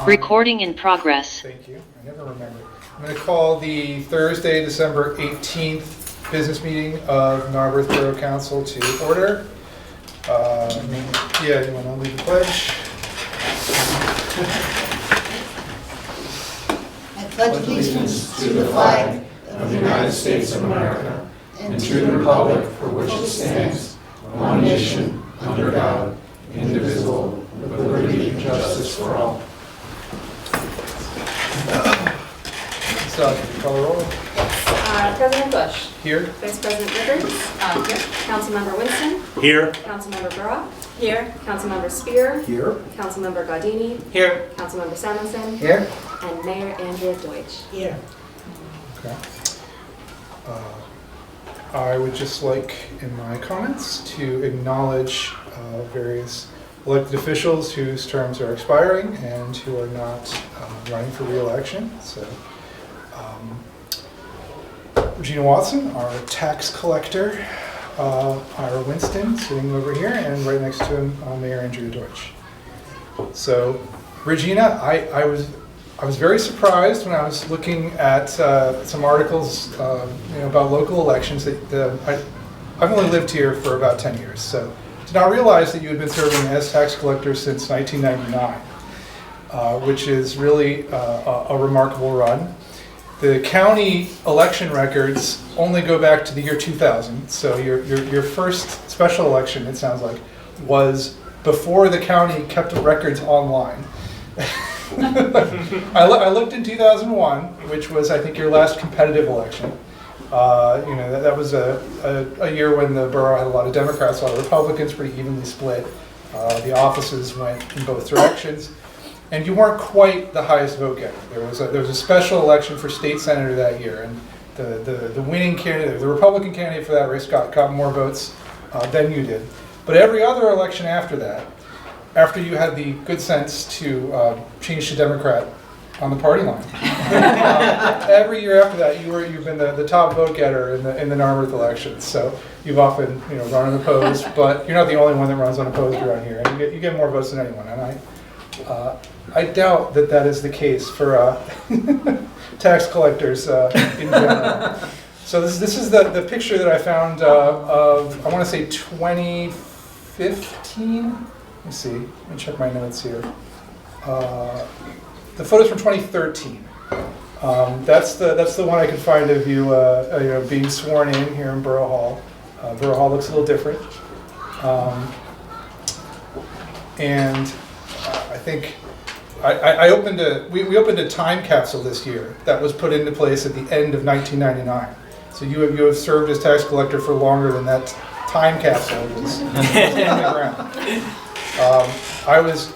Recording in progress. Thank you. I never remember. I'm going to call the Thursday, December 18th business meeting of Narberth Borough Council to order. Yeah, you want to lead the pledge? I pledge allegiance to the flag of the United States of America and to the republic for which it stands, one nation, under God, indivisible, with liberty and justice for all. So, call the roll. President Bush. Here. Vice President Rivers. Here. Councilmember Winston. Here. Councilmember Borough. Here. Councilmember Spear. Here. Councilmember Gaudini. Here. Councilmember Samuelson. Here. And Mayor Andrea Deutsch. Here. Okay. I would just like, in my comments, to acknowledge various elected officials whose terms are expiring and who are not running for re-election. So, Regina Watson, our tax collector, Ira Winston, sitting over here, and right next to him, Mayor Andrea Deutsch. So, Regina, I was very surprised when I was looking at some articles about local elections. I've only lived here for about 10 years, so did not realize that you had been serving as tax collector since 1999, which is really a remarkable run. The county election records only go back to the year 2000, so your first special election, it sounds like, was before the county kept records online. I looked in 2001, which was, I think, your last competitive election. That was a year when the borough had a lot of Democrats, a lot of Republicans, pretty evenly split. The offices went in both directions. And you weren't quite the highest vote getter. There was a special election for state senator that year, and the winning candidate, the Republican candidate for that race, got more votes than you did. But every other election after that, after you had the good sense to change to Democrat on the party line, every year after that, you've been the top vote getter in the Narberth elections. So you've often run unopposed, but you're not the only one that runs unopposed around here, and you get more votes than anyone. And I doubt that is the case for tax collectors in general. So this is the picture that I found of, I want to say 2015. Let me see. Let me check my notes here. The photo's from 2013. That's the one I could find of you being sworn in here in Borough Hall. Borough Hall looks a little different, and I think we opened a time capsule this year that was put into place at the end of 1999. So you have served as tax collector for longer than that time capsule was in the ground. I was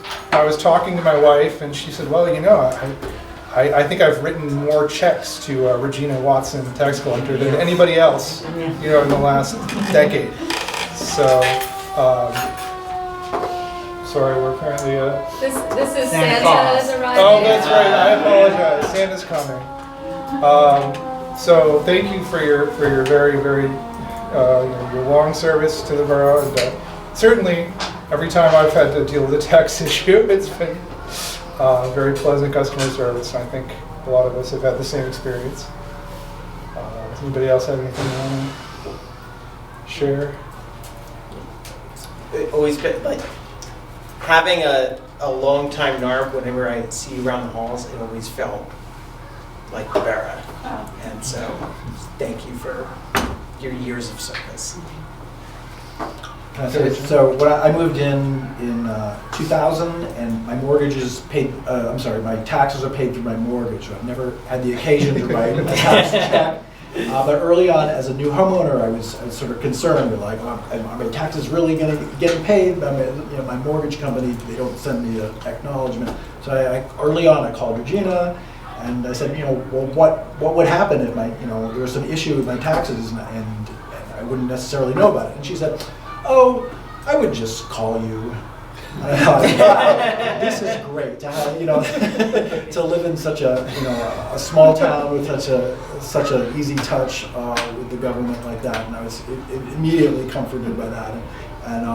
talking to my wife, and she said, "Well, I think I've written more checks to Regina Watson, tax collector, than anybody else, in the last decade." So. Sorry, we're apparently This is Santa Santa's arriving. Oh, that's right. I apologize. Santa's coming. So thank you for your very, very your long service to the borough, and certainly every time I've had to deal with a tax issue, it's been very pleasant customer service. And I think a lot of us have had the same experience. Does anybody else have anything they want to share? Always been like having a long time NARB. Whenever I see you around the halls, it always felt like the Borough. And so, thank you for your years of service. So when I moved in 2000, and my mortgage is paid. My taxes are paid through my mortgage. I've never had the occasion to write a tax check. But early on, as a new homeowner, I was sort of concerned. Like, are my taxes really getting paid? My mortgage company, they don't send me an acknowledgement. So early on, I called Regina, and I said, well, what would happen if there was some issue with my taxes, and I wouldn't necessarily know about it? And she said, "Oh, I would just call you." And I thought, wow, this is great to have, to live in such a a small town with such a easy touch with the government like that, and I was immediately comforted by that. And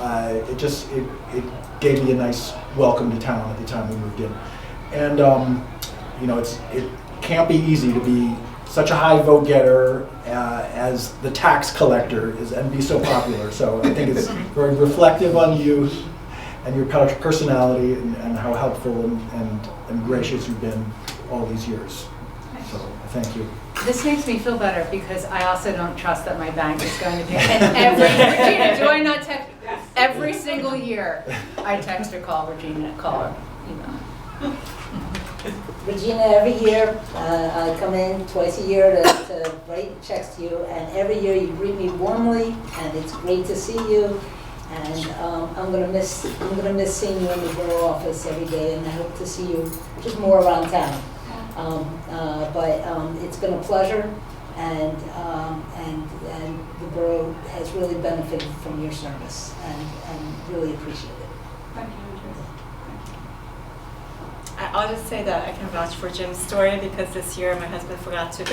it gave me a nice welcome to town at the time we moved in. And it can't be easy to be such a high vote getter as the tax collector and be so popular. So I think it's very reflective on you and your personality and how helpful and gracious you've been all these years. So thank you. This makes me feel better because I also don't trust that my bank is going to be. And Regina, do I not text every single year? I text or call Regina, call her, email. Regina, every year I come in twice a year to write checks to you, and every year you greet me warmly, and it's great to see you. And I'm gonna miss seeing you in the borough office every day, and I hope to see you just more around town. But it's been a pleasure, and the borough has really benefited from your service, and really appreciate it. Thank you. I'll just say that I can vouch for Jim's story because this year my husband forgot to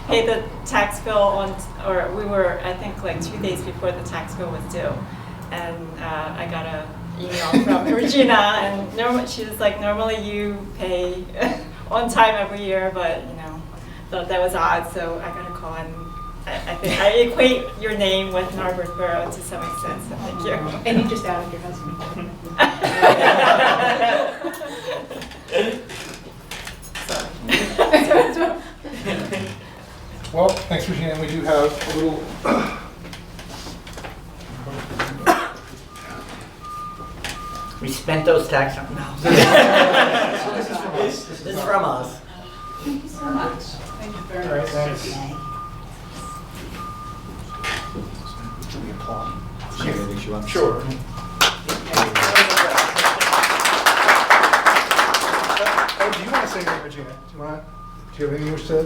pay the tax bill we were, I think, like 2 days before the tax bill was due. And I got an email from Regina, and she was like, normally you pay on time every year, but thought that was odd, so I got a call, and I think I equate your name with Narberth Borough to some extent, so thank you. And you just outed your husband. Well, thanks, Regina. And we do have a little. We spent those tax. No. This is from us. This is from us. Thank you so much. Thank you very All right, much. thanks. Should we applaud? Sure. Do you want to say anything, Regina? Do you have anything you wish to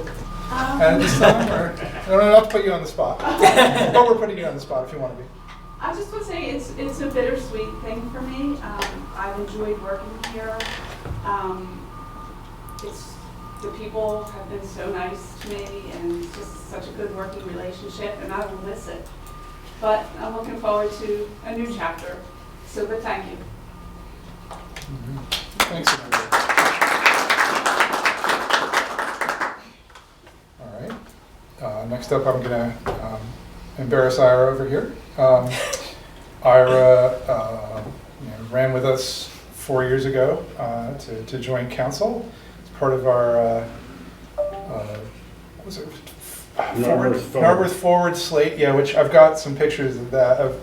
add at this time? Or, I don't know, not to put you on the spot. But we're putting you on the spot if you want to be. I just want to say it's a bittersweet thing for me. I've enjoyed working here. The people have been so nice to me, and it's just such a good working relationship, and I will miss it. But I'm looking forward to a new chapter. But thank you. Thanks, everybody. All right. Next up, I'm going to embarrass Ira over here. Ira ran with us 4 years ago to join council. It's part of our what was it? Narberth Forward slate. Yeah, which I've got some pictures of that. A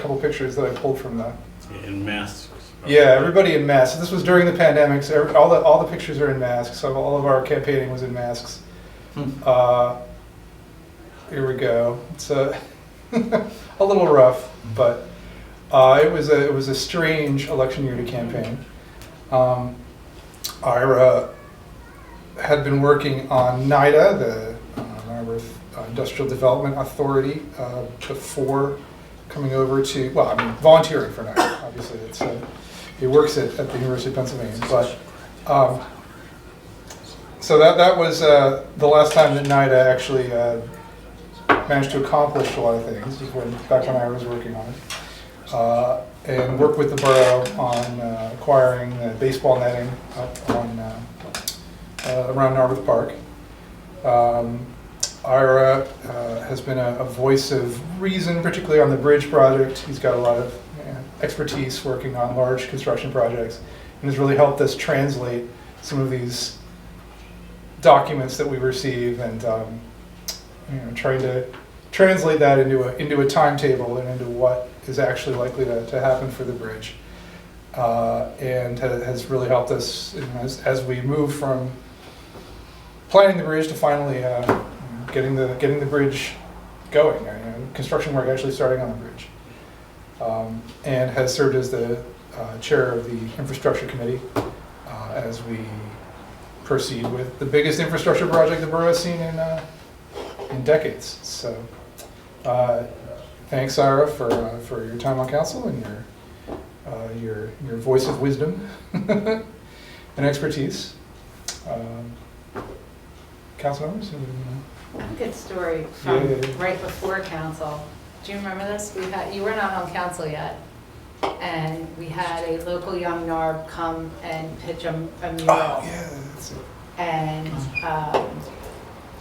couple pictures that I pulled from that. In masks. Yeah, everybody in masks. This was during the pandemic, so all the pictures are in masks. So all of our campaigning was in masks. Here we go. It's a little rough, but it was a strange election year to campaign. Ira had been working on NIDA, the Narberth Industrial Development Authority, before coming over to, volunteering for NIDA. Obviously, he works at the University of Pennsylvania. But so that was the last time that NIDA actually managed to accomplish a lot of things. Back when I was working on it, and worked with the borough on acquiring baseball netting up on around Narberth Park. Ira has been a voice of reason, particularly on the bridge project. He's got a lot of expertise working on large construction projects, and has really helped us translate some of these documents that we receive, and trying to translate that into a timetable and into what is actually likely to happen for the bridge, and has really helped us as we move from planning the bridge to finally getting the bridge going. Construction work actually starting on the bridge, and has served as the chair of the infrastructure committee as we proceed with the biggest infrastructure project the borough has seen in decades. So thanks, Ira, for your time on council and your voice of wisdom and expertise. Council members? Good story from right before council. Do you remember this? You were not on council yet, and we had a local young NARB come and pitch a mural. Oh, yeah, that's it. And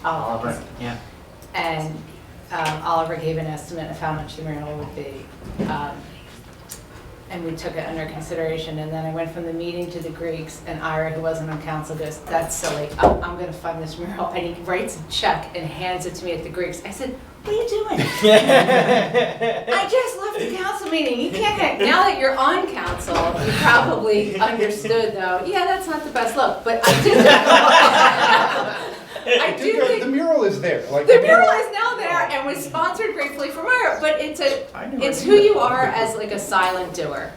Oliver, yeah. And Oliver gave an estimate of how much the mural would be. And we took it under consideration. And then I went from the meeting to the Greeks, and Ira, who wasn't on council, goes, "That's silly. I'm going to fund this mural." And he writes a check and hands it to me at the Greeks. I said, "What are you doing?" I just left the council meeting. You can't. Now that you're on council, you probably understood, though. Yeah, that's not the best look, but I did. I do think the mural is there. Like the mural is now there and was sponsored gratefully from Ira. But it's who you are as like a silent doer.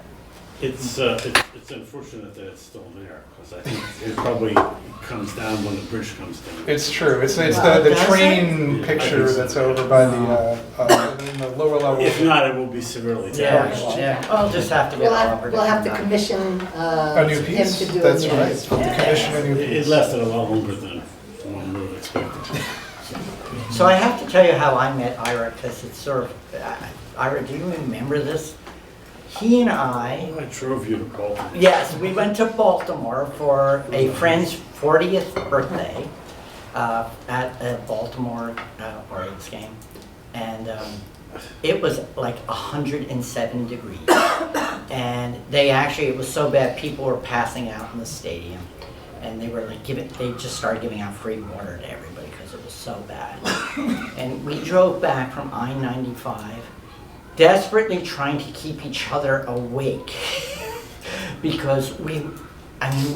It's unfortunate that it's still there, because I think it probably comes down when the bridge comes down. It's true. It's the train picture that's over by in the lower level. If not, it will be severely damaged. Yeah. I'll just have to get Oliver. We'll have to commission A new piece. him to do That's it. right. Commission a new It piece. lasted a lot longer than one would have expected. So I have to tell you how I met Ira, because it's sort of, Ira, do you remember this? He and I drove you to Baltimore. Yes, we went to Baltimore for a friend's 40th birthday at a Baltimore Orioles game. And it was like 107 degrees. And it was so bad, people were passing out in the stadium. And they were like they just started giving out free water to everybody because it was so bad. And we drove back from I-95, desperately trying to keep each other awake because we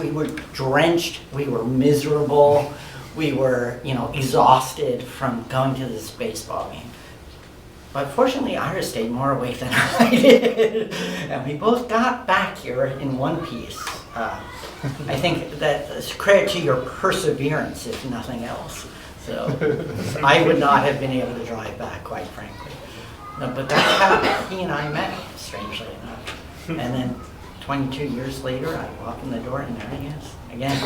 were drenched, we were miserable, we were, exhausted from going to this baseball game. But fortunately, Ira stayed more awake than I did, and we both got back here in one piece. I think that is credit to your perseverance, if nothing else. So I would not have been able to drive back, quite frankly. No, but that's how he and I met, strangely enough. And then 22 years later, I walk in the door and there he is, again.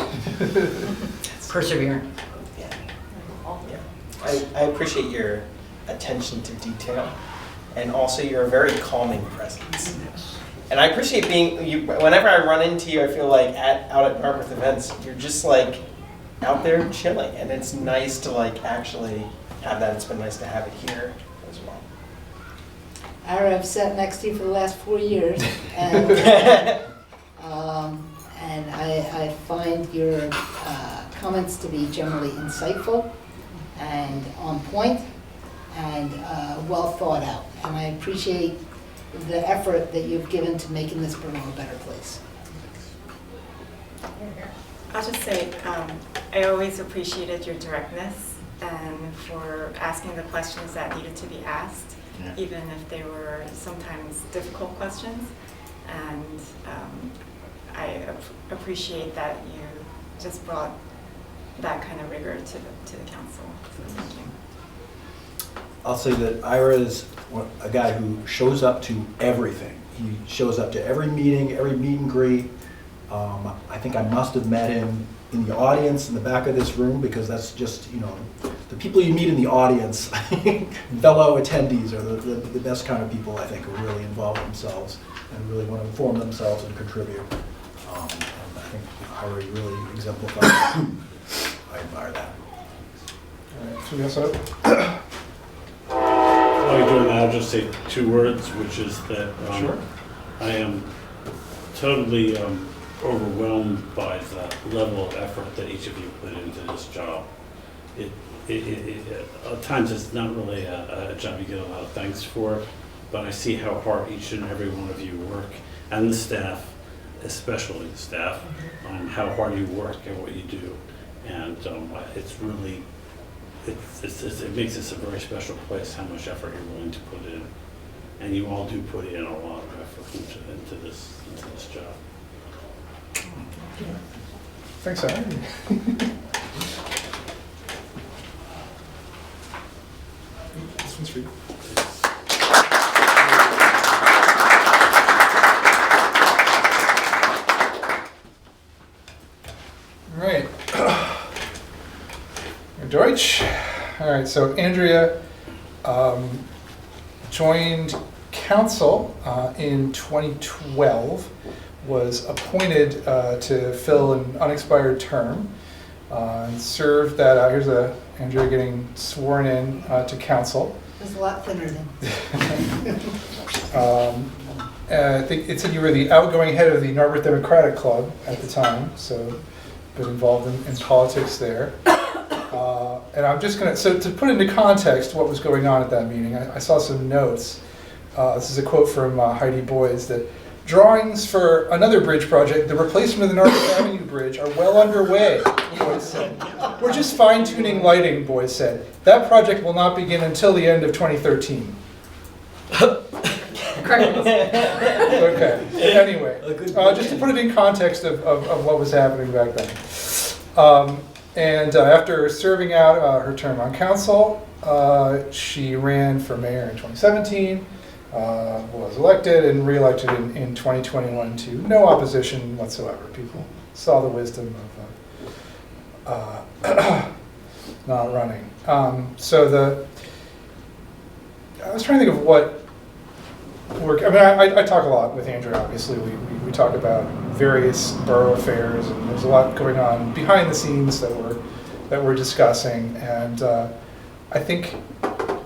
Persevering. Yeah. I appreciate your attention to detail, and also you're a very calming presence. And I appreciate whenever I run into you, I feel like out at Narberth events, you're just like out there chilling, and it's nice to like actually have that. It's been nice to have it here as well. Ira, I've sat next to you for the last 4 years, and I find your comments to be generally insightful and on point and well thought out. And I appreciate the effort that you've given to making this borough a better place. I'll just say, I always appreciated your directness and for asking the questions that needed to be asked, even if they were sometimes difficult questions. And I appreciate that you just brought that kind of rigor to the council. So thank you. I'll say that Ira is a guy who shows up to everything. He shows up to every meeting, every meet and greet. I think I must have met him in the audience in the back of this room, because that's just, the people you meet in the audience, fellow attendees, are the best kind of people, I think, who really involve themselves and really want to inform themselves and contribute. And I think Ira really exemplifies that. I admire that. All right, so we also While you're doing that, I'll just say 2 words, which is that Sure. I am totally overwhelmed by the level of effort that each of you put into this job. At times it's not really a job you get a lot of thanks for, but I see how hard each and every one of you work, and the staff, especially the staff, how hard you work at what you do. And it's really, it makes this a very special place, how much effort you're willing to put in. And you all do put in a lot of effort into this job. thanks, Aaron. This one's for you. All right. Deutsch. All right, so Andrea, joined council in 2012, was appointed to fill an unexpired term, and served that out. Here's Andrea getting sworn in to council. It was a lot thinner than. I think it said you were the outgoing head of the Narberth Democratic Club at the time, so been involved in politics there. And I'm just gonna, so to put into context what was going on at that meeting, I saw some notes. This is a quote from Heidi Boys, that drawings for another bridge project, the replacement of the Narberth Avenue Bridge, are well underway, Boys said. We're just fine-tuning lighting, Boys said. That project will not begin until the end of 2013. Okay, anyway, just to put it in context of what was happening back then. And after serving out her term on council, she ran for mayor in 2017, was elected and re-elected in 2021 to no opposition whatsoever. People saw the wisdom of not running. So I was trying to think of what work. I mean, I talk a lot with Andrea, obviously. We talk about various borough affairs, and there's a lot going on behind the scenes that we're discussing. And I think I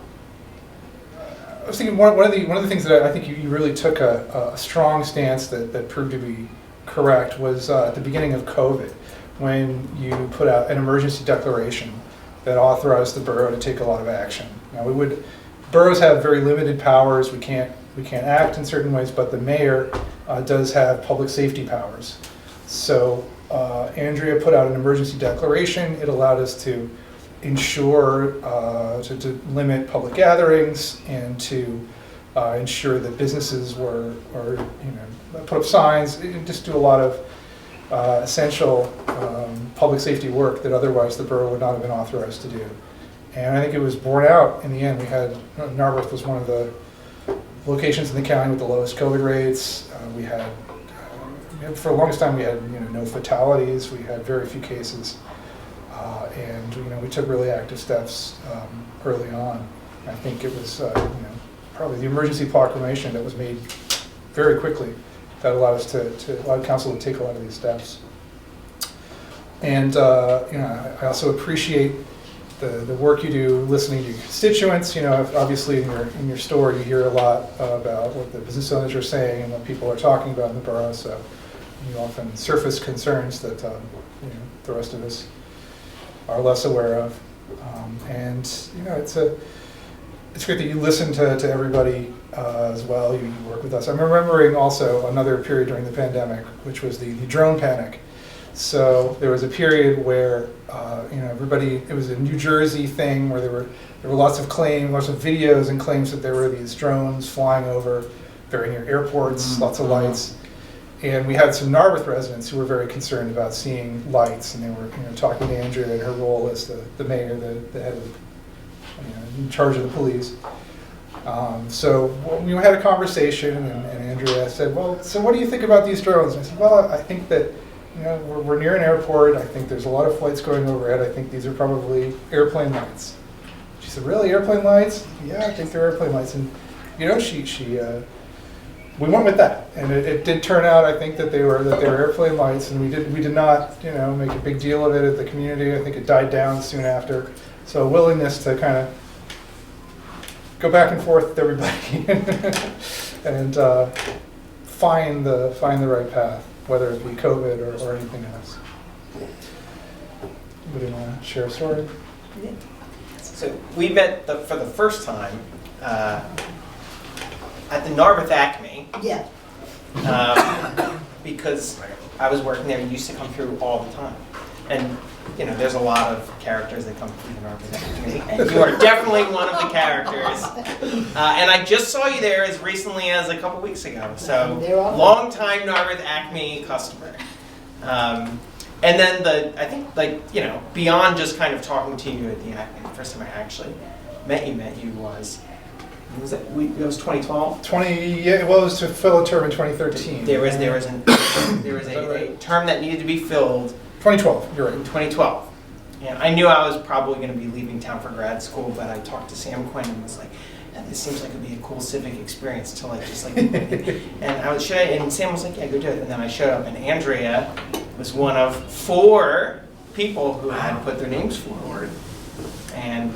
was thinking one of the things that I think you really took a strong stance that proved to be correct was at the beginning of COVID, when you put out an emergency declaration that authorized the borough to take a lot of action. Now boroughs have very limited powers. We can't act in certain ways, but the mayor does have public safety powers. So Andrea put out an emergency declaration. It allowed us to ensure, to limit public gatherings and to ensure that businesses were put up signs, and just do a lot of essential public safety work that otherwise the borough would not have been authorized to do. And I think it was borne out in the end. Narberth was one of the locations in the county with the lowest COVID rates. We had, for the longest time, we had no fatalities. We had very few cases, and we took really active steps early on. I think it was probably the emergency proclamation that was made very quickly that allowed us to allow council to take a lot of these steps. And I also appreciate the work you do listening to your constituents. Obviously in your store you hear a lot about what the business owners are saying and what people are talking about in the borough, so you often surface concerns that the rest of us are less aware of. And it's great that you listen to everybody as well. You work with us. I'm remembering also another period during the pandemic, which was the drone panic. So there was a period where everybody, it was a New Jersey thing where there were lots of claims, lots of videos and claims that there were these drones flying over very near airports, lots of lights. And we had some Narberth residents who were very concerned about seeing lights, and they were talking to Andrea in her role as the mayor, the head of in charge of the police. So we had a conversation, and Andrea said, well, so what do you think about these drones? And I said, well, I think that we're near an airport. I think there's a lot of flights going overhead. I think these are probably airplane lights. She said, really, airplane lights? Yeah, I think they're airplane lights. And we went with that, and it did turn out, I think, that they were airplane lights, and we did not make a big deal of it at the community. I think it died down soon after. So a willingness to kind of go back and forth with everybody and find the right path, whether it be COVID or anything else. Anybody want to share a story? So we met for the first time at the Narberth Acme. Yeah. Because I was working there and used to come through all the time. And there's a lot of characters that come through the Narberth Acme, and you are definitely one of the characters. And I just saw you there as recently as a couple weeks ago. So long-time Narberth Acme customer. And then I think beyond just kind of talking to you at the Acme, the first time I actually met you was. It was 2012? It was to fill a term in 2013. There was a term that needed to be filled. 2012, you're right. In 2012. And I knew I was probably going to be leaving town for grad school, but I talked to Sam Quinn and was like, this seems like it'd be a cool civic experience to like just like, and I would show it, and Sam was like, yeah, go do it. And then I showed up, and Andrea was one of 4 people who had put their names forward, and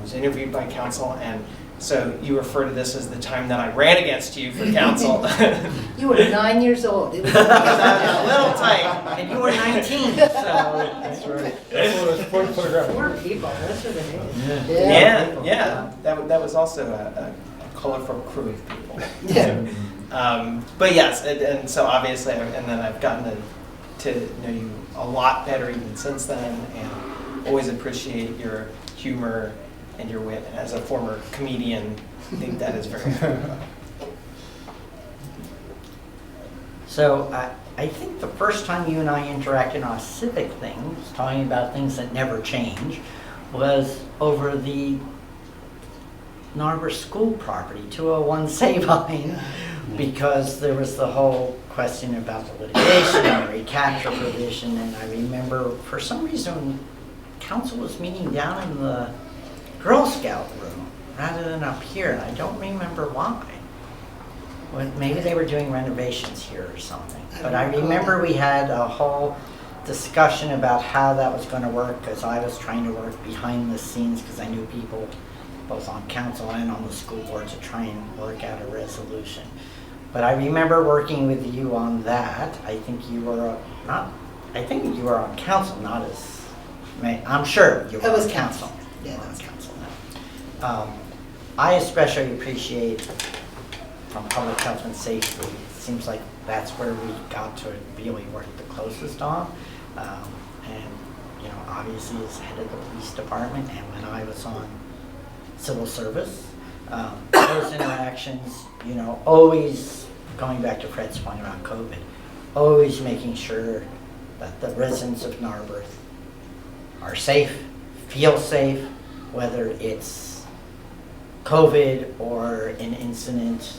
was interviewed by council. And so you refer to this as the time that I ran against you for council. You were 9 years old. It was a little tight. And you were 19, so. That's right. That's one of those important photographic. 4 people, that's what it is. Yeah. That was also a colorful crew of people. Yeah. But yes, and so obviously, and then I've gotten to know you a lot better even since then, and always appreciate your humor and your wit. And as a former comedian, I think that is very important. So I think the first time you and I interacted on civic things, talking about things that never change, was over the Narber School property, 201 Sabine, because there was the whole question about the litigation and the recapture provision. And I remember for some reason council was meeting down in the Girl Scout room rather than up here, and I don't remember why. Maybe they were doing renovations here or something. But I remember we had a whole discussion about how that was going to work, because I was trying to work behind the scenes because I knew people both on council and on the school board to try and work out a resolution. But I remember working with you on that. I think you were I think you were on council, not as, I'm sure you were on council. Yeah, that was council now. I especially appreciate from public health and safety. It seems like that's where we got to really work the closest on. And, you know, obviously as head of the police department, and when I was on civil service, those interactions, you know, always going back to Fred's point around COVID, always making sure that the residents of Narberth are safe, feel safe, whether it's COVID or an incident,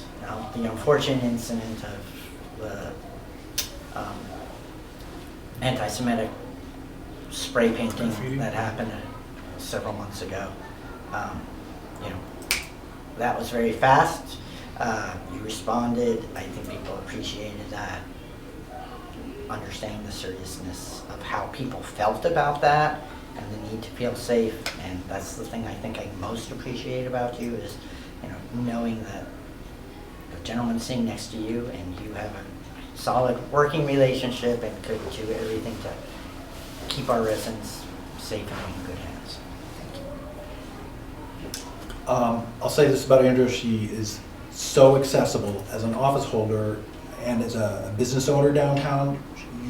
the unfortunate incident of the anti-Semitic spray painting that happened several months ago. You know, that was very fast. You responded. I think people appreciated that. Understanding the seriousness of how people felt about that and the need to feel safe. And that's the thing I think I most appreciate about you is, you know, knowing that the gentleman sitting next to you and you have a solid working relationship and could do everything to keep our residents safe and in good hands. I'll say this about Andrea, she is so accessible as an office holder and as a business owner downtown.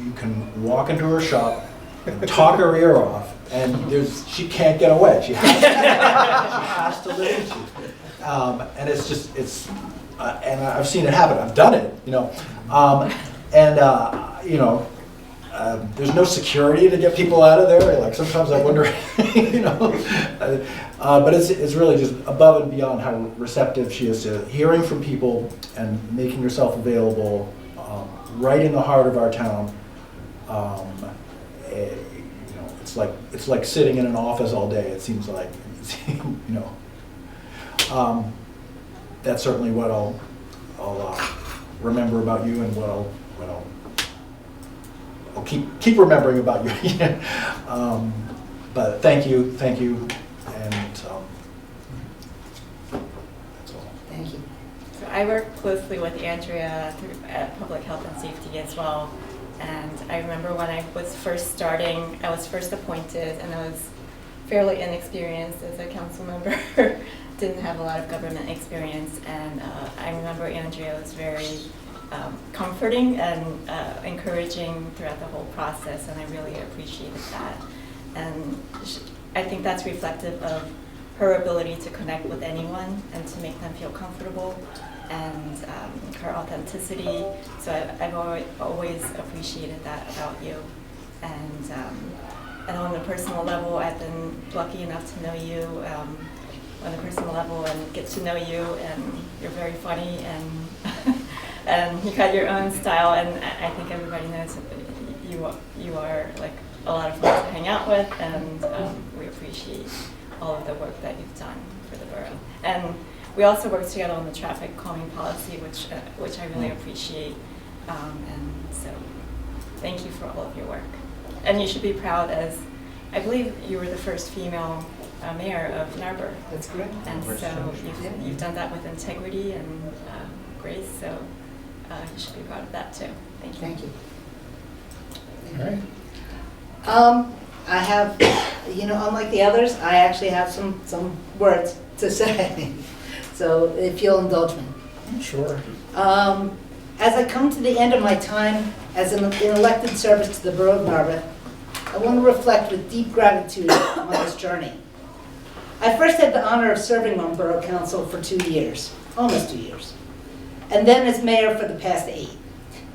You can walk into her shop and talk her ear off, and she can't get away. She has to listen to you. And it's just, and I've seen it happen. I've done it, you know. You know, there's no security to get people out of there. Like sometimes I wonder, you know. But it's really just above and beyond how receptive she is to hearing from people and making herself available right in the heart of our town. You know, it's like sitting in an office all day. It seems like, you know. That's certainly what I'll remember about you, and what I'll keep remembering about you. But thank you, and that's all. Thank you. So I work closely with Andrea at Public Health and Safety as well. And I remember when I was first starting, I was first appointed, and I was fairly inexperienced as a council member. Didn't have a lot of government experience, and I remember Andrea was very comforting and encouraging throughout the whole process, and I really appreciated that. And I think that's reflective of her ability to connect with anyone and to make them feel comfortable, and her authenticity. So I've always appreciated that about you. And on a personal level, I've been lucky enough to know you on a personal level and get to know you, and you're very funny, and you got your own style, and I think everybody knows you are like a lot of fun to hang out with, and we appreciate all of the work that you've done for the borough. And we also work together on the traffic calming policy, which I really appreciate. And so thank you for all of your work. And you should be proud, as I believe you were the first female mayor of Narberth. That's correct. And so you've done that with integrity and grace, so you should be proud of that too. Thank you. Thank you. All right. I have, unlike the others, I actually have some words to say. So if you'll indulge me. Sure. As I come to the end of my time as in elected service to the Borough of Narberth, I want to reflect with deep gratitude on this journey. I first had the honor of serving on Borough Council for 2 years, almost 2 years, and then as mayor for the past 8.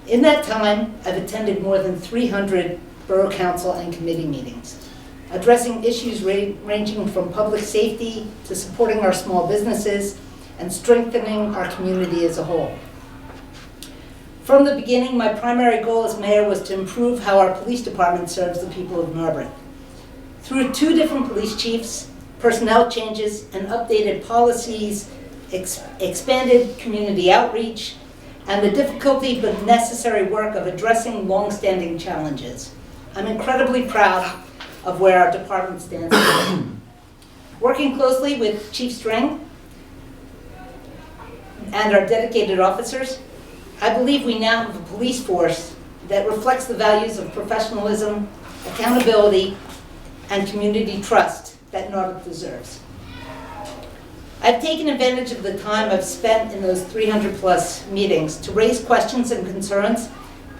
In that time, I've attended more than 300 Borough Council and committee meetings, addressing issues ranging from public safety to supporting our small businesses and strengthening our community as a whole. From the beginning, my primary goal as mayor was to improve how our police department serves the people of Narberth. Through 2 different police chiefs, personnel changes, and updated policies, expanded community outreach, and the difficulty but necessary work of addressing long-standing challenges, I'm incredibly proud of where our department stands today. Working closely with Chief String and our dedicated officers, I believe we now have a police force that reflects the values of professionalism, accountability, and community trust that Narberth deserves. I've taken advantage of the time I've spent in those 300+ meetings to raise questions and concerns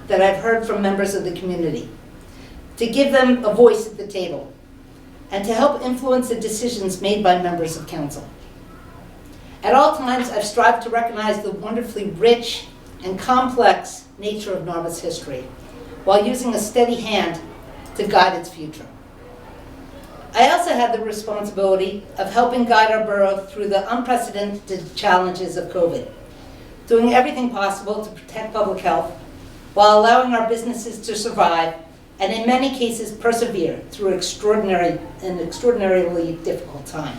that I've heard from members of the community, to give them a voice at the table, and to help influence the decisions made by members of council. At all times, I've strived to recognize the wonderfully rich and complex nature of Narberth's history, while using a steady hand to guide its future. I also had the responsibility of helping guide our borough through the unprecedented challenges of COVID, doing everything possible to protect public health while allowing our businesses to survive and in many cases persevere through an extraordinarily difficult time.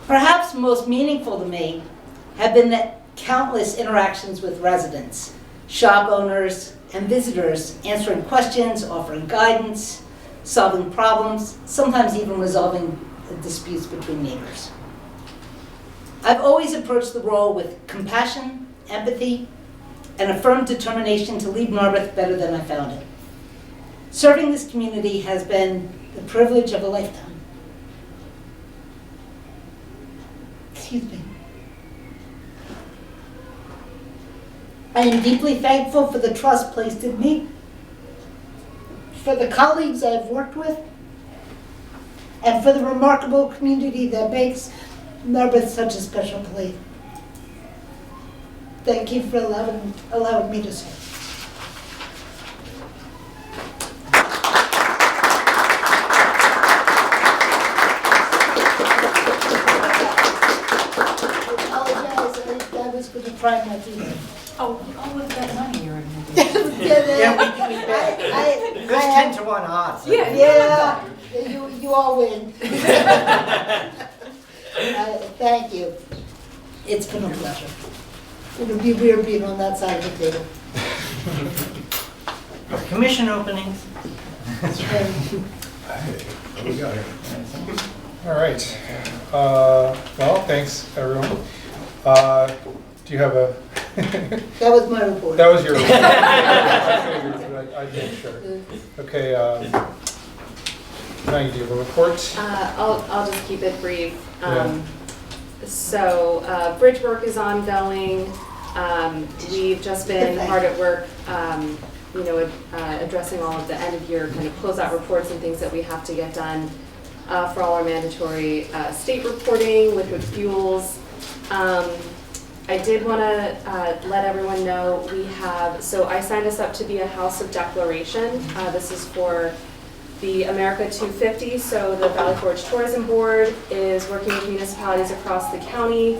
Perhaps most meaningful to me have been the countless interactions with residents, shop owners, and visitors, answering questions, offering guidance, solving problems, sometimes even resolving disputes between neighbors. I've always approached the role with compassion, empathy, and a firm determination to leave Narberth better than I found it. Serving this community has been the privilege of a lifetime. Excuse me. I am deeply thankful for the trust placed in me, for the colleagues I've worked with, and for the remarkable community that makes Narberth such a special place. Thank you for allowing me to serve. I was going to try not to. Oh, with that money you're going to do. Yeah, we bet. Good 10 to 1 odds. Yeah, you all win. Thank you. It's been a pleasure. It would be weird being on that side of the table. Commission openings. What do we got here? All right. Well, thanks, everyone. Do you have a... That was my report. That was your report. I did, sure. Okay, Maggie, do you have a report? I'll just keep it brief. Yeah. So bridge work is ongoing. We've just been hard at work, addressing all of the end of year kind of closeout reports and things that we have to get done for all our mandatory state reporting, liquid fuels. I did want to let everyone know so I signed us up to be a House of Declaration. This is for the America 250, so the Valley Forge Tourism Board is working with municipalities across the county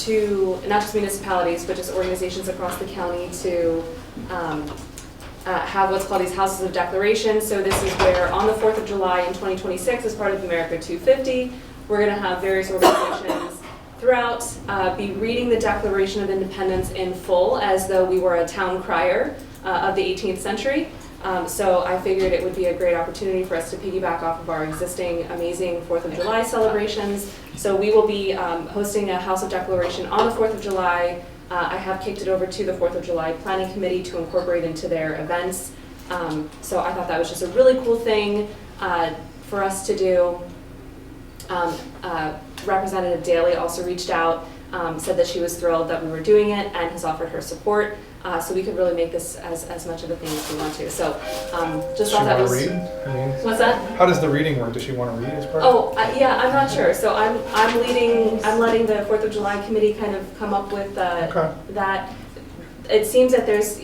not just municipalities, but just organizations across the county to have what's called these Houses of Declaration. So this is where on the 4th of July in 2026, as part of America 250, we're going to have various organizations throughout be reading the Declaration of Independence in full as though we were a town crier of the 18th century. So I figured it would be a great opportunity for us to piggyback off of our existing amazing 4th of July celebrations. So we will be hosting a House of Declaration on the 4th of July. I have kicked it over to the 4th of July Planning Committee to incorporate into their events. So I thought that was just a really cool thing for us to do. Representative Daly also reached out, said that she was thrilled that we were doing it and has offered her support. So we could really make this as much of a thing as we want to. So just thought that was. Does she want to read? I mean, what's that? How does the reading work? Does she want to read as part? Oh, yeah, I'm not sure. So I'm letting the 4th of July committee kind of come up with that. It seems that there's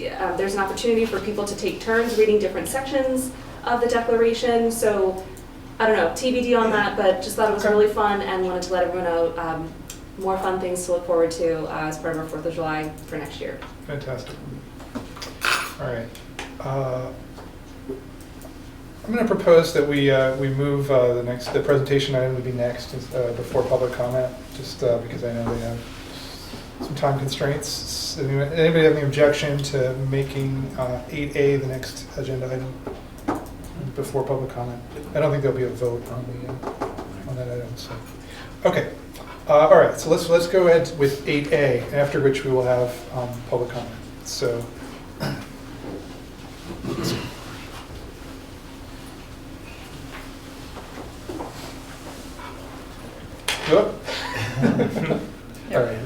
an opportunity for people to take turns reading different sections of the Declaration. So I don't know, TBD on that, but just thought it was really fun and wanted to let everyone know more fun things to look forward to as part of our 4th of July for next year. Fantastic. All right. I'm going to propose that we move the presentation item to be next before public comment, just because I know they have some time constraints. Anybody have any objection to making 8A the next agenda item before public comment? I don't think there'll be a vote on that item. So, okay. All right. So let's go ahead with 8A, after which we will have public comment. So. Go. All right.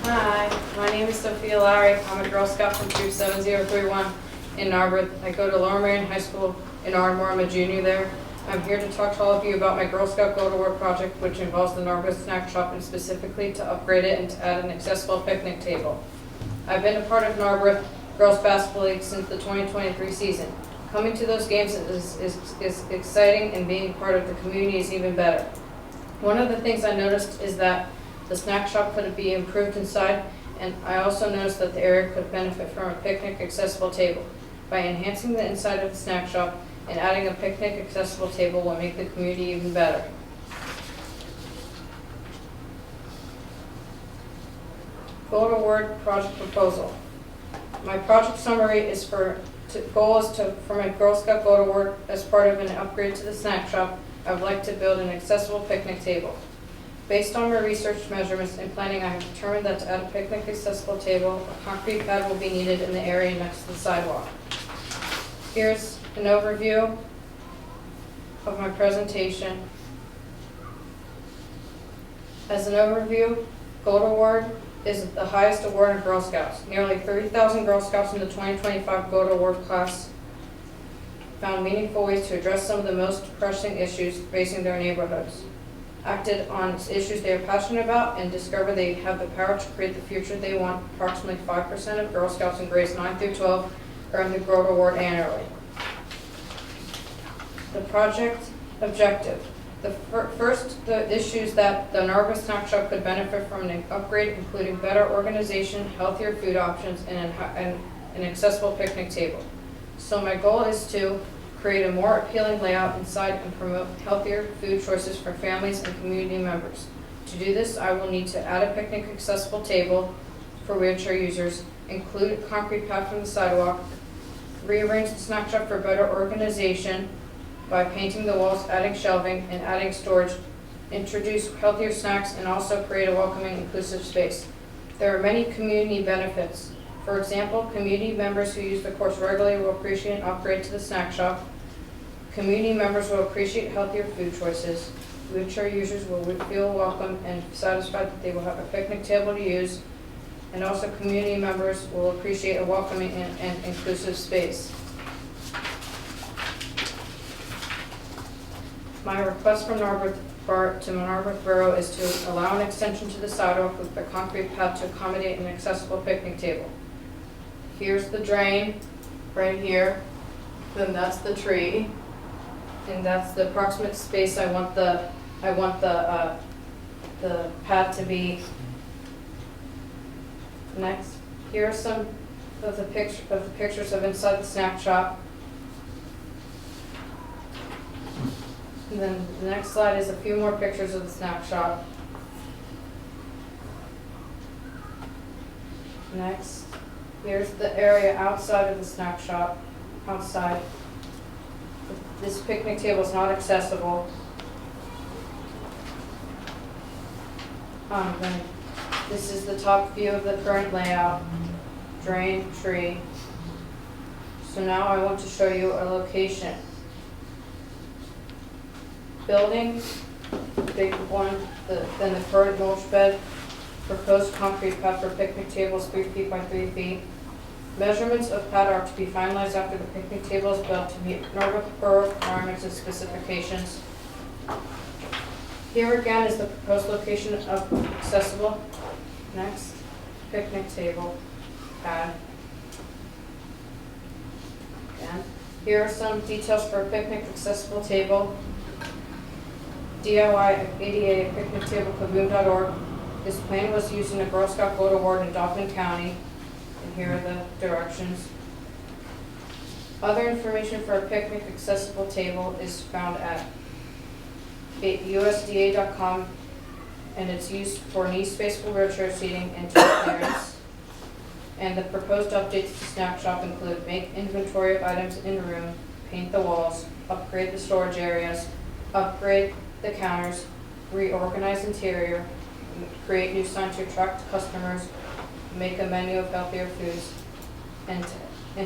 Hi, my name is Sophia Lowry. I'm a Girl Scout from Troop 7031 in Narberth. I go to Lower Marion High School in Ardmore. I'm a junior there. I'm here to talk to all of you about my Girl Scout Go to Work project, which involves the Narberth Snack Shop and specifically to upgrade it and to add an accessible picnic table. I've been a part of Narberth Girls Basketball League since the 2023 season. Coming to those games is exciting, and being part of the community is even better. One of the things I noticed is that the snack shop could be improved inside, and I also noticed that the area could benefit from a picnic accessible table. By enhancing the inside of the snack shop and adding a picnic accessible table will make the community even better. Go to Word project proposal. My project summary is for my Girl Scout Go to Work as part of an upgrade to the snack shop. I would like to build an accessible picnic table. Based on my research, measurements, and planning, I have determined that to add a picnic accessible table, a concrete pad will be needed in the area next to the sidewalk. Here's an overview of my presentation. As an overview, Gold Award is the highest award in Girl Scouts. Nearly 30,000 Girl Scouts in the 2025 Gold Award class found meaningful ways to address some of the most pressing issues facing their neighborhoods, acted on issues they are passionate about, and discovered they have the power to create the future they want. Approximately 5% of Girl Scouts in grades 9 through 12 earn the Gold Award annually. The project objective. The issues that the Narberth Snack Shop could benefit from an upgrade, including better organization, healthier food options, and an accessible picnic table. So my goal is to create a more appealing layout inside and promote healthier food choices for families and community members. To do this, I will need to add a picnic accessible table for wheelchair users, include a concrete pad from the sidewalk, rearrange the snack shop for better organization by painting the walls, adding shelving, and adding storage, introduce healthier snacks, and also create a welcoming, inclusive space. There are many community benefits. For example, community members who use the course regularly will appreciate an upgrade to the snack shop. Community members will appreciate healthier food choices. Wheelchair users will feel welcome and satisfied that they will have a picnic table to use. And also community members will appreciate a welcoming and inclusive space. My request from Narberth Borough is to allow an extension to the sidewalk with the concrete pad to accommodate an accessible picnic table. Here's the drain right here, then that's the tree, and that's the approximate space I want the pad to be. Next, here are some of the pictures of inside the snack shop. And then the next slide is a few more pictures of the snack shop. Next, here's the area outside of the snack shop, outside. This picnic table is not accessible. Then this is the top view of the current layout, drain, tree. So now I want to show you a location. Building, big one, then the current mulch bed, proposed concrete pad for picnic tables 3 feet by 3 feet. Measurements of pad are to be finalized after the picnic table is built to meet Norfolk Borough requirements and specifications. Here again is the proposed location of accessible. Next, picnic table, pad. Again, here are some details for a picnic accessible table. DIY ADA picnic table kaboom.org. This plan was used in a Girl Scout Photo Award in Dauphin County. And here are the directions. Other information for a picnic accessible table is found at USDA.com, and it's used for knee space for wheelchair seating and table clearance. And the proposed updates to snack shop include make inventory of items in room, paint the walls, upgrade the storage areas, upgrade the counters, reorganize interior, create new signs to attract customers, make a menu of healthier foods, and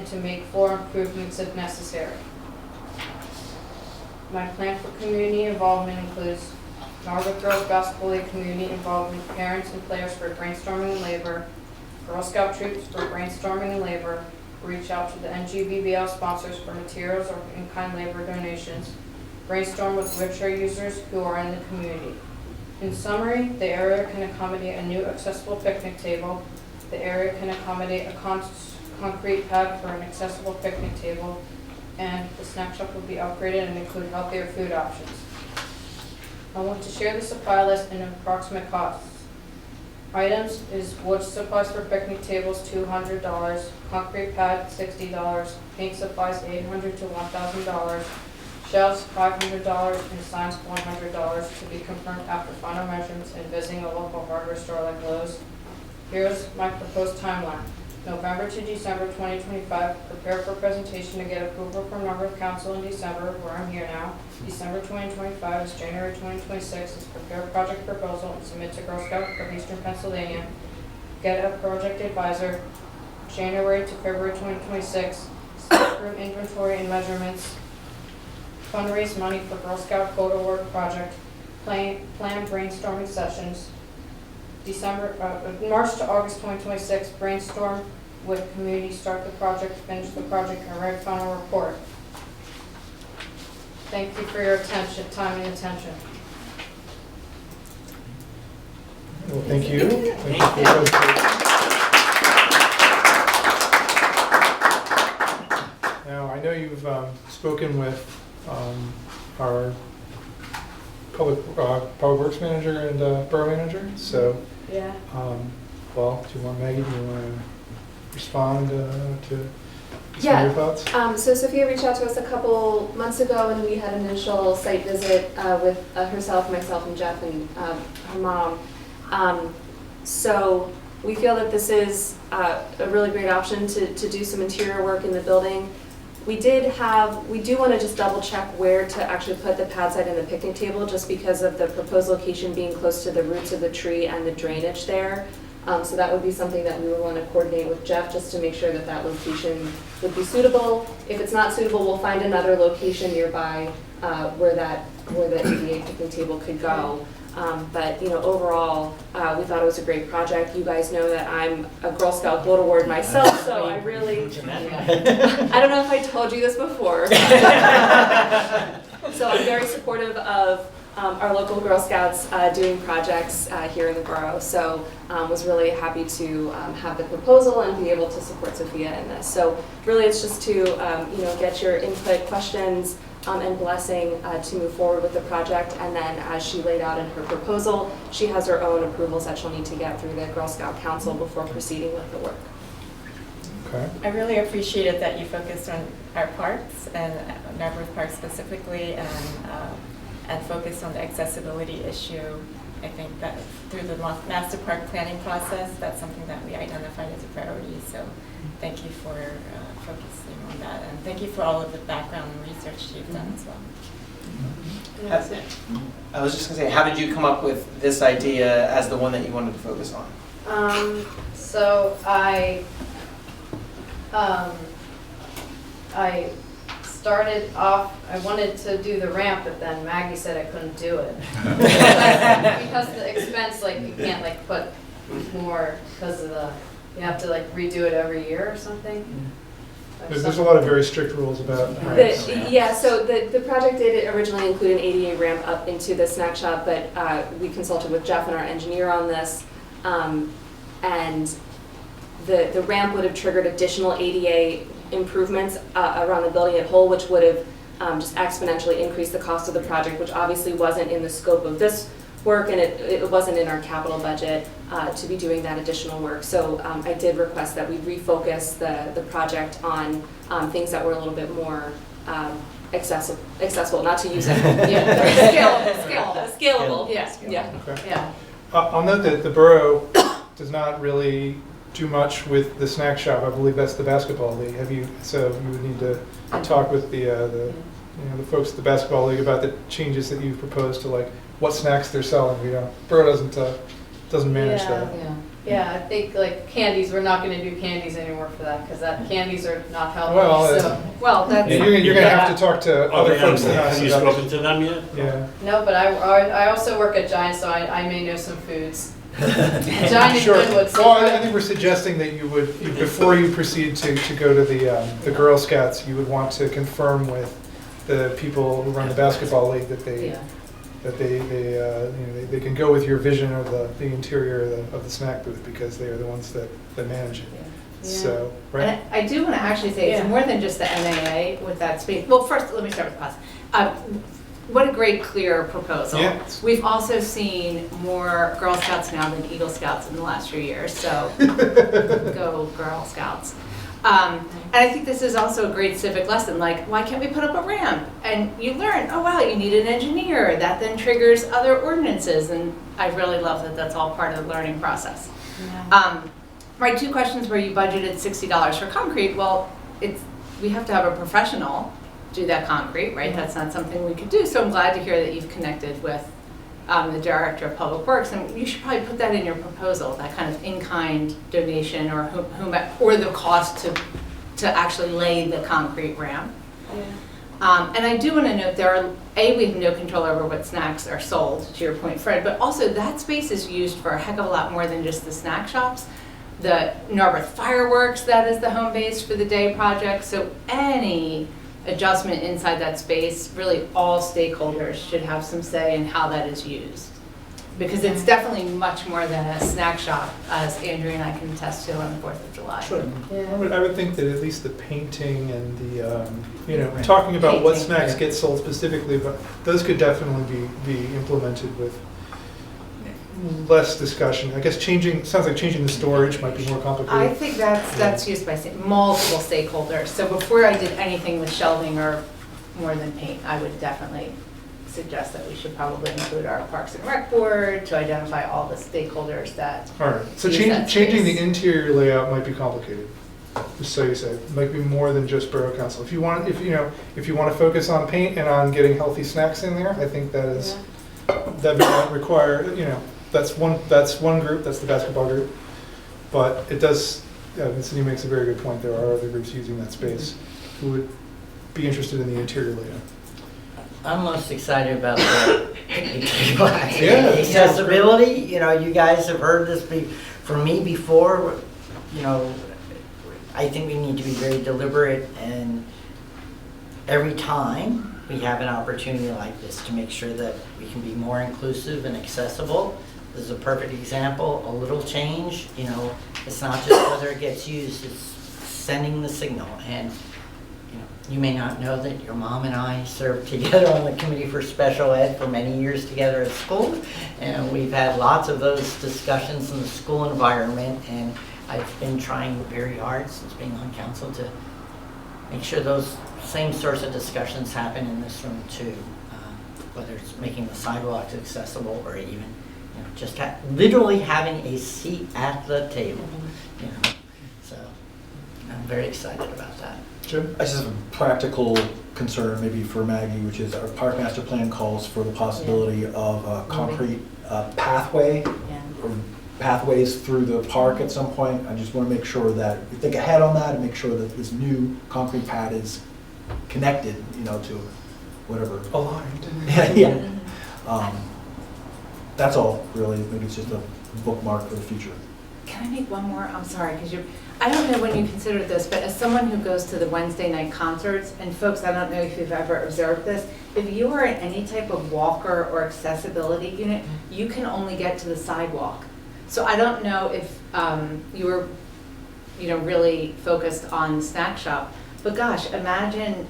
to make floor improvements if necessary. My plan for community involvement includes Norfolk Girls Gospel League community involvement, parents and players for brainstorming and labor, Girl Scout troops for brainstorming and labor, reach out to the NGBBL sponsors for materials or in-kind labor donations, brainstorm with wheelchair users who are in the community. In summary, the area can accommodate a new accessible picnic table. The area can accommodate a concrete pad for an accessible picnic table, and the snack shop will be upgraded and include healthier food options. I want to share the supply list and approximate costs. Items is wood supplies for picnic tables, $200, concrete pad, $60, paint supplies, $800 to $1,000, shelves, $500, and signs, $100 to be confirmed after final measurements and visiting a local hardware store like Lowe's. Here's my proposed timeline. November to December 2025, prepare for presentation to get approval from Norfolk Council in December, where I'm here now. December 2025 is January 2026, is prepare project proposal and submit to Girl Scout of Eastern Pennsylvania. Get a project advisor, January to February 2026, stock room inventory and measurements, fundraise money for Girl Scout Photo Award project, plan brainstorming sessions, March to August 2026, brainstorm with community, start the project, finish the project, and write final report. Thank you for your attention, time and attention. Well, thank you. Thank you for your presentation. Now, I know you've spoken with our public works manager and borough manager, so Yeah. well, do you want Maggie, do you want to respond to some of Yeah. your thoughts? So Sophia reached out to us a couple months ago, and we had an initial site visit with herself, myself, and Jeff, and her mom. So we feel that this is a really great option to do some interior work in the building. We do want to just double check where to actually put the pad site and the picnic table, just because of the proposed location being close to the roots of the tree and the drainage there. So that would be something that we would want to coordinate with Jeff, just to make sure that that location would be suitable. If it's not suitable, we'll find another location nearby where the ADA picnic table could go. But overall, we thought it was a great project. You guys know that I'm a Girl Scout Gold Award myself, so I really, I don't know if I told you this before. So I'm very supportive of our local Girl Scouts doing projects here in the borough. So was really happy to have the proposal and be able to support Sophia in this. So really it's just to get your input, questions, and blessing to move forward with the project. And then as she laid out in her proposal, she has her own approvals that she'll need to get through the Girl Scout Council before proceeding with the work. Okay. I really appreciated that you focused on our parks and Narberth Park specifically, and and focus on the accessibility issue. I think that through the master park planning process, that's something that we identified as a priority. So thank you for focusing on that, and thank you for all of the background and research you've done as well. I was just going to say, how did you come up with this idea as the one that you wanted to focus on? So I started off, I wanted to do the ramp, but then Maggie said I couldn't do it. Because the expense, like, you can't like put more, because of you have to like redo it every year or something. There's a lot of very strict rules about ramps. Yeah, so the project did originally include an ADA ramp up into the snack shop, but we consulted with Jeff and our engineer on this. And the ramp would have triggered additional ADA improvements around the building as a whole, which would have just exponentially increased the cost of the project, which obviously wasn't in the scope of this work, and it wasn't in our capital budget to be doing that additional work. So I did request that we refocus the project on things that were a little bit more accessible, not to use it. Scalable. Yes. Yeah. Okay. Yeah. I'll note that the borough does not really do much with the snack shop. I believe that's the basketball league. So you would need to talk with the folks at the basketball league about the changes that you've proposed to like what snacks they're selling. Borough doesn't manage that. Yeah, I think like candies, we're not going to do candies anymore for that, because candies are not healthy. Well, that's you're going to have to talk to other folks than us. Have you spoken to them yet? Yeah. No, but I also work at Giant, so I may know some foods. Giant Sure. and Goodwood. Well, I think we're suggesting that you would, before you proceed to go to the Girl Scouts, you would want to confirm with the people who run the basketball league that they can go with your vision of the interior of the snack booth, because they are the ones that manage it. Yeah. So, right? And I do want to actually say it's more than just the MAA with that space. Well, first, let me start with cost. What a great, clear proposal. Yeah. We've also seen more Girl Scouts now than Eagle Scouts in the last few years, so go Girl Scouts. And I think this is also a great civic lesson, like, why can't we put up a ramp? And you learn, oh wow, you need an engineer. That then triggers other ordinances, and I really love that that's all part of the learning process. Yeah. My two questions were, you budgeted $60 for concrete. Well, we have to have a professional do that concrete, right? That's not something we could do. So I'm glad to hear that you've connected with the Director of Public Works, and you should probably put that in your proposal, that kind of in-kind donation or or the cost to actually lay the concrete ramp. Yeah. And I do want to note we have no control over what snacks are sold, to your point, Fred, but also that space is used for a heck of a lot more than just the snack shops. The Narberth Fireworks, that is the home base for the day project. So any adjustment inside that space, really all stakeholders should have some say in how that is used. Because it's definitely much more than a snack shop, as Andrea and I can attest to on the 4th of July. Sure. I would think that at least the painting and the, talking about what snacks get sold specifically, but those could definitely be implemented with less discussion. I guess sounds like changing the storage might be more complicated. I think that's used by multiple stakeholders. So before I did anything with shelving or more than paint, I would definitely suggest that we should probably include our Parks and Rec Board to identify all the stakeholders that. All right. So changing the interior layout might be complicated. Just so you say, it might be more than just Borough Council. If you want to focus on paint and on getting healthy snacks in there, I think that might require, that's one group, that's the basketball group. But it does, the city makes a very good point. There are other groups using that space who would be interested in the interior layout. I'm most excited about the picnic table, actually. Yeah. Accessibility, you guys have heard this from me before. I think we need to be very deliberate, and every time we have an opportunity like this to make sure that we can be more inclusive and accessible. This is a perfect example. A little change, it's not just whether it gets used, it's sending the signal. And you may not know that your mom and I served together on the Committee for Special Ed for many years together at school, and we've had lots of those discussions in the school environment, and I've been trying very hard since being on council to make sure those same sorts of discussions happen in this room too. whether it's making the sidewalks accessible or even, just literally having a seat at the table, So I'm very excited about that. Jim? I just have a practical concern maybe for Maggie, which is our park master plan calls for the possibility of a concrete pathway or pathways through the park at some point. I just want to make sure that we think ahead on that and make sure that this new concrete pad is connected, to whatever. Aligned. Yeah. That's all, really. I think it's just a bookmark for the future. Can I make one more? I'm sorry, because I don't know when you considered this, but as someone who goes to the Wednesday night concerts, and folks, I don't know if you've ever observed this, if you are in any type of walker or accessibility unit, you can only get to the sidewalk. So I don't know if you were, really focused on the snack shop, but gosh, imagine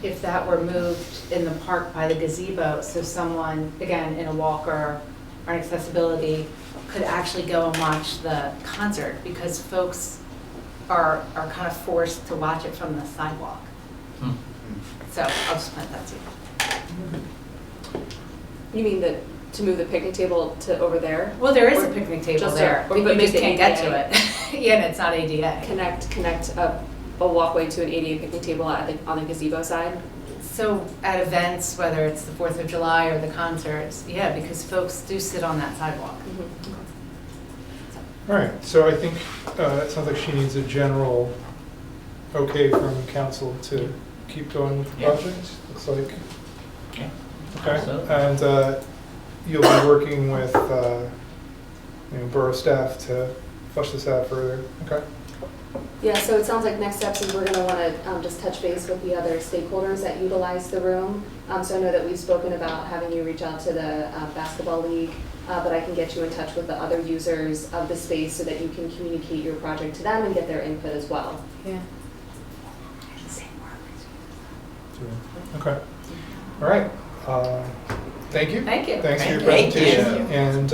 if that were moved in the park by the gazebo, so someone, again, in a walker or an accessibility, could actually go and watch the concert, because folks are kind of forced to watch it from the sidewalk. So I'll just plant that seed. You mean to move the picnic table to over there? Well, there is Or a picnic table just there, or but you make just it can't get ADA. to it. Yeah, and it's not ADA. Connect a walkway to an ADA picnic table on the gazebo side? So at events, whether it's the 4th of July or the concerts, yeah, because folks do sit on that sidewalk. All right, so I think it sounds like she needs a general okay from council to keep going with the Yeah. project. Looks like. Yeah. Okay, Absolutely. and you'll be working with borough staff to flesh this out further. Okay. Yeah, so it sounds like next steps is we're going to want to just touch base with the other stakeholders that utilize the room. So I know that we've spoken about having you reach out to the basketball league, but I can get you in touch with the other users of the space so that you can communicate your project to them and get their input as well. Yeah. Okay. All right. Thank you. Thank you. Thanks for your Thank you. presentation, and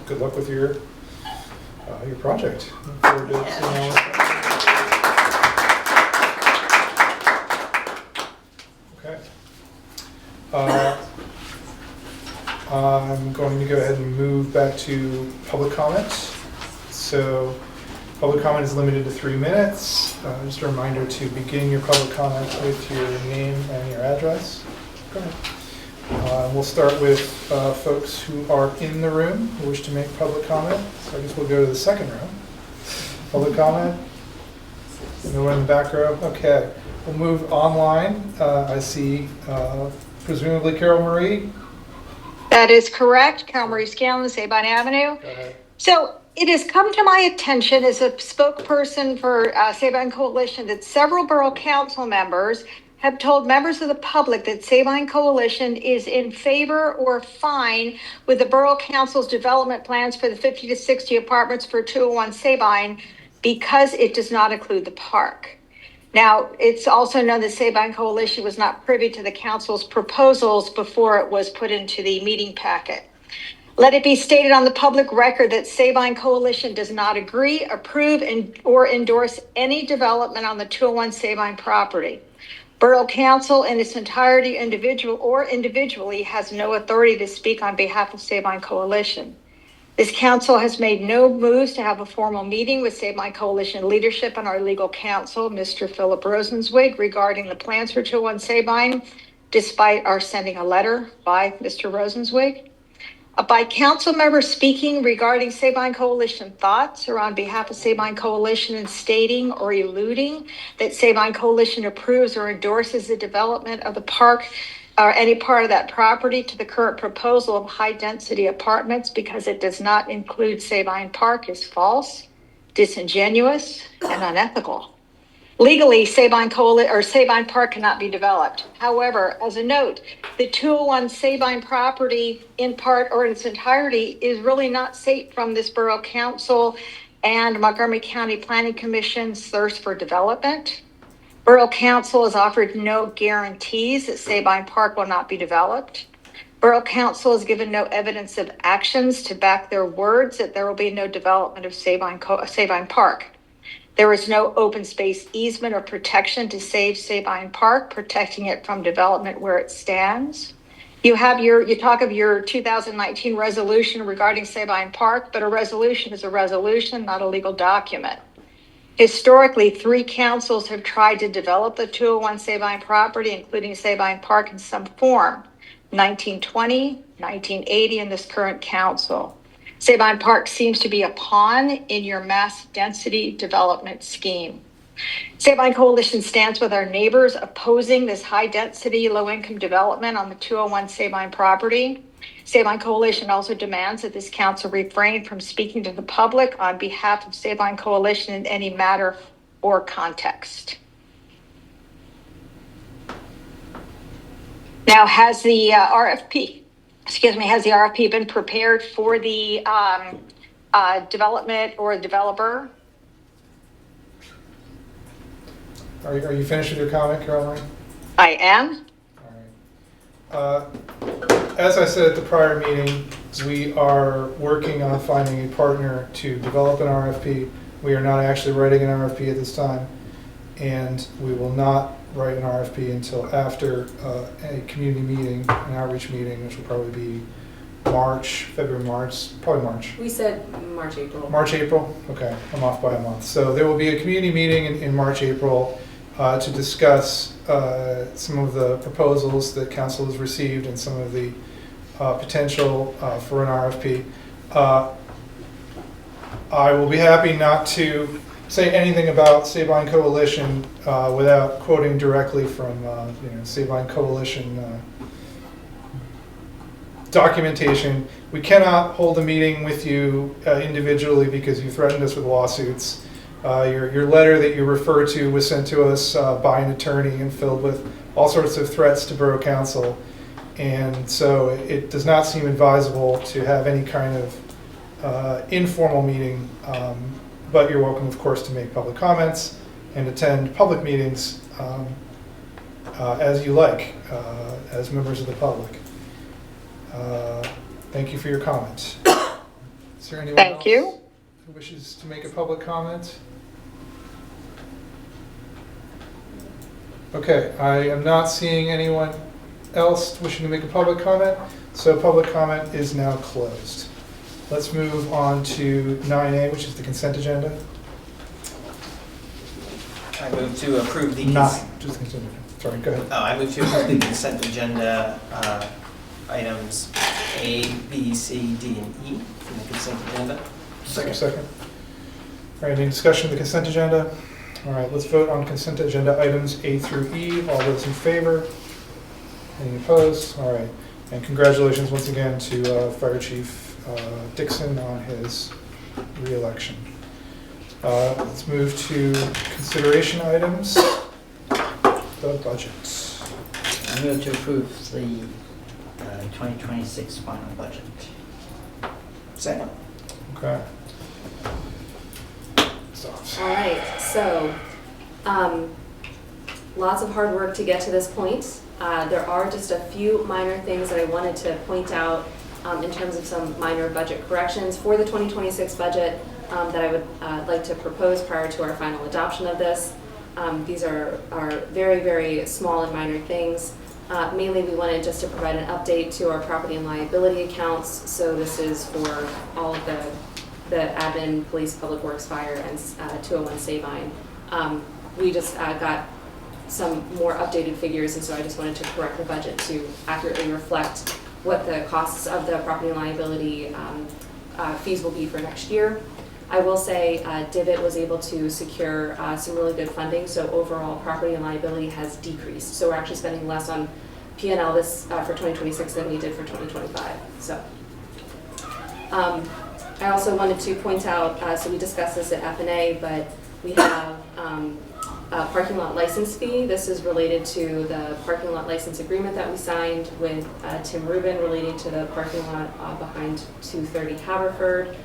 good luck with your project. Look forward to seeing all of that. Okay. I'm going to go ahead and move back to public comment. So public comment is limited to 3 minutes. Just a reminder to begin your public comment with your name and your address. Go ahead. We'll start with folks who are in the room who wish to make public comment. So I guess we'll go to the second row. Public comment? No one in the back row? Okay. We'll move online. I see presumably Carol Marie. That is correct. Carol Marie Scanlon, Sabine Avenue. Go ahead. So it has come to my attention as a spokesperson for Sabine Coalition that several borough council members have told members of the public that Sabine Coalition is in favor or fine with the Borough Council's development plans for the 50 to 60 apartments for 201 Sabine because it does not include the park. Now, it's also known that Sabine Coalition was not privy to the council's proposals before it was put into the meeting packet. Let it be stated on the public record that Sabine Coalition does not agree, approve, or endorse any development on the 201 Sabine property. Borough Council in its entirety, individually, has no authority to speak on behalf of Sabine Coalition. This council has made no moves to have a formal meeting with Sabine Coalition leadership and our legal counsel, Mr. Philip Rosenzweig, regarding the plans for 201 Sabine, despite our sending a letter by Mr. Rosenzweig. By council members speaking regarding Sabine Coalition thoughts or on behalf of Sabine Coalition and stating or eluding that Sabine Coalition approves or endorses the development of the park or any part of that property to the current proposal of high-density apartments because it does not include Sabine Park is false, disingenuous, and unethical. Legally, Sabine Park cannot be developed. However, as a note, the 201 Sabine property, in part or in its entirety, is really not safe from this Borough Council and Montgomery County Planning Commission's thirst for development. Borough Council has offered no guarantees that Sabine Park will not be developed. Borough Council has given no evidence of actions to back their words that there will be no development of Sabine Park. There is no open space easement or protection to save Sabine Park, protecting it from development where it stands. You talk of your 2019 resolution regarding Sabine Park, but a resolution is a resolution, not a legal document. Historically, 3 councils have tried to develop the 201 Sabine property, including Sabine Park in some form. 1920, 1980, and this current council. Sabine Park seems to be a pawn in your mass density development scheme. Sabine Coalition stands with our neighbors opposing this high-density, low-income development on the 201 Sabine property. Sabine Coalition also demands that this council refrain from speaking to the public on behalf of Sabine Coalition in any matter or context. Now, has the RFP been prepared for the development or developer? Are you finished with your comment, Caroline? I am. All right. As I said at the prior meeting, we are working on finding a partner to develop an RFP. We are not actually writing an RFP at this time, and we will not write an RFP until after a community meeting, an outreach meeting, which will probably be February, March, probably March. We said March, April. March, April? Okay, I'm off by a month. So there will be a community meeting in March, April to discuss some of the proposals that council has received and some of the potential for an RFP. I will be happy not to say anything about Sabine Coalition without quoting directly from Sabine Coalition documentation. We cannot hold a meeting with you individually because you threatened us with lawsuits. Your letter that you refer to was sent to us by an attorney and filled with all sorts of threats to Borough Council. And so it does not seem advisable to have any kind of informal meeting. But you're welcome, of course, to make public comments and attend public meetings as you like, as members of the public. Thank you for your comment. Is there anyone else who wishes to make a public comment? Okay, I am not seeing anyone else wishing to make a public comment, so public comment is now closed. Let's move on to 9A, which is the consent agenda. I move to approve the Just consent agenda. Sorry, go ahead. I move to approve the consent agenda items A, B, C, D, and E from the consent agenda. Second. All right, any discussion of the consent agenda? All right, let's vote on consent agenda items A through E. All those in favor? Any opposed? All right, and congratulations once again to Fire Chief Dixon on his re-election. Let's move to consideration items. The budget. I move to approve the 2026 final budget. Second. Okay. All right, so lots of hard work to get to this point. There are just a few minor things that I wanted to point out in terms of some minor budget corrections for the 2026 budget that I would like to propose prior to our final adoption of this. These are very, very small and minor things. Mainly we wanted just to provide an update to our property and liability accounts. So this is for all of the admin, police, public works, fire, and 201 Sabine. We just got some more updated figures, and so I just wanted to correct the budget to accurately reflect what the costs of the property and liability fees will be for next year. I will say Divot was able to secure some really good funding, so overall property and liability has decreased. So we're actually spending less on P&L this for 2026 than we did for 2025. So I also wanted to point out, so we discussed this at F&A, but we have a parking lot license fee. This is related to the parking lot license agreement that we signed with Tim Rubin relating to the parking lot behind 230 Haverford.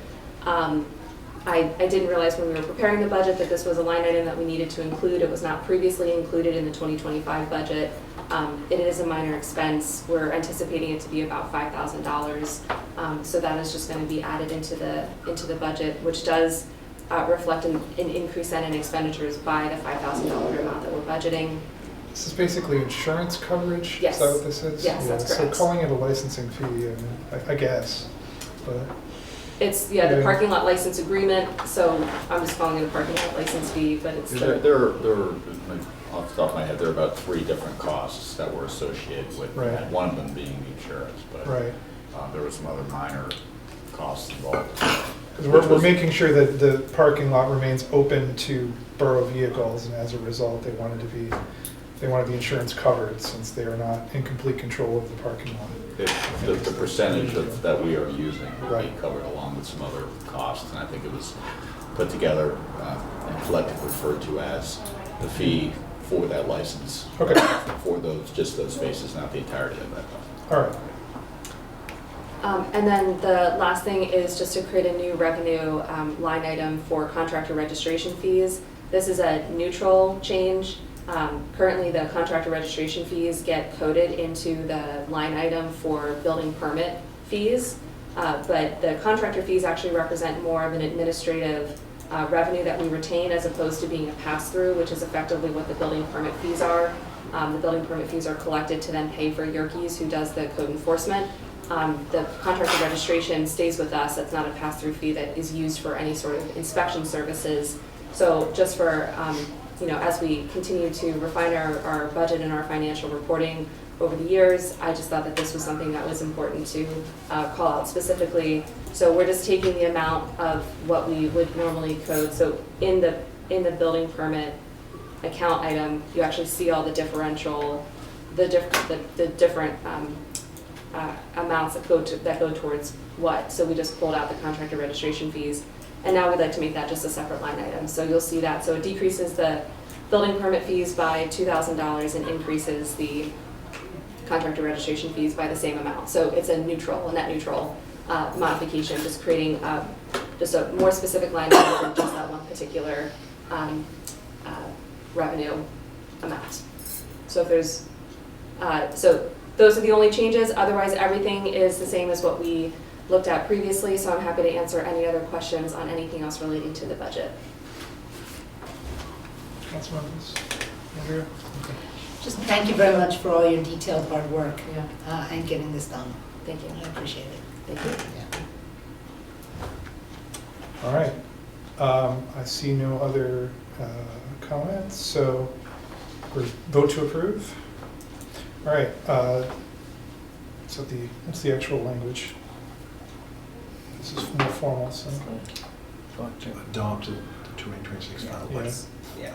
I didn't realize when we were preparing the budget that this was a line item that we needed to include. It was not previously included in the 2025 budget. It is a minor expense. We're anticipating it to be about $5,000. So that is just going to be added into the budget, which does reflect an increase in expenditures by the $5,000 amount that we're budgeting. This is basically insurance coverage? Yes. Is that what this is? Yes, that's So correct. calling it a licensing fee, I mean, I guess, but, It's, the Yeah. parking lot license agreement, so I'm just calling it a parking lot license fee, but it's There, the, like, off the top of my head, there are about 3 different costs that were associated with Right. that. One of them being the insurance, but right. there were some other minor costs involved. Because we're making sure that the parking lot remains open to borough vehicles, and as a result, they wanted the insurance covered, since they are not in complete control of the parking lot. The percentage that we are using will be Right. covered along with some other costs, and I think it was put together and collectively referred to as the fee for that license. Okay. For just those spaces, not the entirety of that. All right. and then the last thing is just to create a new revenue line item for contractor registration fees. This is a neutral change. Currently, the contractor registration fees get coded into the line item for building permit fees, but the contractor fees actually represent more of an administrative revenue that we retain as opposed to being a pass-through, which is effectively what the building permit fees are. The building permit fees are collected to then pay for Yerkes, who does the code enforcement. The contractor registration stays with us. That's not a pass-through fee that is used for any sort of inspection services. So just for, as we continue to refine our budget and our financial reporting over the years, I just thought that this was something that was important to call out specifically. So we're just taking the amount of what we would normally code. So in the building permit account item, you actually see all the differential, the different amounts that go towards what. So we just pulled out the contractor registration fees, and now we'd like to make that just a separate line item. So you'll see that. So it decreases the building permit fees by $2,000 and increases the contractor registration fees by the same amount. So it's a net neutral modification, just creating just a more specific line item for just that one particular revenue amount. So if there's, so those are the only changes. Otherwise, everything is the same as what we looked at previously, so I'm happy to answer any other questions on anything else relating to the budget. Councilmembers? Andrea? Okay. Just thank you very much for all your detailed hard work Yeah. and getting this done. Thank you. I appreciate it. Thank you. Yeah. All right. I see no other comments, so we're vote to approve. All right. So what's the actual language? This is more formal, so. Adopted the 2026 final budget. Yeah.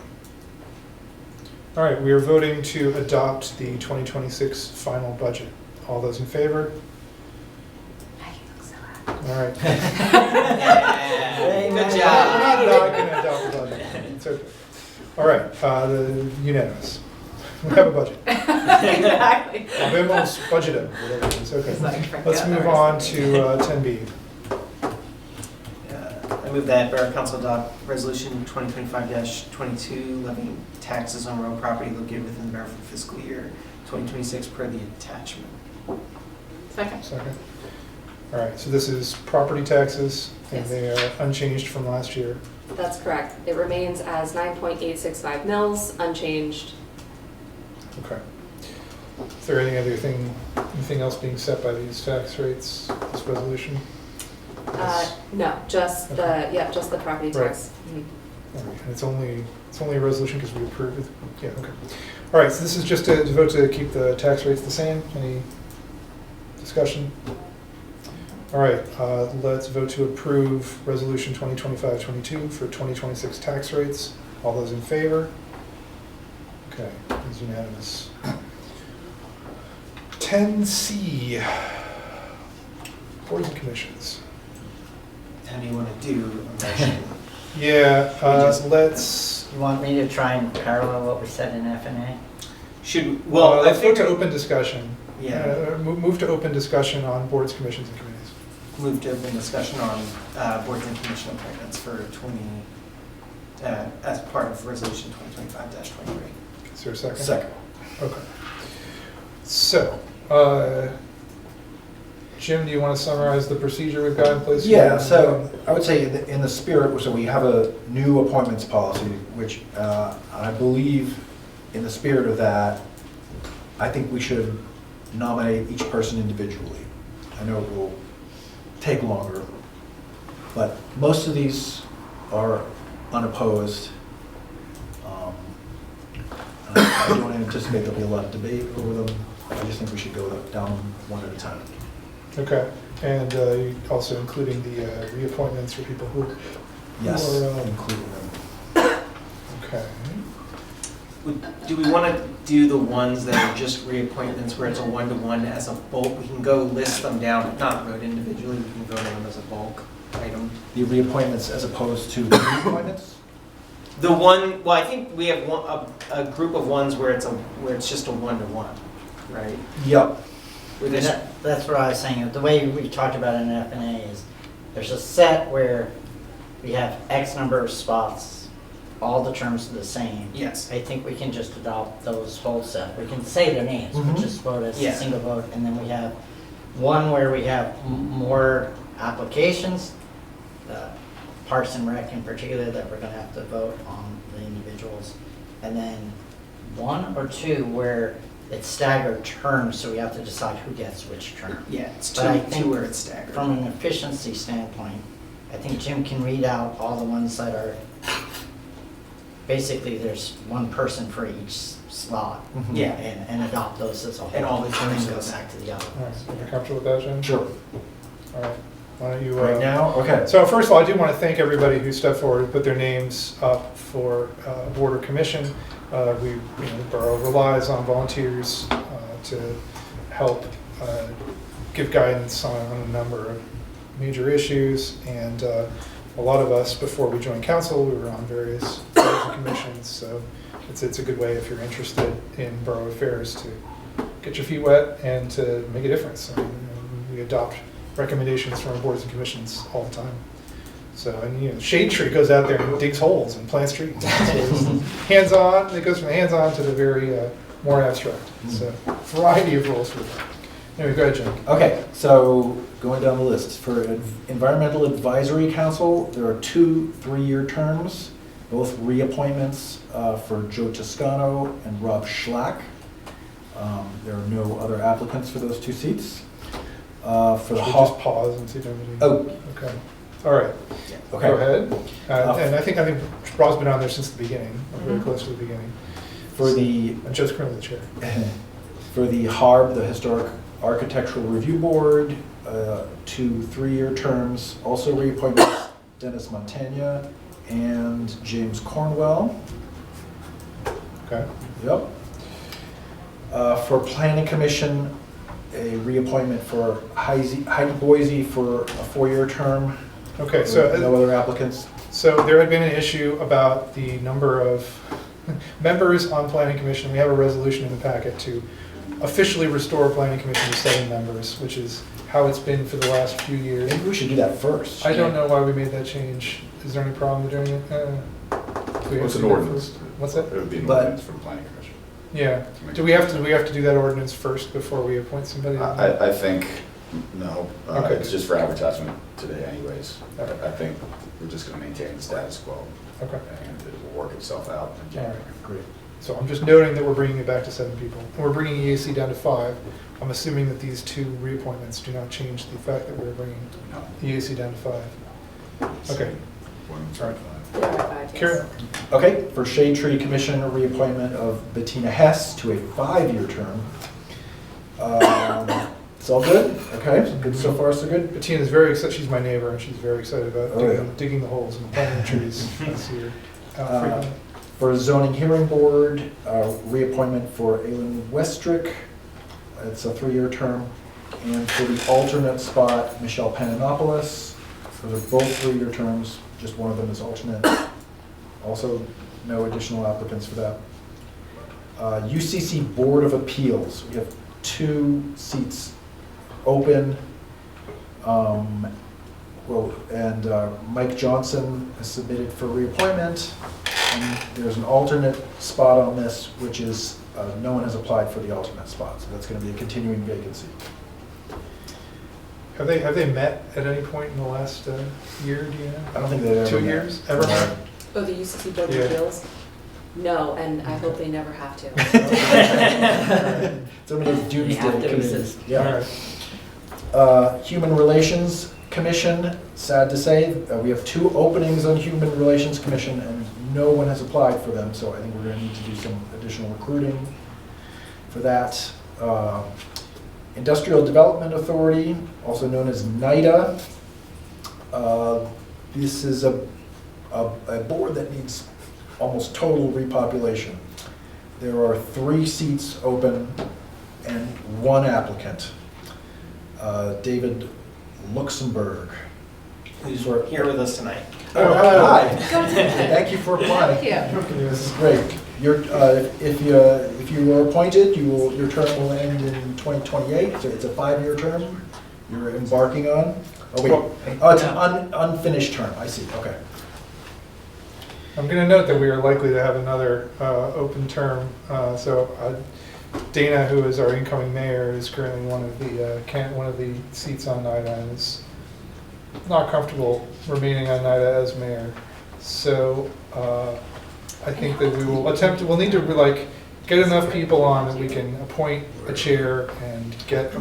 All right, we are voting to adopt the 2026 final budget. All those in favor? All right. Good We're job. not going to adopt the budget. It's okay. All right, unanimous. We have a budget. Exactly. Vemos budgeted, whatever it is, okay. It's like for Let's move on to 10B. I move that Borough Council adopt Resolution 2025-22, levying taxes on real property located within the borough for fiscal year 2026 per the attachment. Second. Second. All right, so this is property taxes, and Yes. they are unchanged from last year. That's correct. It remains as 9.865 mils, unchanged. Okay. Is there anything else being set by these tax rates, this resolution? No, just just the property tax. Mhm. All right, and it's only a resolution because we approved it? Yeah, okay. All right, so this is just to vote to keep the tax rates the same. Any discussion? All right, let's vote to approve Resolution 2025-22 for 2026 tax rates. All those in favor? Okay, it's unanimous. 10C, boards and commissions. How do you want to do a motion? Yeah, just- let's, You want me to try and parallel what we said in F&A? Well, I let's go to figured, open discussion. yeah, Move to open discussion on boards, commissions, and committees. move to open discussion on board and commission appointments for as part of Resolution 2025-23. Is there a second? Second. Okay. So, Jim, do you want to summarize the procedure we've got in place? Yeah, so I would say in the spirit, so we have a new appointments policy, which I believe in the spirit of that, I think we should nominate each person individually. I know it will take longer, but most of these are unopposed. I don't anticipate there'll be a lot of debate over them. I just think we should go down one at a time. Okay, and you also including the reappointments for people who Yes, are, including them. okay. Do we want to do the ones that are just reappointments where it's a one-to-one as a bulk? We can go list them down, not vote individually, we can vote on them as a bulk item. The reappointments as opposed to the reappointments? The one, well, I think we have a group of ones where it's just a one-to-one, right? Yep. Where there's- That's what I was saying. The way we talked about it in FNA is there's a set where we have X number of spots, all the terms are the same. Yes. I think we can just adopt those whole set. We can say their names, but just vote as Yeah. a single vote. And then we have one where we have more applications, Parks and Rec in particular, that we're gonna have to vote on the individuals. And then one or two where it's staggered terms, so we have to decide who gets which term. Yeah, it's But I two think where it's staggered. From an efficiency standpoint, I think Jim can read out all the ones that are, basically there's one person for each slot. Mhm. Yeah. And adopt those as a whole. And all the terms then go go back to the other All right, ones. so you're comfortable with that, Jim? Sure. All right, why don't you? Right now? Okay. So first of all, I do want to thank everybody who stepped forward and put their names up for board or commission. The borough relies on volunteers to help give guidance on a number of major issues. And a lot of us, before we joined council, we were on various boards and commissions. So it's a good way, if you're interested in borough affairs, to get your feet wet and to make a difference. I mean, we adopt recommendations from our boards and commissions all the time. So, and Shade Tree goes out there and digs holes and plants trees. So hands-on, it goes from hands-on to the very more abstract. So, variety of roles for that. Anyway, go ahead, Jim. Okay, so going down the list, for Environmental Advisory Council, there are 2 3-year terms, both reappointments for Joe Toscano and Rob Schlack. There are no other applicants for those 2 seats. For the Should we just pause and see if anybody? Oh. Okay. All right. Okay. Go ahead. And I think Rob's been on there since the beginning, or very close to the beginning. For the And Joe's currently the chair. For the HARB, the Historic Architectural Review Board, 2 3-year terms, also reappointments, Dennis Montagna and James Cornwell. Okay. Yep. For Planning Commission, a reappointment for Heidi Boise for a 4-year term. Okay, so No other applicants. So there had been an issue about the number of members on planning commission. We have a resolution in the packet to officially restore planning commission to 7 members, which is how it's been for the last few years. Maybe we should do that first. I don't know why we made that change. Is there any problem with doing it? Do we have What's to an do that ordinance? first? What's that? It would be an But- ordinance for the planning commission. Yeah. Do we have to do that ordinance first before we appoint somebody? I think, no, Okay. it's just for advertisement today anyways. Okay. I think we're just gonna maintain the status quo. Okay. And it will work itself out in All January. right, great. So I'm just noting that we're bringing it back to 7 people. And we're bringing EAC down to 5. I'm assuming that these 2 reappointments do not change the fact that we're bringing No. EAC down to 5. Okay. One, All right. There are 5, yes. Karen? Okay, for Shade Tree Commission, a reappointment of Bettina Hess to a 5-year term. It's all good? Okay, good so far, so good? Bettina's very excited. She's my neighbor, and she's very excited about Oh, yeah. digging the holes and planting the trees this year. Frequently. For Zoning Hearing Board, reappointment for Aylin Westrick. It's a 3-year term. And for the alternate spot, Michelle Pananopoulos. Those are both 3-year terms, just one of them is alternate. Also, no additional applicants for that. UCC Board of Appeals, we have 2 seats open. Mike Johnson is submitted for reappointment. And there's an alternate spot on this, which is, no one has applied for the alternate spot, so that's going to be a continuing vacancy. Have they met at any point in the last year, do you know? I don't think they've ever 2 met. years? Ever met? Oh, the UCC Board of Yeah. Appeals? No, and I hope they never have to. Somebody's They doomsday have to committee. exist. Yeah. Human Relations Commission, sad to say, we have 2 openings on Human Relations Commission and no one has applied for them, so I think we're gonna need to do some additional recruiting for that. Industrial Development Authority, also known as NIDA. This is a board that needs almost total repopulation. There are 3 seats open and 1 applicant. David Luxembourg. Who's here with us tonight. Oh, hi. Go to the- Thank you for applying. Thank This is great. If you are appointed, your term will end in 2028, so it's a 5-year term you're embarking on. Oh, wait, it's an unfinished term, I see, okay. I'm going to note that we are likely to have another open term. Dana, who is our incoming mayor, is currently one of the seats on NIDA and is not comfortable remaining on NIDA as mayor. So I think that we'll need to get enough people on that we can appoint a chair and get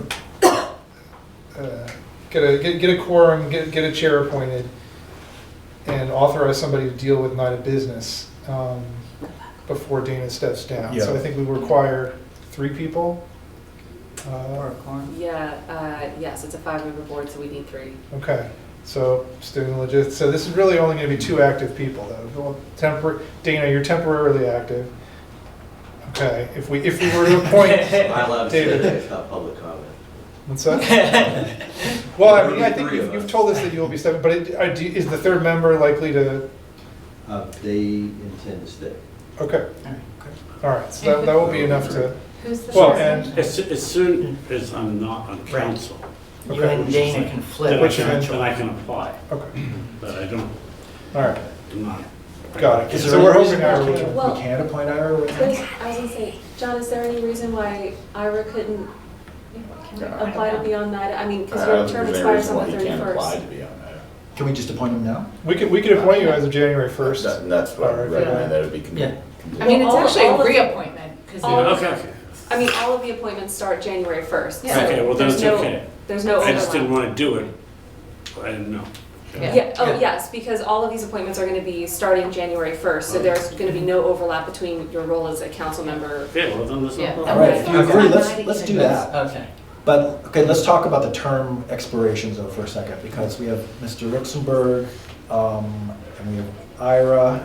a quorum, get a chair appointed, and authorize somebody to deal with NIDA business before Dana steps down. Yeah. So I think we require 3 people. Yes, it's a 5-member board, so we need 3. Okay, so just doing the logistics. So this is really only going to be 2 active people, though. Dana, you're temporarily active. Okay, if we were to appoint David. It's not public comment. What's that? Well, I mean, I think you've told us that you'll be stepping, but is the 3rd member likely to? They intend to stay. Okay. All right, so that will be enough to. Who's the Well, person? and As soon as I'm not on council, You and Dana can flip. then Which I eventually- can apply, okay, but I don't, all right, I'm not. got it. Is So there we're any hoping reason Ira we will. can't- Well- we can't appoint Ira right now? I was gonna say, John, is there any reason why Ira couldn't apply to be on NIDA? I mean, because your term expires on the 31st. Can we just appoint him now? We could appoint you as of January 1st. That's what I Alright. recommend, that would be Yeah. I mean, it's All- actually all a of- reappointment, because all of- Okay. I mean, all of the appointments start January 1st. Yeah. so Okay, well, then there's it's no- okay. There's no I just didn't overlap. want to do it, I didn't know. Yeah, yes, because all of these appointments are gonna be starting January 1st, so there's gonna be no overlap between your role as a council member. Yeah, well, then there's no Yeah. problem. All right, if you agree, Okay. let's do that. Okay. But, okay, let's talk about the term expirations though for a second, because we have Mr. Luxembourg, and we have Ira,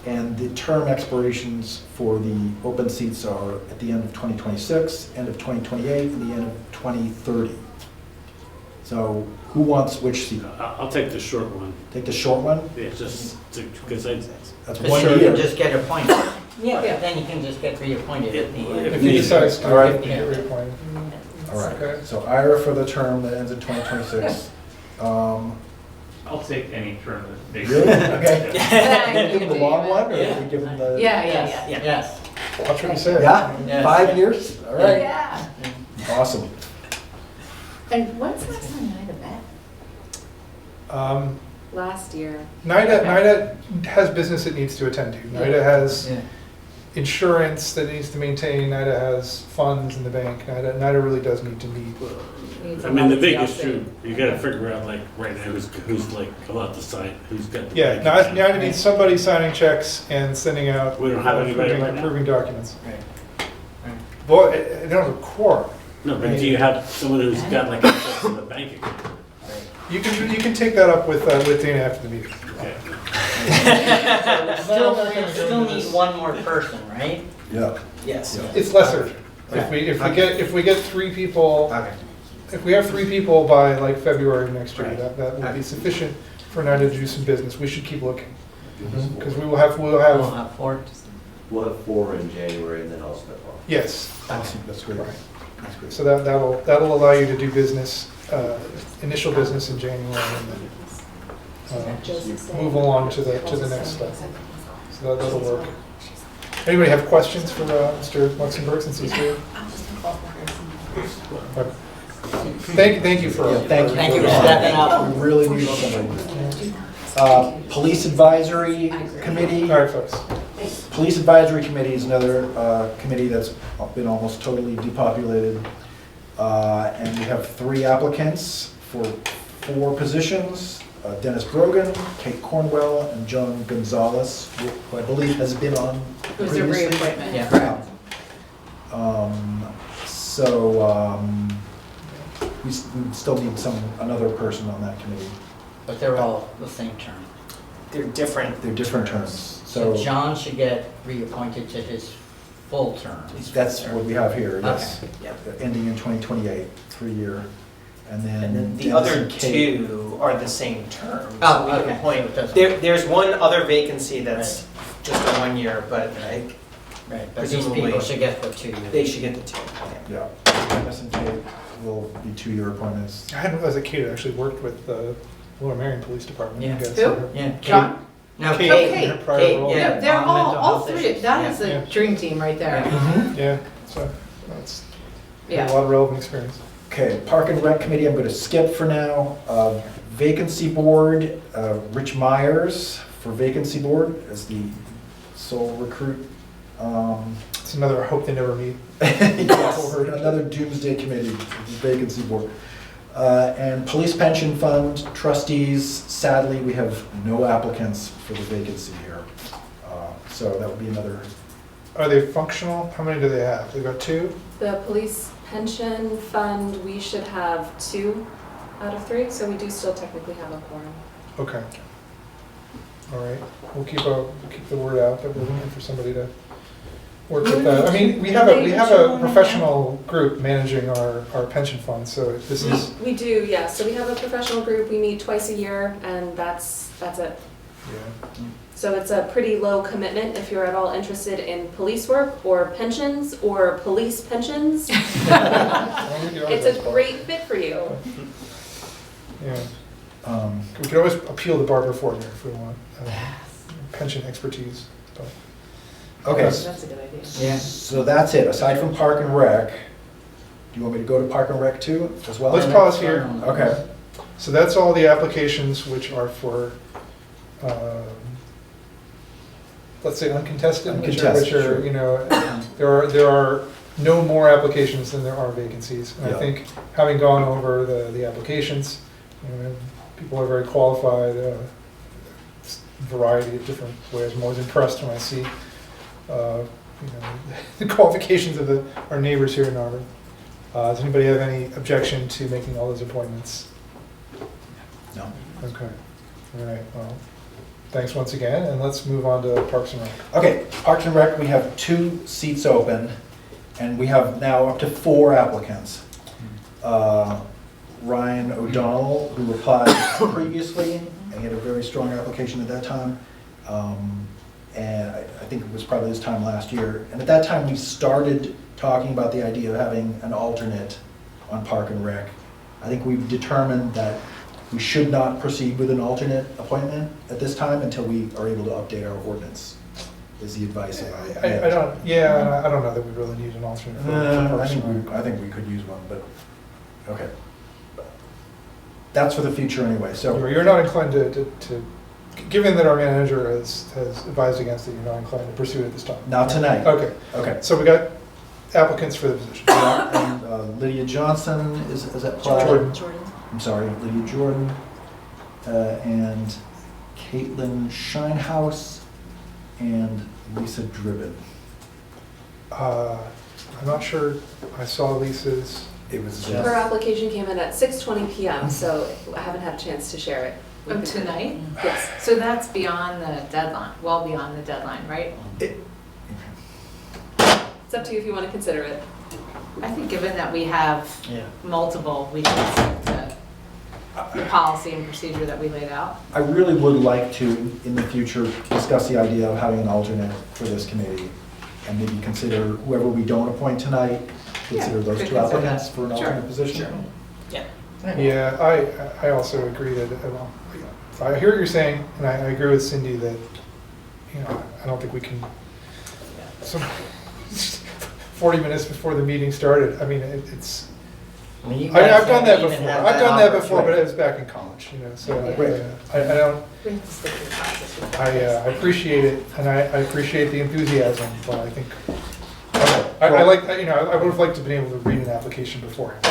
and the term expirations for the open seats are at the end of 2026, end of 2028, and the end of 2030. So who wants which seat? I'll take the short one, Take the short one? yeah, just because I, That's But 1 sure, you year. just get appointed. Yeah. Then you can just get reappointed at the end. If he decides to All right. get reappointed. All right, Okay. so Ira for the term that ends in 2026. I'll take any term that makes. Really? Okay. Yeah. Give him the long one, or we give him the? Yeah. Yes. Watch what you say. Yeah? Yes. 5 years? All right. Yeah. Awesome. And when's the last time NIDA met? Last year. NIDA has business it needs to attend to. NIDA has Yeah. insurance that it needs to maintain. NIDA has funds in the bank. NIDA really does need to meet. Needs a I mean, the lot of big TLC. issue, you gotta figure out like right now who's like allowed to sign, who's got. the Yeah, bank NIDA account. needs somebody signing checks and sending out. We don't have anybody right now? Approving documents. Right. Well, they don't have a quorum. No, but do you have someone who's got like access to the bank account? You can take that up with Dana after the meeting. Okay. Still need one more person, right? Yeah. Yes. It's less urgent. If we get 3 people, Okay. if we have 3 people by like February of next year, Right. that will be Okay. sufficient for NIDA to do some business. We should keep looking, Mhm. because we'll have, We'll have 4. We'll have 4 in January and then I'll step off. yes. Awesome, that's great. Right. That's great. So that'll allow you to do business, initial business in January and then move along to the next step. So that'll work. Anybody have questions for Mr. Luxembourg since he's here? Okay. Thank you for. Yeah, thank you. Thank you for stepping up. We really need somebody. Police Advisory Committee. All right, folks. Police Advisory Committee is another committee that's been almost totally depopulated. And we have 3 applicants for 4 positions. Dennis Brogan, Kate Cornwell, and John Gonzalez, who I believe has been on It was a previously. reappointment. Yeah. We still need another person on that committee. But they're all the same term. They're different. They're different terms. So John should get reappointed to his full term. That's what we have here, yes. Okay. Yep. Ending in 2028, 3-year. And And then then the Dennis other and Kate. 2 are the same term. Oh, So we can okay. appoint- So it doesn't- There's one other vacancy that's just a 1 year, but Right, but these presumably people should get for 2 years. they should get the 2. Yeah, Dennis and Kate will be 2-year appointments. I hadn't realized that Kate had actually worked with the Lower Marion Police Department. Yeah. I guess. Who? Yeah. John? No, Kate. Kate. Her prior Kate, role. yeah. They're on all mental health 3. issues. That Yeah. is a Yeah. dream team right there. Yeah, so that's a Yeah. lot of relevant experience. Okay, Park and Rec Committee, I'm going to skip for now. Vacancy Board, Rich Myers for Vacancy Board as the sole recruit. It's another hope they never meet. Yes, another doomsday committee, Vacancy Board. And Police Pension Fund trustees, sadly, we have no applicants for the vacancy here. So that would be another. Are they functional? How many do they have? They've got 2? The police pension fund, we should have 2 out of 3, so we do still technically have a quorum. Okay. All right, we'll keep the word out that we're looking for somebody to work with that. I mean, we have a professional group managing our pension fund, so if this is, We do, yeah, so we have a professional group, we meet twice a year, and that's it. yeah. So it's a pretty low commitment if you're at all interested in police work or pensions or police pensions. It's a great fit for you. Yeah. We could always appeal to Barbara Fortner if we want pension expertise. But Okay, That's a good idea. Yeah. so that's it. Aside from Park and Rec, do you want me to go to Park and Rec too as well? Let's pause here. Okay. So that's all the applications which are for, let's say uncontested, which are, Sure. you know, there are no more applications than there are vacancies. And Yeah. I think having gone over the applications, you know, people are very qualified, variety of different ways. I'm always impressed when I see, you know, the qualifications of our neighbors here in Auburn. Does anybody have any objection to making all those appointments? No. Okay, all right, well, thanks once again, and let's move on to Parks and Rec. Okay, Parks and Rec, we have 2 seats open, and we have now up to 4 applicants. Ryan O'Donnell, who applied previously, and he had a very strong application at that time. And I think it was probably this time last year. And at that time, we started talking about the idea of having an alternate on Park and Rec. I think we've determined that we should not proceed with an alternate appointment at this time until we are able to update our ordinance, is the advice of I don't know that we really need an alternate. for Parks and Rec. I think we could use one, but, okay. That's for the future anyway, so. You're not inclined to, given that our manager has advised against it, you're not inclined to pursue it at this time? Not tonight. Okay, Okay. so we got applicants for the position. And Lydia Johnson is that Jordan. I'm sorry, Lydia Jordan, and Caitlin Shinehouse, and Lisa Dribbin. I'm not sure I saw Lisa's. It was. Her application came in at 6:20 PM, so I haven't had a chance to share it. Oh, tonight? Yes. So that's beyond the deadline, well beyond the deadline, right? It's up to you if you want to consider it. I think given that we have multiple, we can stick to the policy and procedure that we laid out. I really would like to, in the future, discuss the idea of having an alternate for this committee, and maybe consider whoever we don't appoint tonight, consider those could 2 consider applicants that. for an Sure. alternate position. Yeah, I also agree that, well, I hear what you're saying, and I agree with Cindy that, you know, I don't think we can, 40 minutes before the meeting started, I mean, I mean, you I mean, guys I've done that haven't even before. had I've done that before, but opportunity. it was back in college, you know, so Right. I don't, We have to stick to the process. I appreciate it, and I appreciate the enthusiasm, but I think, I Well- like, you know, I would have liked to have been able to read an application beforehand.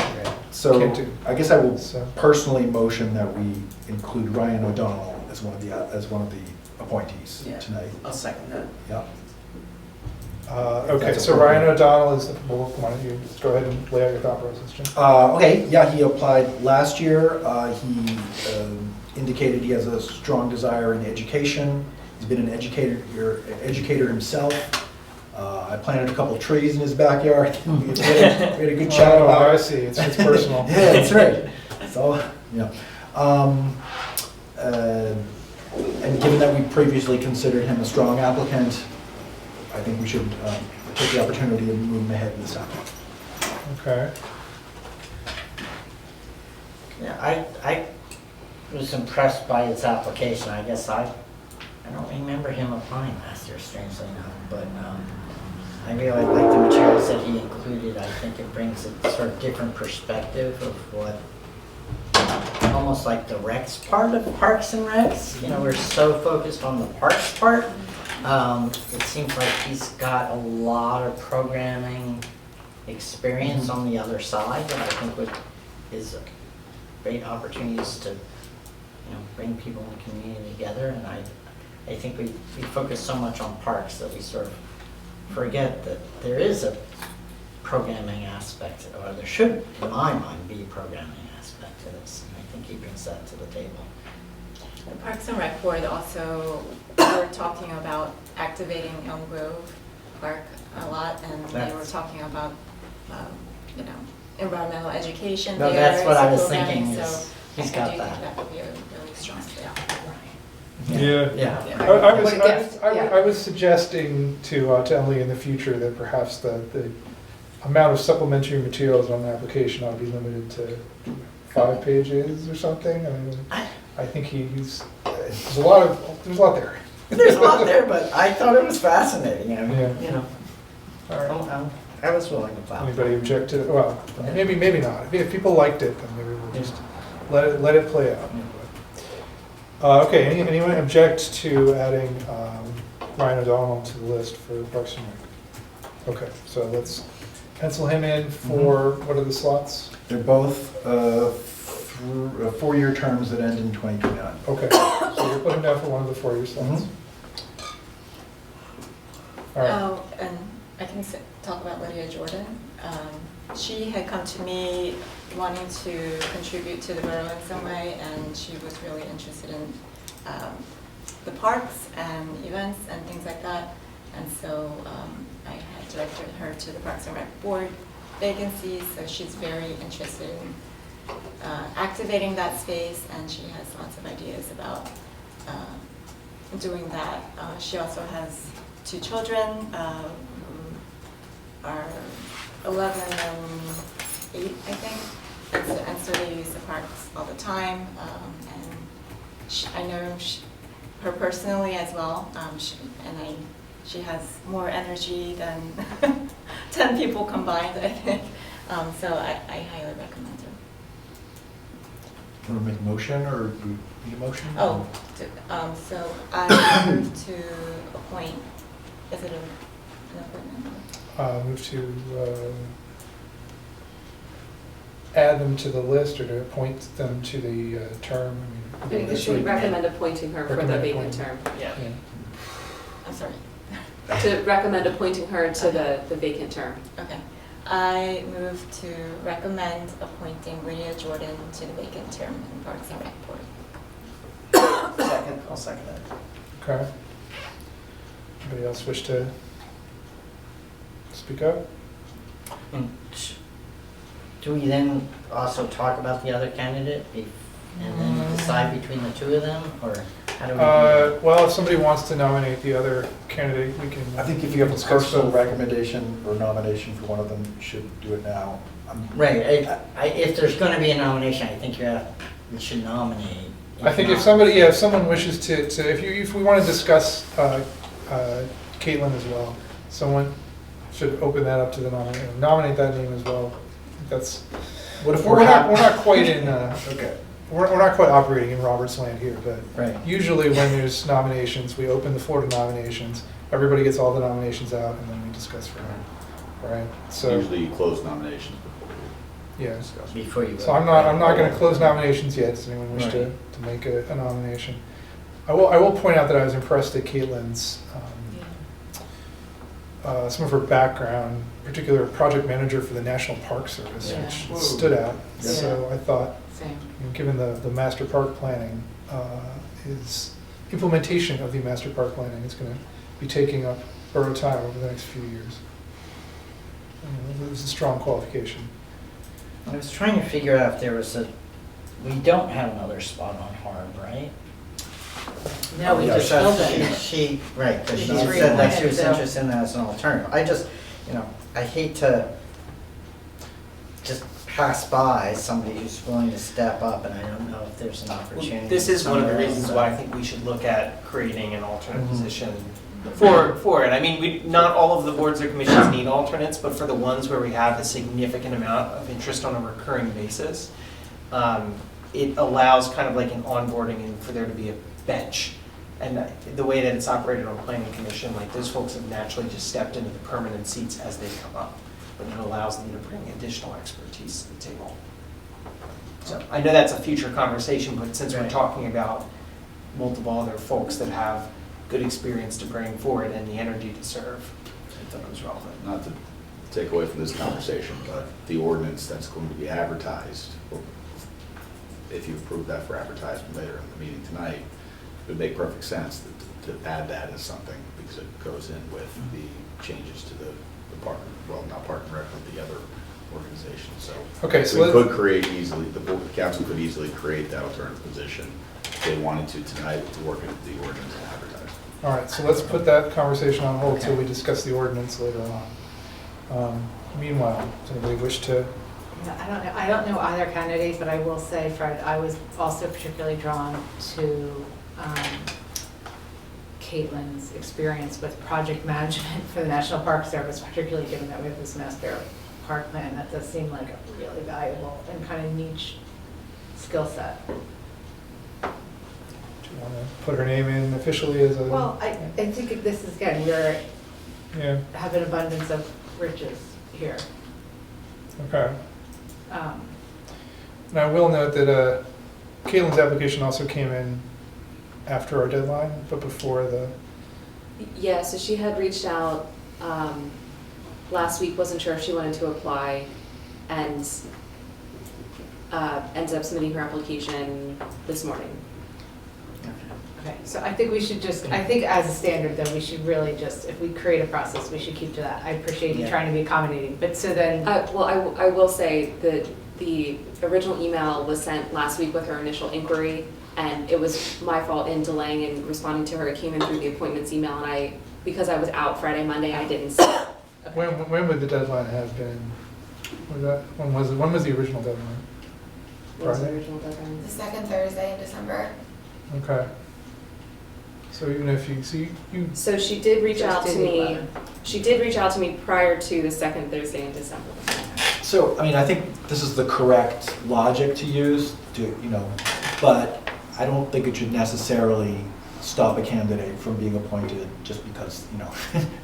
So Can't do. I guess I will So- personally motion that we include Ryan O'Donnell as one of the appointees Yeah. tonight. I'll second that. Yeah. Okay, That's so appropriate. Ryan O'Donnell is, well, why don't you just go ahead and lay out your thought process, Jim? Okay, yeah, he applied last year. He indicated he has a strong desire in education. He's been an educator himself. I planted a couple of trees in his backyard. We had a good chat Oh, about I it. see, it's personal. Yeah, that's right. So, yeah. And given that we previously considered him a strong applicant, I think we should take the opportunity and move him ahead this time. Okay. Yeah, I was impressed by his application. I guess I don't remember him applying last year, strangely enough, but I really like the materials that he included. I think it brings a sort of different perspective of what, almost like the Recs part of Parks and Recs. You know, we're so focused on the parks part. It seems like he's got a lot of programming experience on the other side that I think is great opportunities to, bring people in the community together. And I think we focus so much on parks that we sort of forget that there is a programming aspect, or there should, in my mind, be a programming aspect to this. And I think he brings that to the table. The Parks and Rec Board also were talking about activating Elm Grove Park a lot, and they were talking about, environmental education No, there. that's what I was programming, thinking, so is he's got I do that. think that would be a really strong fit. Yeah. Yeah. I was suggesting to Emily in the future that perhaps the amount of supplementary materials on the application ought to be limited to 5 pages or something. I mean, I think there's a lot there. There's a lot there, but I thought it was fascinating. I mean, Yeah. All right. I was willing to plow. Anybody object to it? Well, maybe not. If people liked it, then maybe we'll just let it play out. Okay, anyone object to adding Ryan O'Donnell to the list for Parks and Rec? Okay, so let's pencil him in for, what are the slots? They're both 4-year terms that end in 2029. Okay, so you're putting down for one of the 4-year slots. All right. Oh, and I can talk about Lydia Jordan. She had come to me wanting to contribute to the borough in some way, and she was really interested in the parks and events and things like that. And so I had directed her to the Parks and Rec Board vacancies, so she's very interested in activating that space, and she has lots of ideas about doing that. She also has 2 children who are 11 and 8, I think, and so they use the parks all the time. And I know her personally as well, she has more energy than 10 people combined, I think. So I highly recommend her. You want to make a motion, or do you need a motion? Oh, so I move to appoint, is it an appointment? Move to add them to the list or to appoint them to the term. I mean, You should recommend appointing her for the Recommend vacant appointing. term. yeah. I'm sorry. To recommend appointing her to the vacant term. Okay. I move to recommend appointing Lydia Jordan to the vacant term in Parks and Rec Board. I'll second that. Okay. Anybody else wish to speak up? Do we then also talk about the other candidate and then decide between the 2 of them, or how do we do that? Well, if somebody wants to nominate the other candidate, we can. I think if you have a personal recommendation or nomination for one of them, you should do it now. Right, if there's going to be a nomination, I think we should nominate. I think if someone wishes to, if we want to discuss Caitlin as well, someone should open that up to the nominate that name as well. I think What if we're we're not, we're not quite in, Okay. we're not quite operating in Robert's land here, but Right. usually when there's nominations, we open the floor to nominations, everybody gets all the nominations out, and then we discuss from there, right? So, Usually you close nominations before you yeah. discuss. Before you. So I'm not gonna close nominations yet. Does anyone wish to make a nomination? I will point out that I was impressed at Caitlin's, some of her background, particular project manager for the National Park Service, Yeah. which Whoa. stood out. Yeah. So I thought, Same. given the master park planning, is implementation of the master park planning is gonna be taking up borough time over the next few years. It was a strong qualification. I was trying to figure out if there was we don't have another spot on Harb, right? No, we Yeah, just so filled it. Right, because We she just said that she was reappointed, so- interested in that as an alternative. I just, I hate to just pass by somebody who's willing to step up, and I don't know if there's an opportunity. This is one of the somewhere reasons else. why I think we should look at creating an alternate Mhm. position for it. I mean, not all of the boards or commissions need alternates, but for the ones where we have a significant amount of interest on a recurring basis, it allows kind of like an onboarding and for there to be a bench. And the way that it's operated on planning commission, like those folks have naturally just stepped into the permanent seats as they come up. But it allows them to bring additional expertise to the table. So I know that's a future conversation, but since we're Right. talking about multiple other folks that have good experience to bring forward and the energy to serve, I thought it was relevant. Not to take away from this conversation, but the ordinance that's going to be advertised, if you approve that for advertisement later in the meeting tonight, it would make perfect sense to add that as something, because it goes in with the changes to the park, well, not Park and Rec, but the other organizations, so. Okay, so We let's- could create easily, the board, the council could easily create that alternative position if they wanted to tonight to work into the ordinance and advertise. All right, so let's put that conversation on hold till we discuss the ordinance later on. Meanwhile, does anybody wish to? Yeah, I don't know either candidate, but I will say, Fred, I was also particularly drawn to Caitlin's experience with project management for the National Park Service, particularly given that we have this master park plan. That does seem like a really valuable and kind of niche skill set. Do you want to put her name in officially as a? Well, I think this is, again, we're, Yeah, have an abundance of riches here. okay. Um, And I will note that Caitlin's application also came in after our deadline, but before the, Yeah, so she had reached out last week, wasn't sure if she wanted to apply, and ended up submitting her application this morning. Okay, so I think we should I think as a standard though, we should really just, if we create a process, we should keep to that. I appreciate you Yeah. trying to be accommodating, but so then, Well, I will say that the original email was sent last week with her initial inquiry, and it was my fault in delaying and responding to her. It came in through the appointments email, and because I was out Friday, Monday, I didn't see it. when would the deadline have been? When was the original deadline? What was the Friday? original deadline? The second Thursday in December. Okay. So even if you So she did reach out to Thursday the me. 11th. She did reach out to me prior to the second Thursday in December. So, I mean, I think this is the correct logic to use, but I don't think it should necessarily stop a candidate from being appointed just because,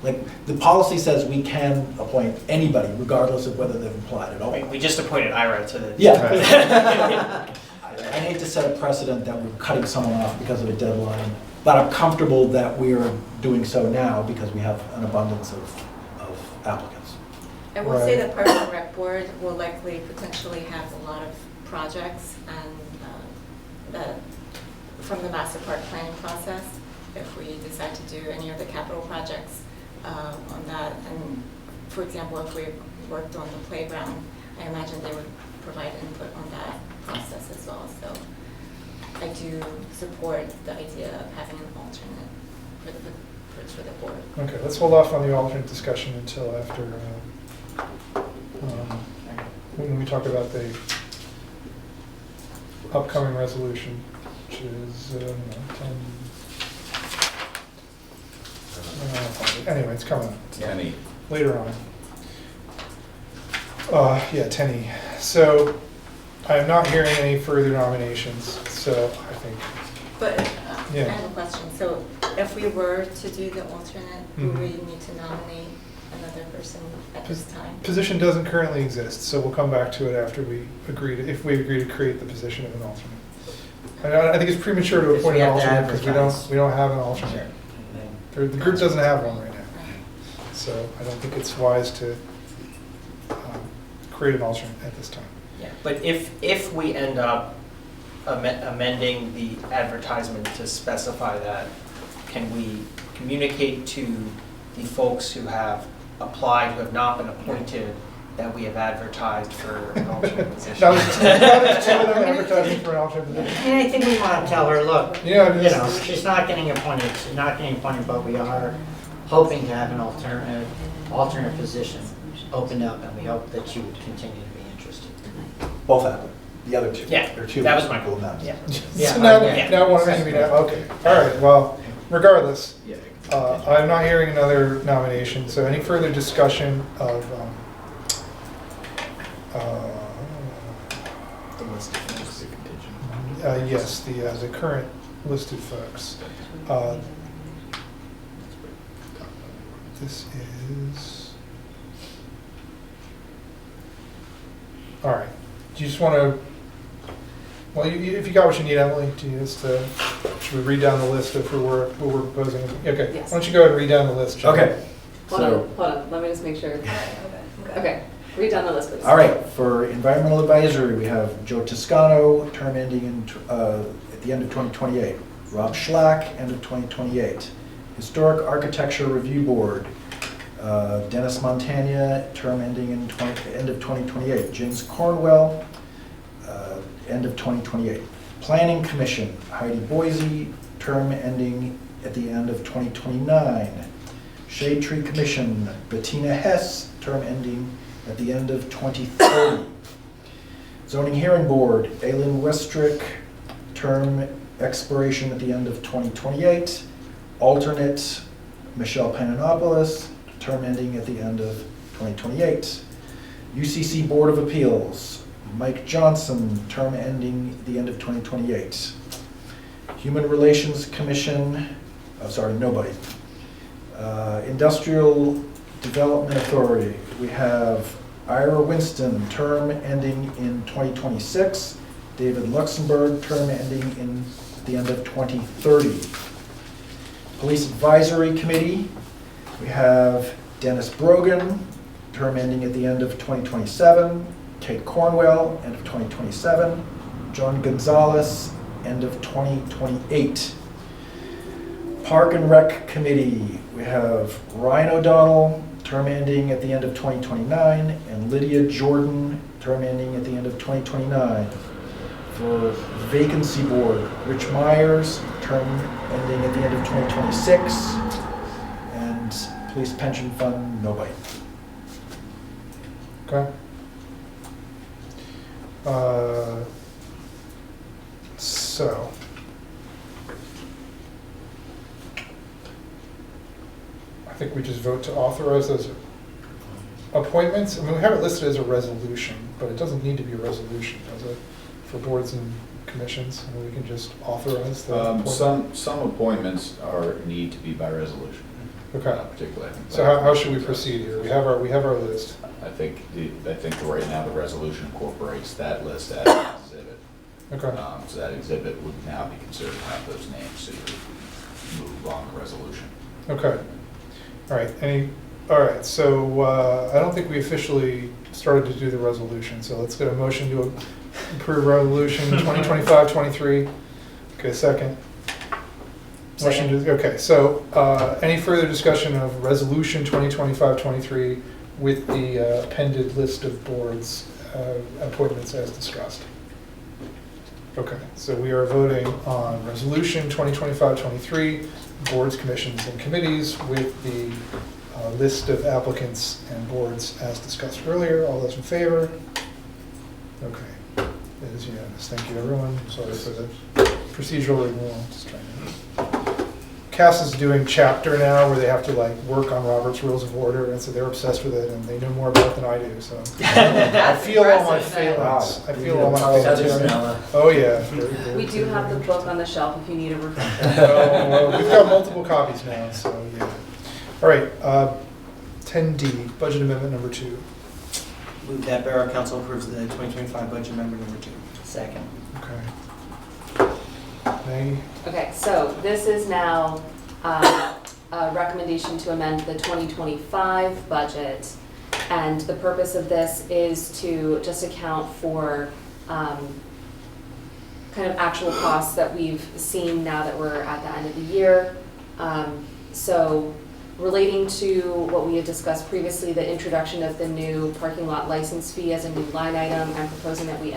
like, the policy says we can appoint anybody regardless of whether they've applied at all. We just appointed Ira to the. Yeah. I hate to set a precedent that we're cutting someone off because of a deadline, but I'm comfortable that we're doing so now because we have an abundance of applicants. I will say the Parks and Rec Board will likely potentially have a lot of projects and from the master park planning process, if we decide to do any of the capital projects on that. And for example, if we worked on the playground, I imagine they would provide input on that process as well. So I do support the idea of having an alternate for the board. Okay, let's hold off on the alternate discussion until after, when we talk about the upcoming resolution, which is, 10. Anyway, it's coming up. Tenny. Later on. Yeah, 10E. So I am not hearing any further nominations, so I think, But Yeah. I have a question. So if we were to do the alternate, do Mhm. we need to nominate another person at this time? position doesn't currently exist, so we'll come back to it after we agree to, if we agree to create the position of an alternate. I think it's premature to Because appoint we an have to alternate because advertise. we don't have an alternate. The group doesn't have one right now. So I don't think it's wise to create an alternate at this time. Yeah, but if we end up amending the advertisement to specify that, can we communicate to the folks who have applied, who have not been appointed, that we have advertised for an alternate position? Now there's two of them advertising for an alternate position. And I think we want to tell her, look, Yeah, I mean, you know, she's not getting appointed, but we are hoping to have an alternate position opened up, and we hope that you would continue to be interested. Both happen. The other two. Yeah, There are two. that was my cool goal. names. Yeah. So now, Yeah. now one of you now, okay, all right, well, regardless, Yeah. I'm not hearing another nomination, so any further discussion of, The list of folks, the contingent. yes, the current listed folks. This is, all right, do you just want to, well, if you got what you need, Emily, do you need us to, should we read down the list of who we're proposing? Okay, Yes. why don't you go ahead and read down the list, John? Okay. Hold on, let me just make sure. Okay, read down the list, please. All right, for environmental advisory, we have Joe Toscano, term ending at the end of 2028. Rob Schlack, end of 2028. Historic Architecture Review Board, Dennis Montagna, term ending in end of 2028. James Cornwell, end of 2028. Planning Commission, Heidi Boise, term ending at the end of 2029. Shade Tree Commission, Bettina Hess, term ending at the end of 2030. Zoning Hearing Board, Aileen Westrick, term expiration at the end of 2028. Alternate, Michelle Pananopoulos, term ending at the end of 2028. UCC Board of Appeals, Mike Johnson, term ending at the end of 2028. Human Relations Commission, nobody. Industrial Development Authority, we have Ira Winston, term ending in 2026. David Luxembourg, term ending in the end of 2030. Police Advisory Committee, we have Dennis Brogan, term ending at the end of 2027. Kate Cornwell, end of 2027. John Gonzalez, end of 2028. Park and Rec Committee, we have Ryan O'Donnell, term ending at the end of 2029, and Lydia Jordan, term ending at the end of 2029. For Vacancy Board, Rich Myers, term ending at the end of 2026, and Police Pension Fund, nobody. Okay. So. I think we just vote to authorize those appointments. I mean, we have it listed as a resolution, but it doesn't need to be a resolution, does it? For boards and commissions, and we can just authorize the appointment? Some appointments need to be by resolution. Okay. Particularly. I think So how should we proceed here? We have our list. I think right now the resolution incorporates that list as an exhibit. Okay. So that exhibit would now be considered to have those names, so you move on the resolution. Okay. All right. All right. So I don't think we officially started to do the resolution. So let's get a motion to approve resolution 2025-23. Okay. Second. Motion to, okay. So any further discussion of resolution 2025-23 with the appended list of boards appointments as discussed? Okay. So we are voting on resolution 2025-23. Boards, commissions, and committees with the list of applicants and boards as discussed earlier. All those in favor? Okay, it is unanimous. Thank you, everyone. Sorry for the procedural renewal. Just trying to. Cass is doing chapter now where they have to like work on Robert's Rules of Order, and so they're obsessed with it, and they know more about it than I do, so. I feel all my failings. I feel all my failings. Oh, yeah. We do have the book on the shelf if you need a refresher. Well, we've got multiple copies now, so yeah. All right, 10D, budget amendment number 2. Move that Borough Council approves the 2025 budget amendment number 2. Second. Okay. Maggie? Okay, so this is now a recommendation to amend the 2025 budget. And the purpose of this is to just account for kind of actual costs that we've seen now that we're at the end of the year. So relating to what we had discussed previously, the introduction of the new parking lot license fee as a new line item, I'm proposing that we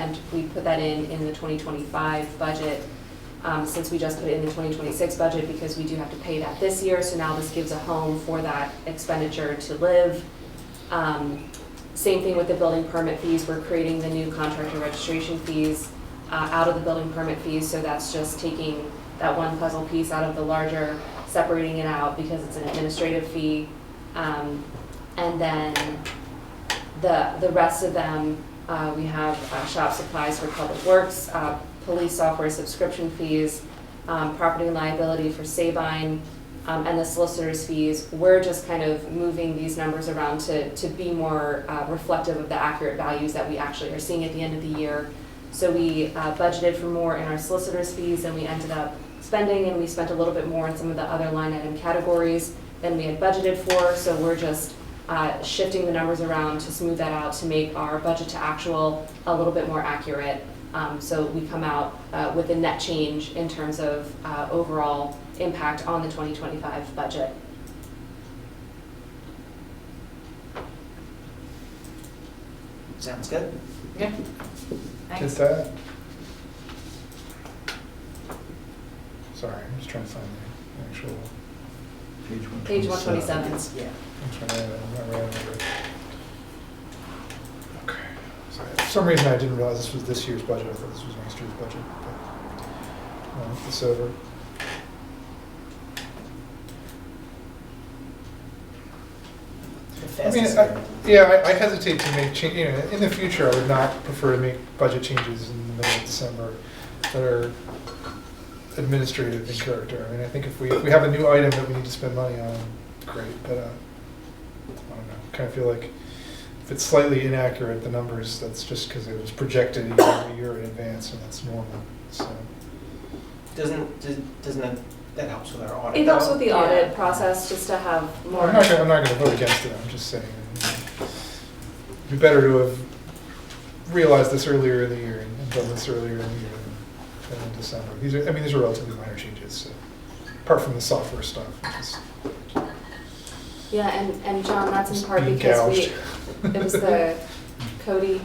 put that in the 2025 budget, since we just put it in the 2026 budget because we do have to pay that this year. So now this gives a home for that expenditure to live. Same thing with the building permit fees. We're creating the new contractor registration fees out of the building permit fees. So that's just taking that one puzzle piece out of the larger, separating it out because it's an administrative fee. And then the rest of them, we have shop supplies for public works, police software subscription fees, property and liability for Sabine, and the solicitor's fees. We're just kind of moving these numbers around to be more reflective of the accurate values that we actually are seeing at the end of the year. So we budgeted for more in our solicitor's fees than we ended up spending, and we spent a little bit more in some of the other line item categories than we had budgeted for. So we're just shifting the numbers around to smooth that out to make our budget to actual a little bit more accurate. So we come out with a net change in terms of overall impact on the 2025 budget. Sounds good. Yeah. Get that? Sorry, I'm just trying to find the actual. Page 127. Yeah. I'm trying to, I'm not right over it. Okay. Sorry. For some reason I didn't realize this was this year's budget. I thought this was next year's budget. But I'll look this over. I mean, I hesitate to make change. You know, in the future, I would not prefer to make budget changes in the middle of December that are administrative in character. I mean, I think if we have a new item that we need to spend money on, great. But I don't know. I kind of feel like if it's slightly inaccurate, the numbers, that's just because it was projected a year in advance, and that's normal. So Doesn't that helps with our audit? It helps though? with the audit process just to have more. I'm not going to vote against it. I'm just saying it'd be better to have realized this earlier in the year and done this earlier in the year than in December. These are relatively minor changes, so, apart from the software stuff. Yeah, and John, that's in part Being because gouged. it was the Cody.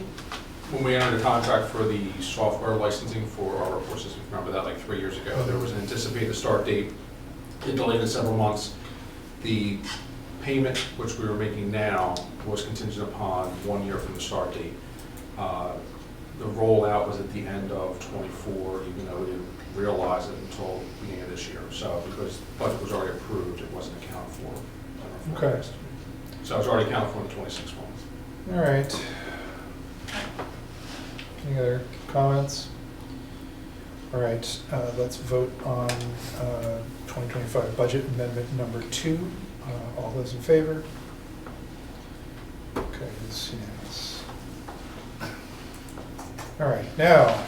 When we entered a contract for the software licensing for our report system, remember that like 3 years ago, there was an anticipated start date. It delayed it several months. The payment, which we were making now, was contingent upon 1 year from the start date. The rollout was at the end of '24, even though we didn't realize it until the beginning of this year. So because the budget was already approved, it wasn't accounted for in our Okay. forecast. So it was already accounted for in the 26 months. All right. Any other comments? All right, let's vote on 2025 budget amendment number 2. All those in favor? Okay, it's unanimous. All right, now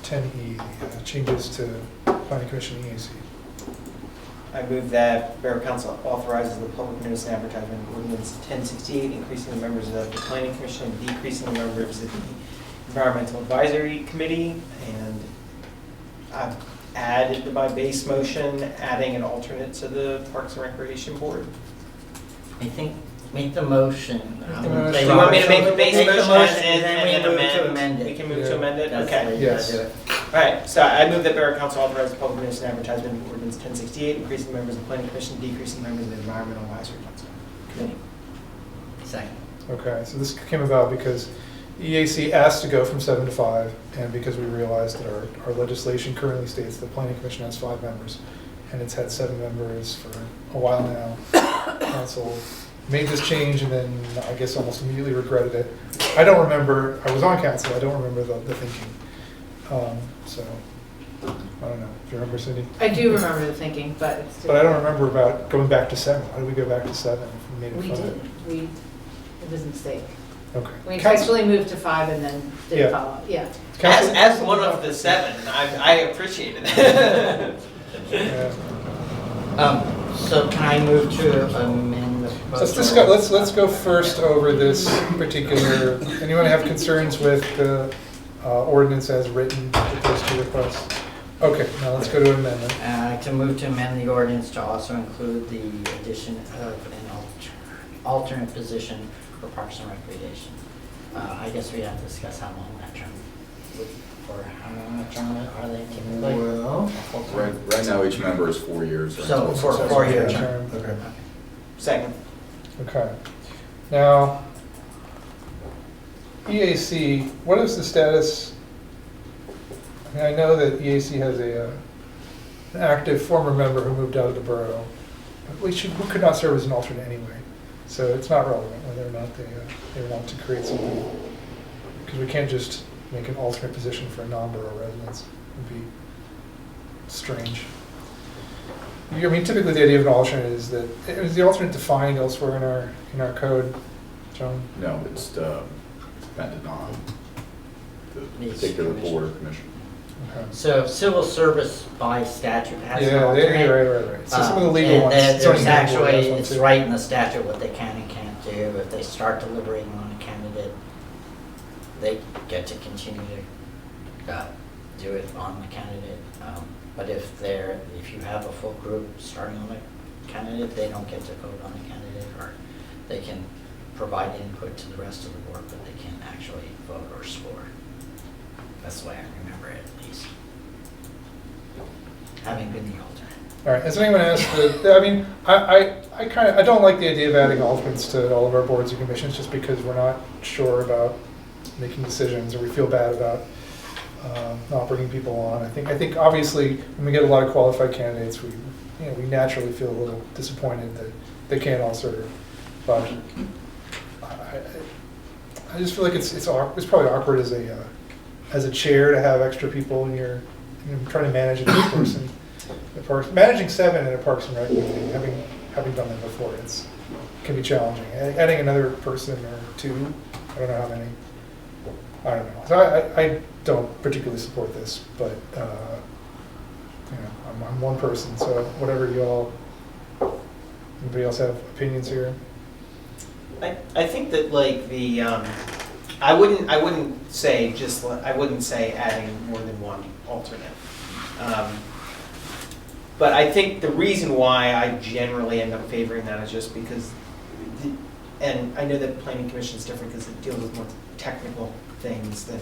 10E, changes to Planning Commission EAC. I move that Borough Council authorizes the public notice and advertisement of ordinance 1068, increasing the members of the Planning Commission and decreasing the members of the Environmental Advisory Committee, and I've added my base motion, adding an alternate to the Parks and Recreation Board. I think, make the motion. Do you want me to make the base motion as is and then we and move then to amend it? We can move to amend it? That's the Okay. way you gotta do it. All right, so I move that Borough Council authorize the public notice and advertisement of ordinance 1068, increasing the members of the Planning Commission, decreasing the members of the Environmental Advisory Council Committee. Second. Okay, so this came about because EAC asked to go from 7 to 5, and because we realized that our legislation currently states the Planning Commission has 5 members, and it's had 7 members for a while now. Council made this change and then I guess almost immediately regretted it. I don't remember, I was on council, I don't remember the thinking. So, I don't know. Do you remember, Cindy? I do remember the thinking, but it's still. But I don't remember about going back to 7. Why did we go back to 7 if we made it We 5? did, it was a mistake. Okay. We Council- intentionally moved to 5 and then Yeah. didn't follow, yeah. Council- As one of the 7, I appreciate it. Yeah. So can I move to amend the Let's proposal? discuss, let's go first over this particular, anyone have concerns with the ordinance as written with those 2 requests? Okay, now let's go to amendment. To move to amend the ordinance to also include the addition of an alternate position for Parks and Recreation. I guess we have to discuss how long that term would, or how long a term are they typically? Well, Right now, each member is 4 years. Right? So for a 4-year term. Okay. Second. Okay. Now, EAC, what is the status? I mean, I know that EAC has an active former member who moved out of the borough. But who could not serve as an alternate anyway. So it's not relevant whether or not they want to create something. Because we can't just make an alternate position for non-borough residents. It would be strange. I mean, typically the idea of an alternate is that, is the alternate defined elsewhere in our code, John? No, it's dependent on the particular board or commission. Okay. So civil service by statute has an Yeah, alternate. right. So some of the legal And ones. there's zoning board actually, has one it's too. right in the statute what they can and can't do. If they start deliberating on a candidate, they get to continue to do it on the candidate. But if you have a full group starting on a candidate, they don't get to vote on the candidate, or they can provide input to the rest of the board, but they can't actually vote or score. That's the way I remember it, at least. Having been the alternate. All right, has anyone asked, I mean, I don't like the idea of adding alternates to all of our boards and commissions just because we're not sure about making decisions or we feel bad about not bringing people on. I think obviously when we get a lot of qualified candidates, we naturally feel a little disappointed that they can't all serve. But I just feel like it's probably awkward as a chair to have extra people in your, trying to manage a new person. Managing 7 in a Parks and Rec meeting, having done that before, it can be challenging. Adding another person or 2, I don't know how many. I don't know. So I don't particularly support this, but I'm one person, so whatever anybody else have opinions here? I think that like the I wouldn't say adding more than one alternate. But I think the reason why I generally end up favoring that is just because, and I know that Planning Commission is different because it deals with more technical things than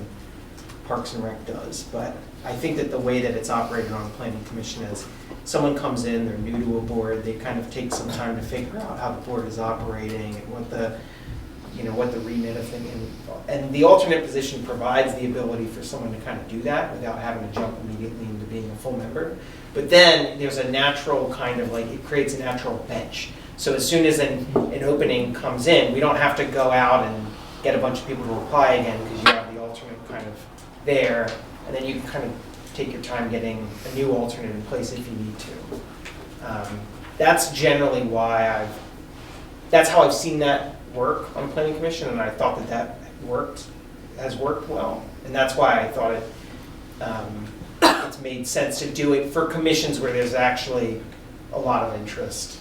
Parks and Rec does, but I think that the way that it's operated on Planning Commission is someone comes in, they're new to a board, they kind of take some time to figure out how the board is operating and what the remit of thing, and the alternate position provides the ability for someone to kind of do that without having to jump immediately into being a full member. But then there's a natural kind of it creates a natural bench. So as soon as an opening comes in, we don't have to go out and get a bunch of people to apply again because you have the alternate kind of there, and then you can kind of take your time getting a new alternate in place if you need to. That's generally why that's how I've seen that work on Planning Commission, and I thought that has worked well, and that's why I thought it's made sense to do it for commissions where there's actually a lot of interest,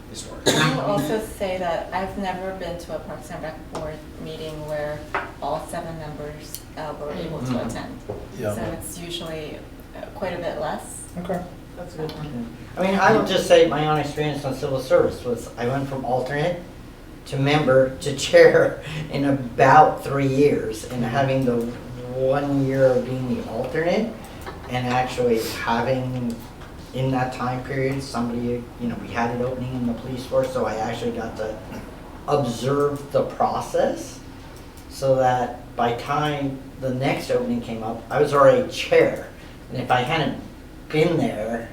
historically. I will also say that I've never been to a Parks and Rec board meeting where all 7 members were able to attend. Yeah. So it's usually quite a bit less. Okay. That's a good one. I mean, I would just say my own experience on civil service was I went from alternate to member to chair in about 3 years, and having the 1 year of being the alternate and actually having in that time period somebody, we had an opening in the police force, so I actually got to observe the process so that by time the next opening came up, I was already chair. And if I hadn't been there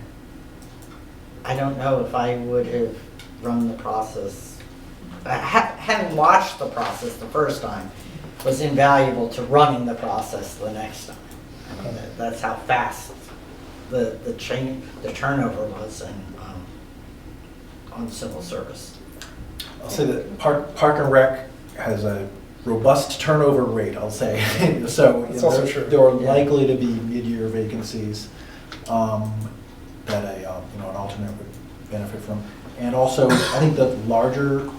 I don't know if I would have run the process. Having watched the process the first time was invaluable to running the process the next time. I mean, that's how fast the turnover was on civil service. I'll say that Park and Rec has a robust turnover rate, I'll say. So That's also true. there are likely to be mid-year vacancies that an alternate would benefit from. And also, I think the larger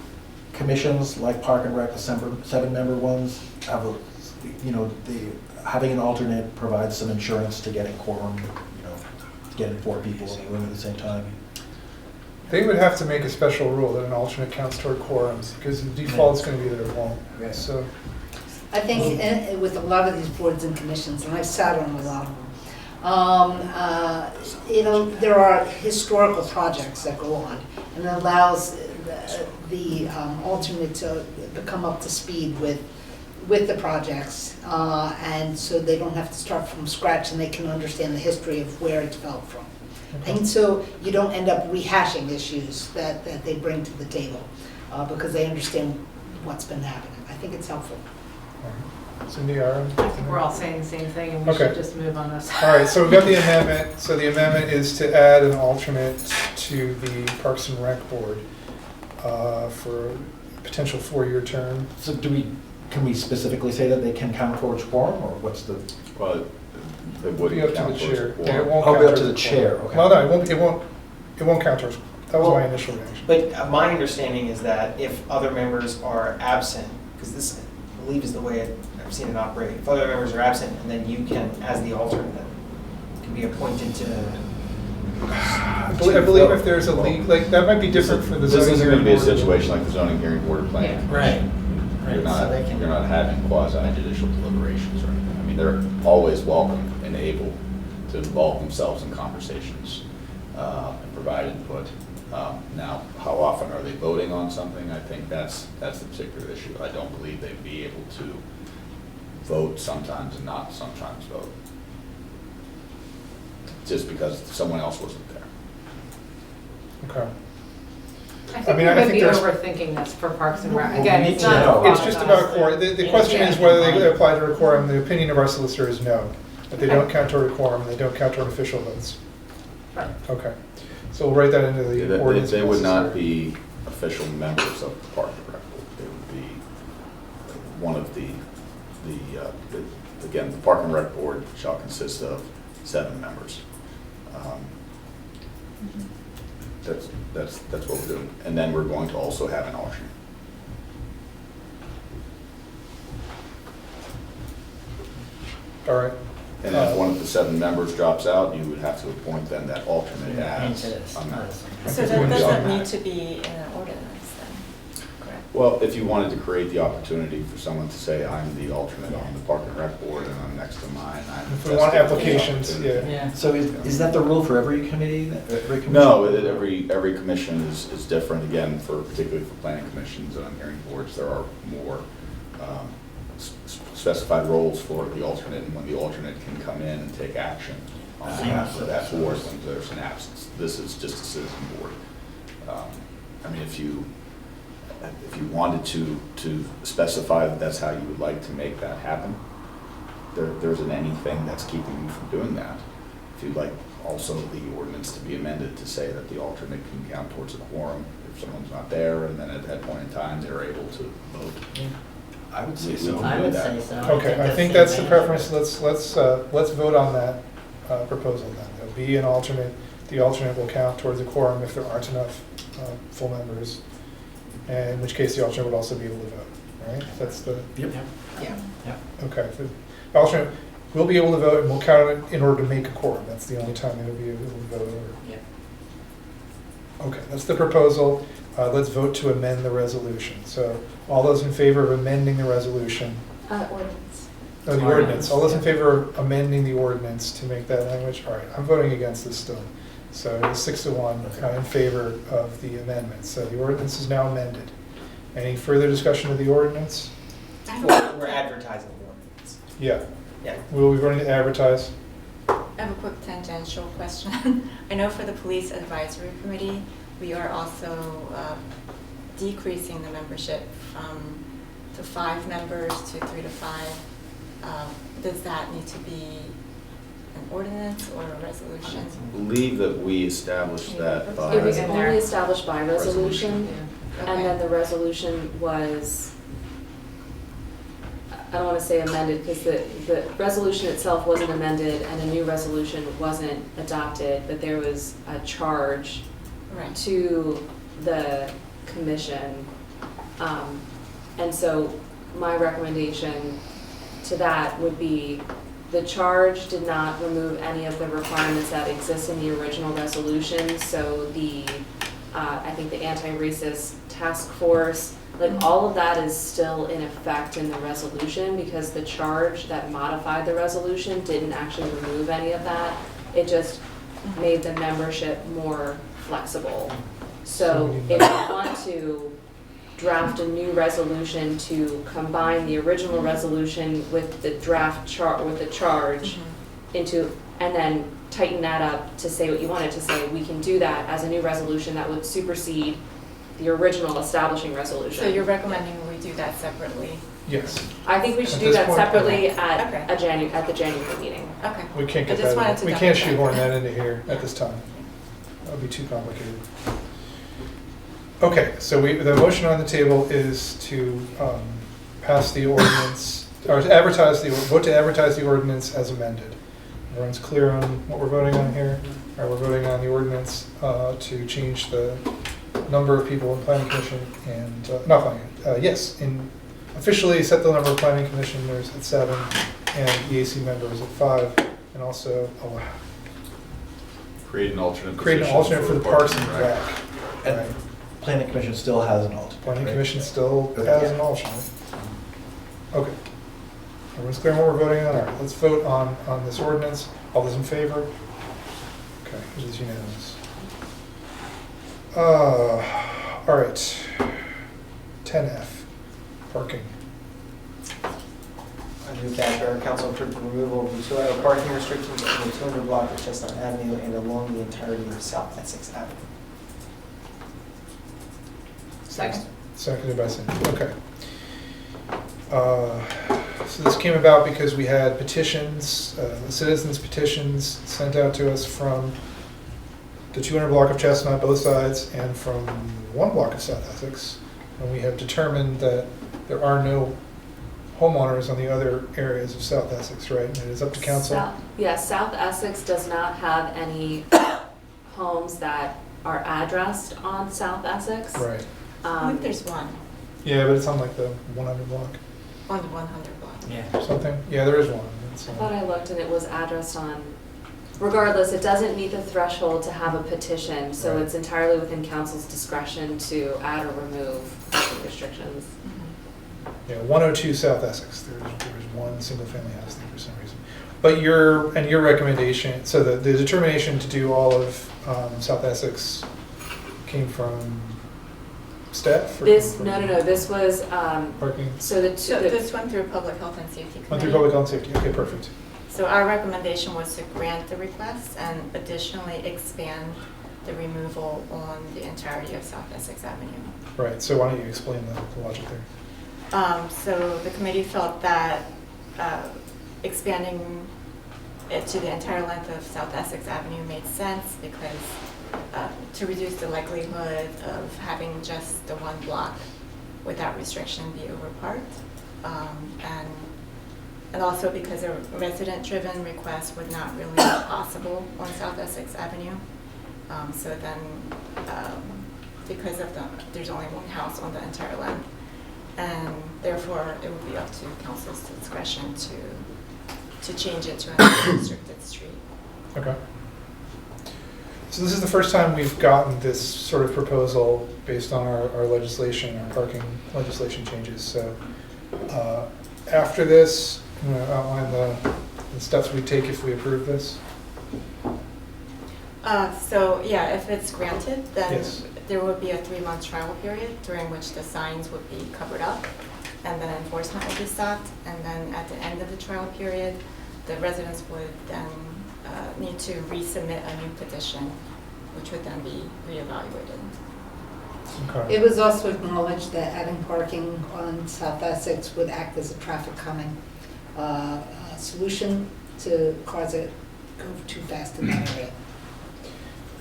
commissions like Park and Rec, the 7-member ones, have having an alternate provides some insurance to getting quorum, getting 4 people in the room at the same time. They would have to make a special rule that an alternate counts toward quorums, because the default is going to be that it won't. So, I think with a lot of these boards and commissions, and I've sat on a lot of them, there are historical projects that go on, and it allows the alternate to come up to speed with the projects, and so they don't have to start from scratch, and they can understand the history of where it developed from. And so you don't end up rehashing issues that they bring to the table, because they understand what's been happening. I think it's helpful. Cindy, Aaron? I think we're all saying the same thing, and we Okay. should just move on this. All right, so we've got the amendment. So the amendment is to add an alternate to the Parks and Rec Board for a potential 4-year term. So can we specifically say that they can count towards quorum, or what's the? Well, it It'll be wouldn't up to count the towards chair. a quorum. Yeah, it won't Oh, count up to towards the a chair, quorum. okay. Well, no, it won't count towards. That was my initial reaction. But my understanding is that if other members are absent, because this, I believe, is the way I've seen it operate, if other members are absent, and then you can, as the alternate, can be appointed to. I believe if there's a league, like, that might be different for the This zoning isn't going to be a hearing board. situation like the zoning hearing board or planning Yeah. commission. Right. You're not having quasi-judicial deliberations or anything. I mean, they're always welcome and able to involve themselves in conversations and provide input. Now, how often are they voting on something? I think that's the particular issue. I don't believe they'd be able to vote sometimes and not sometimes vote, just because someone else wasn't there. Okay. I think mean, we I might think be there's- overthinking this for Parks and Rec. Well, Again, we it's need to not. know. It's just about quorum. The question is whether they apply to a quorum. The opinion of our solicitor is no, that they don't count toward a quorum, and they don't count toward official votes. Right. Okay. So we'll write that into the ordinance. They would not necessary. be official members of the Park and Rec Board. They would be one of again, the Park and Rec Board shall consist of 7 members. That's what we're doing. And then we're going to also have an alternate. All right. And if one of the 7 members drops out, you would have to appoint then that alternate as Into this. a member. So It that wouldn't be doesn't automatic. need to be in an ordinance then, correct? Well, if you wanted to create the opportunity for someone to say, I'm the alternate on the Park and Rec Board and I'm next to mine. If we want applications, yeah. So is that the rule for every committee? Every commission? No, every commission is different. Again, particularly for planning commissions and hearing boards, there are more specified roles for the alternate, and when the alternate can come in and take action on behalf of that board when there's an absence. This is just a citizen board. I mean, if you wanted to specify that that's how you would like to make that happen, there isn't anything that's keeping you from doing that. If you'd like also the ordinance to be amended to say that the alternate can count towards a quorum if someone's not there, and then at that point in time, they're able to vote. I would say We so. can I do would that. say so. Okay, I think that's the preference. Let's vote on that proposal then. There'll be an alternate. The alternate will count towards a quorum if there aren't enough full members, and in which case the alternate would also be able to vote, right? That's the, Yep. Yeah. okay. The alternate will be able to vote, and we'll count it in order to make a quorum. That's the only time they will be able to vote. Yeah. Okay, that's the proposal. Let's vote to amend the resolution. So all those in favor of amending the resolution, Ordinance. oh, the ordinance, all those in favor of amending the ordinance to make that language? All right, I'm voting against this still. So it's 6-1 in favor of the amendment. So the ordinance is now amended. Any further discussion of the ordinance? We're advertising the ordinance. Yeah. Yeah. Will we going to advertise? I have a quick tangential question. I know for the police advisory committee, we are also decreasing the membership from to 5 members to 3 to 5. Does that need to be an ordinance or a resolution? I believe that we established that by. It was only established by resolution, Okay. and then the resolution was, I don't want to say amended, because the resolution itself wasn't amended and a new resolution wasn't adopted, but there was a charge Right. to the commission. And so my recommendation to that would be the charge did not remove any of the requirements that exist in the original resolution. So the, I think the anti-racist task force, like all of that is still in effect in the resolution, because the charge that modified the resolution didn't actually remove any of that. It just made the membership more flexible. So if you want to draft a new resolution to combine the original resolution with the draft with the charge into, and then tighten that up to say what you wanted to say, we can do that as a new resolution that would supersede the original establishing resolution. So you're recommending we do that separately? Yes. I think we should At do this that point, separately Okay. at the January meeting. Okay. We can't I get just wanted that, to we double can't check. shoehorn that into here at this time. That would be too complicated. Okay, so the motion on the table is to pass the ordinance, or to vote to advertise the ordinance as amended. Everyone's clear on what we're voting on here? All right, we're voting on the ordinance to change the number of people in planning commission and, officially set the number of planning commissioners at 7 and EAC members at 5, and also Create an alternate create an position alternate for the Parks and Rec. And Right. Planning Commission still has an alternate. Planning right? commission still Okay. has an alternate. Okay. Everyone's clear on what we're voting on? All right, let's vote on this ordinance. All those in favor? Okay, it is unanimous. All right. 10F, parking. I move that our council approve the removal of the 2-hour parking restrictions on the 200 block of Chestnut Avenue and along the entirety of South Essex Avenue. Second. Seconded by Cindy, okay. So this came about because we had petitions, citizens petitions sent out to us from the 200 block of Chestnut, both sides, and from 1 block of South Essex. And we have determined that there are no homeowners on the other areas of South Essex, right? And it is up to council. South Essex does not have any homes that are addressed on South Essex. Right. I think there's one Yeah, but it's on like the 100 block, on the 100 block. Yeah. something. Yeah, there is one. It's, I thought I looked and it was addressed on, regardless, it doesn't meet the threshold to have a petition, so Right. it's entirely within council's discretion to add or remove parking restrictions. Yeah, 102 South Essex, there's one single-family house there for some reason. But your recommendation, so the determination to do all of South Essex came from staff? or This, from no, this was, Parking, so So this went through Public Health and Safety Committee. went through public health and safety, okay, perfect. So our recommendation was to grant the request and additionally expand the removal on the entirety of South Essex Avenue. Right, so why don't you explain the logic there? So the committee felt that expanding it to the entire length of South Essex Avenue made sense because to reduce the likelihood of having just the 1 block without restriction be overparked. And also because a resident-driven request would not really be possible on South Essex Avenue. So then, because of there's only 1 house on the entire length, and therefore it would be up to council's discretion to change it to a restricted street. Okay. So this is the first time we've gotten this sort of proposal based on our legislation, our parking legislation changes. So after this, I'm going to outline the steps we take if we approve this. So yeah, if it's granted, then Yes. there would be a 3-month trial period during which the signs would be covered up and then enforcement would be stopped. And then at the end of the trial period, the residents would then need to resubmit a new petition, which would then be reevaluated. Okay. It was also acknowledged that adding parking on South Essex would act as a traffic calming solution to cars that go too fast in that area.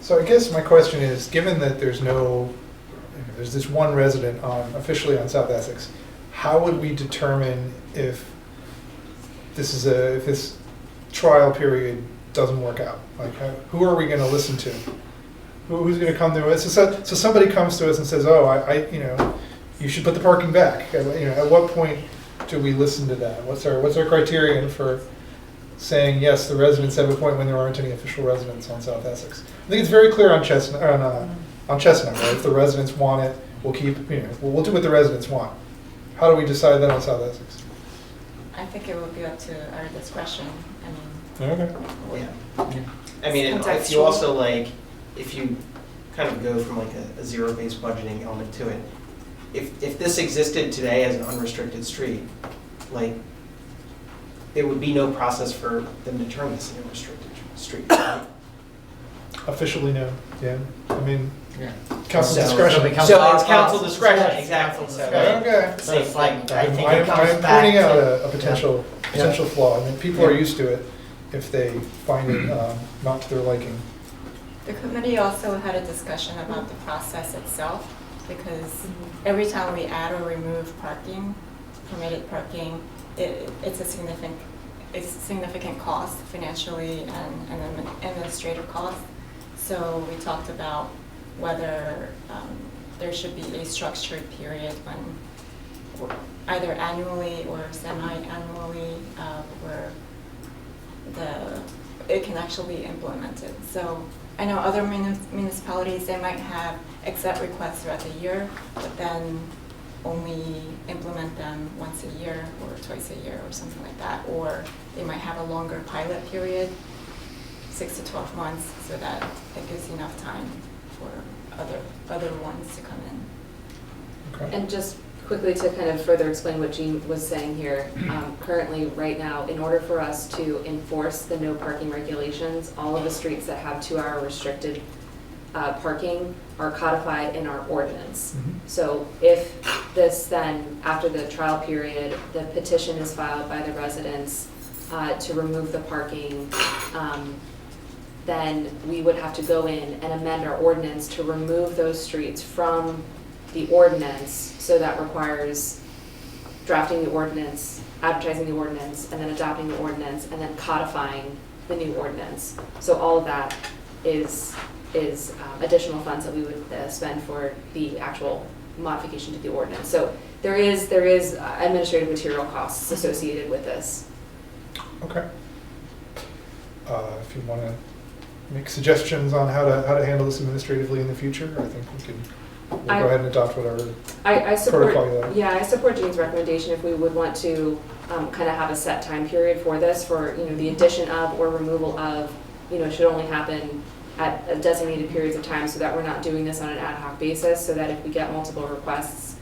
So I guess my question is, given that there's this one resident officially on South Essex, how would we determine if this trial period doesn't work out? Like, who are we going to listen to? Who's going to come to us? So somebody comes to us and says, "Oh, you should put the parking back." At what point do we listen to that? What's our criterion for saying yes? The residents have a point when there aren't any official residents on South Essex. I think it's very clear on Chestnut. On Chestnut, right? If the residents want it, we'll we'll do what the residents want. How do we decide that on South Essex? I think it would be up to our discretion. Okay. Yeah. I mean, if you also if you kind of go from a zero-based budgeting element to it, if this existed today as an unrestricted street, there would be no process for them to turn this into a restricted street. Right? Officially, no. Yeah. I mean, Yeah. council So discretion. It's council discretion, exactly. So, Okay. So it's like, I think I it comes am back pointing out to- a potential flaw. I mean, people are used to it if they find it not to their liking. The committee also had a discussion about the process itself, because every time we add or remove parking, permitted parking, it's a significant cost financially and an administrative cost. So we talked about whether there should be a structured period when either annually or semi-annually where it can actually be implemented. So I know other municipalities, they might have accept requests throughout the year, but then only implement them once a year or twice a year or something like that. Or they might have a longer pilot period, 6 to 12 months, so that it gives enough time for other ones to come in. Okay. And just quickly to kind of further explain what Jean was saying here, currently, right now, in order for us to enforce the no parking regulations, all of the streets that have 2-hour restricted parking are codified in our ordinance. Mm-hmm. So if this then, after the trial period, the petition is filed by the residents to remove the parking, then we would have to go in and amend our ordinance to remove those streets from the ordinance. So that requires drafting the ordinance, advertising the ordinance, and then adopting the ordinance, and then codifying the new ordinance. So all of that is additional funds that we would spend for the actual modification to the ordinance. So there is administrative material costs associated with this. Okay. If you want to make suggestions on how to handle this administratively in the future, I think we'll go ahead and adopt whatever I support, protocol you like. yeah, I support Jean's recommendation if we would want to kind of have a set time period for this, for the addition of or removal of, should only happen at designated periods of time, so that we're not doing this on an ad hoc basis, so that if we get multiple requests,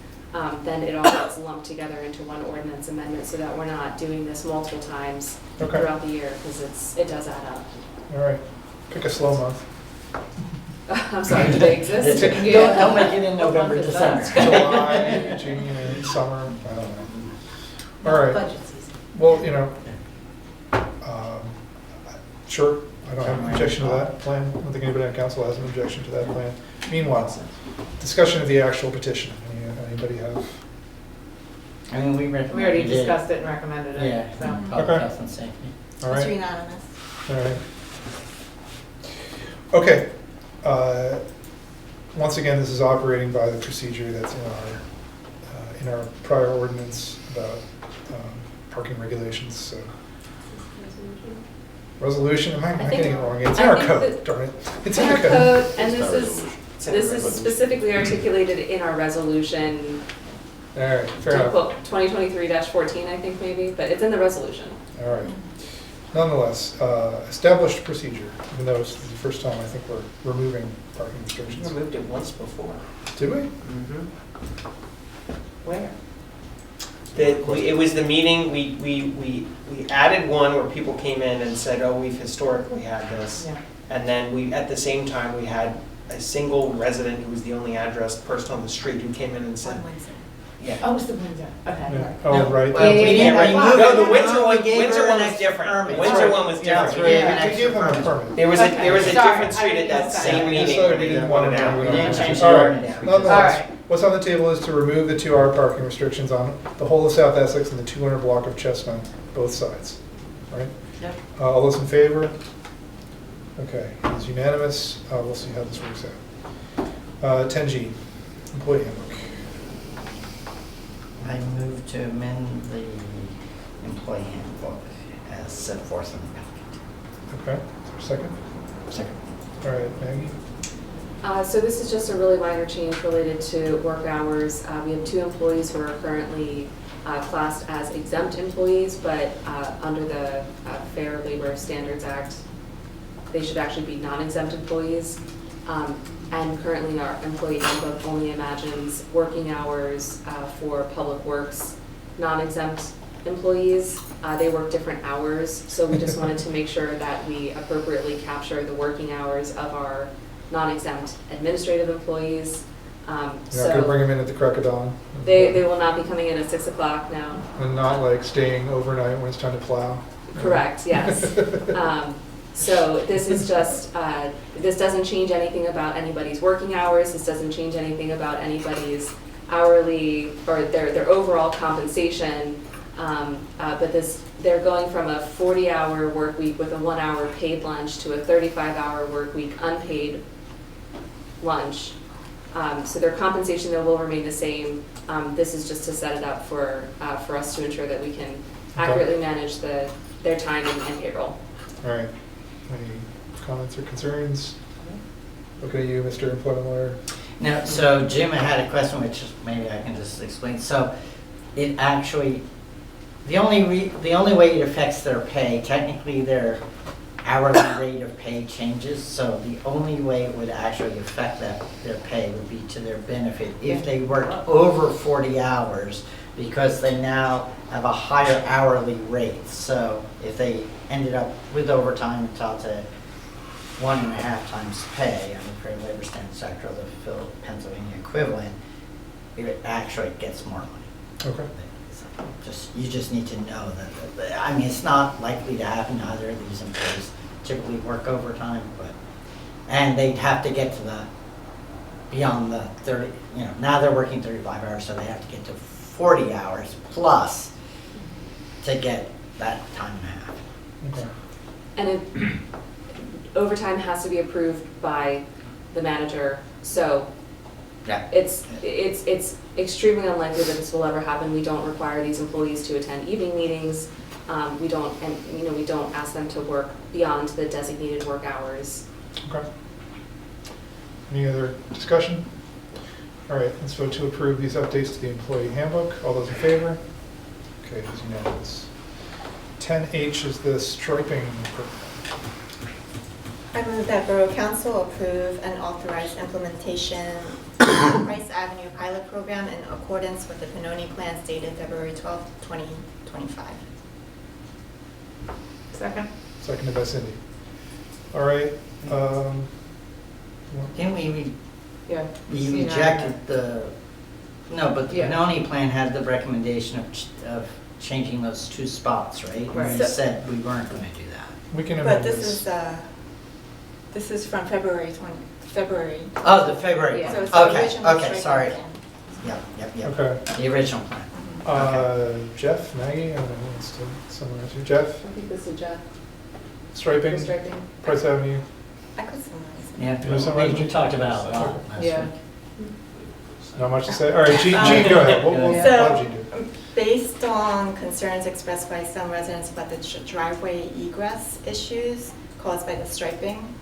then it all gets lumped together into one ordinance amendment, so that we're not doing this multiple times throughout the year, because it does add up. All right. Pick a slow month. I'm sorry, do they exist? Don't make it in November, December. July, June, summer, I don't know. All right. Budget season. Well, sure, I don't have an objection to that plan. I don't think anybody on council has an objection to that plan. Meanwhile, discussion of the actual petition. Anybody have? I mean, we already discussed it and recommended it. Yeah, So. public health and safety. All right. It's unanimous. All right. Okay. Once again, this is operating by the procedure that's in our prior ordinance about parking regulations. So. Resolution? Am I getting it wrong? It's in our code, darn it. It's in our code. And this is specifically articulated in our resolution. All right, fair enough. 2023-14, I think maybe, but it's in the resolution. All right. Nonetheless, established procedure, even though it's the first time I think we're removing parking restrictions. We removed it once before. Did we? Mm-hmm. Where? It was the meeting, we added one where people came in and said, oh, we've historically had this. Yeah. And then we, at the same time, we had a single resident who was the only addressed person on the street who came in and said, yeah. Oh, it's the Windsor, okay. Yeah. Oh, right. Well, we didn't remove No, it. the Windsor No, one, we gave Windsor her one an was extra different. permit. The Windsor one was Yeah, different. we gave an We extra gave them a permit. permit. There was a Sorry, different street at that same We meeting. decided we when didn't want to it out. do it. We didn't change the All right. ordinance. We just- Nonetheless, All right. what's on the table is to remove the 2-hour parking restrictions on the whole of South Essex and the 200 block of Chestnut, both sides. Right? Yep. All those in favor? Okay, it's unanimous. We'll see how this works out. 10G, employee handbook. I move to amend the employee handbook as set forth in the packet. Okay, is there a second? Second. All right, Maggie? So this is just a really minor change related to work hours. We have 2 employees who are currently classed as exempt employees, but under the Fair Labor Standards Act, they should actually be non-exempt employees. And currently our employee handbook only imagines working hours for public works non-exempt employees. They work different hours, so we just wanted to make sure that we appropriately capture the working hours of our non-exempt administrative employees. You're not going to bring them in at the crack of dawn? They will not be coming in at 6 o'clock now. And not like staying overnight when it's time to plow? Correct, yes. So this is just, this doesn't change anything about anybody's working hours, this doesn't change anything about anybody's hourly or their overall compensation. But they're going from a 40-hour work week with a 1-hour paid lunch to a 35-hour work week unpaid lunch. So their compensation though will remain the same. This is just to set it up for us to ensure that we can accurately manage their time and payroll. All right. Any comments or concerns? Looking at you, Mr. Employment Lawyer. No, so Jim had a question, which maybe I can just explain. So it actually, the only way it affects their pay, technically their hourly rate of pay changes. So the only way it would actually affect their pay would be to their benefit if they worked over 40 hours, because they now have a higher hourly rate. So if they ended up with overtime entitled to 1.5 times pay under the Fair Labor Standards Act or the Pennsylvania equivalent, it actually gets more money. Okay. So you just need to know that. I mean, it's not likely to happen. Either of these employees typically work overtime, and they'd have to get to beyond the 30. Now they're working 35 hours, so they have to get to 40 hours plus to get that time and a half. Okay. And overtime has to be approved by the manager, so yeah. It's extremely unlikely that this will ever happen. We don't require these employees to attend evening meetings. We don't ask them to work beyond the designated work hours. Okay. Any other discussion? All right, let's vote to approve these updates to the employee handbook. All those in favor? Okay, it is unanimous. 10H is the striping program. I move that Borough Council approve and authorize implementation of the Price Avenue pilot program in accordance with the Pannoni plans dated February 12th, 2025. Second. Seconded by Cindy. All right. Didn't we Yeah. we rejected the, no, but the Yeah. Pannoni plan had the recommendation of changing those 2 spots, right? And Right. we said we weren't going to do that. We can But amend this is from February. Oh, the February Yeah. plan. So it's the Okay, original okay, striping sorry. plan. Yep. Okay. The original plan. Jeff, Maggie, I don't know who wants to summarize you. Jeff, I think this is Jeff. striping, Striping. Price Avenue. I could summarize it. Yeah, You know, summarize we it? talked about it a lot last Yeah. week. Not much to say. All right, Jean, go ahead. We'll Yeah. let Jean do it. Based on concerns expressed by some residents about the driveway egress issues caused by the striping,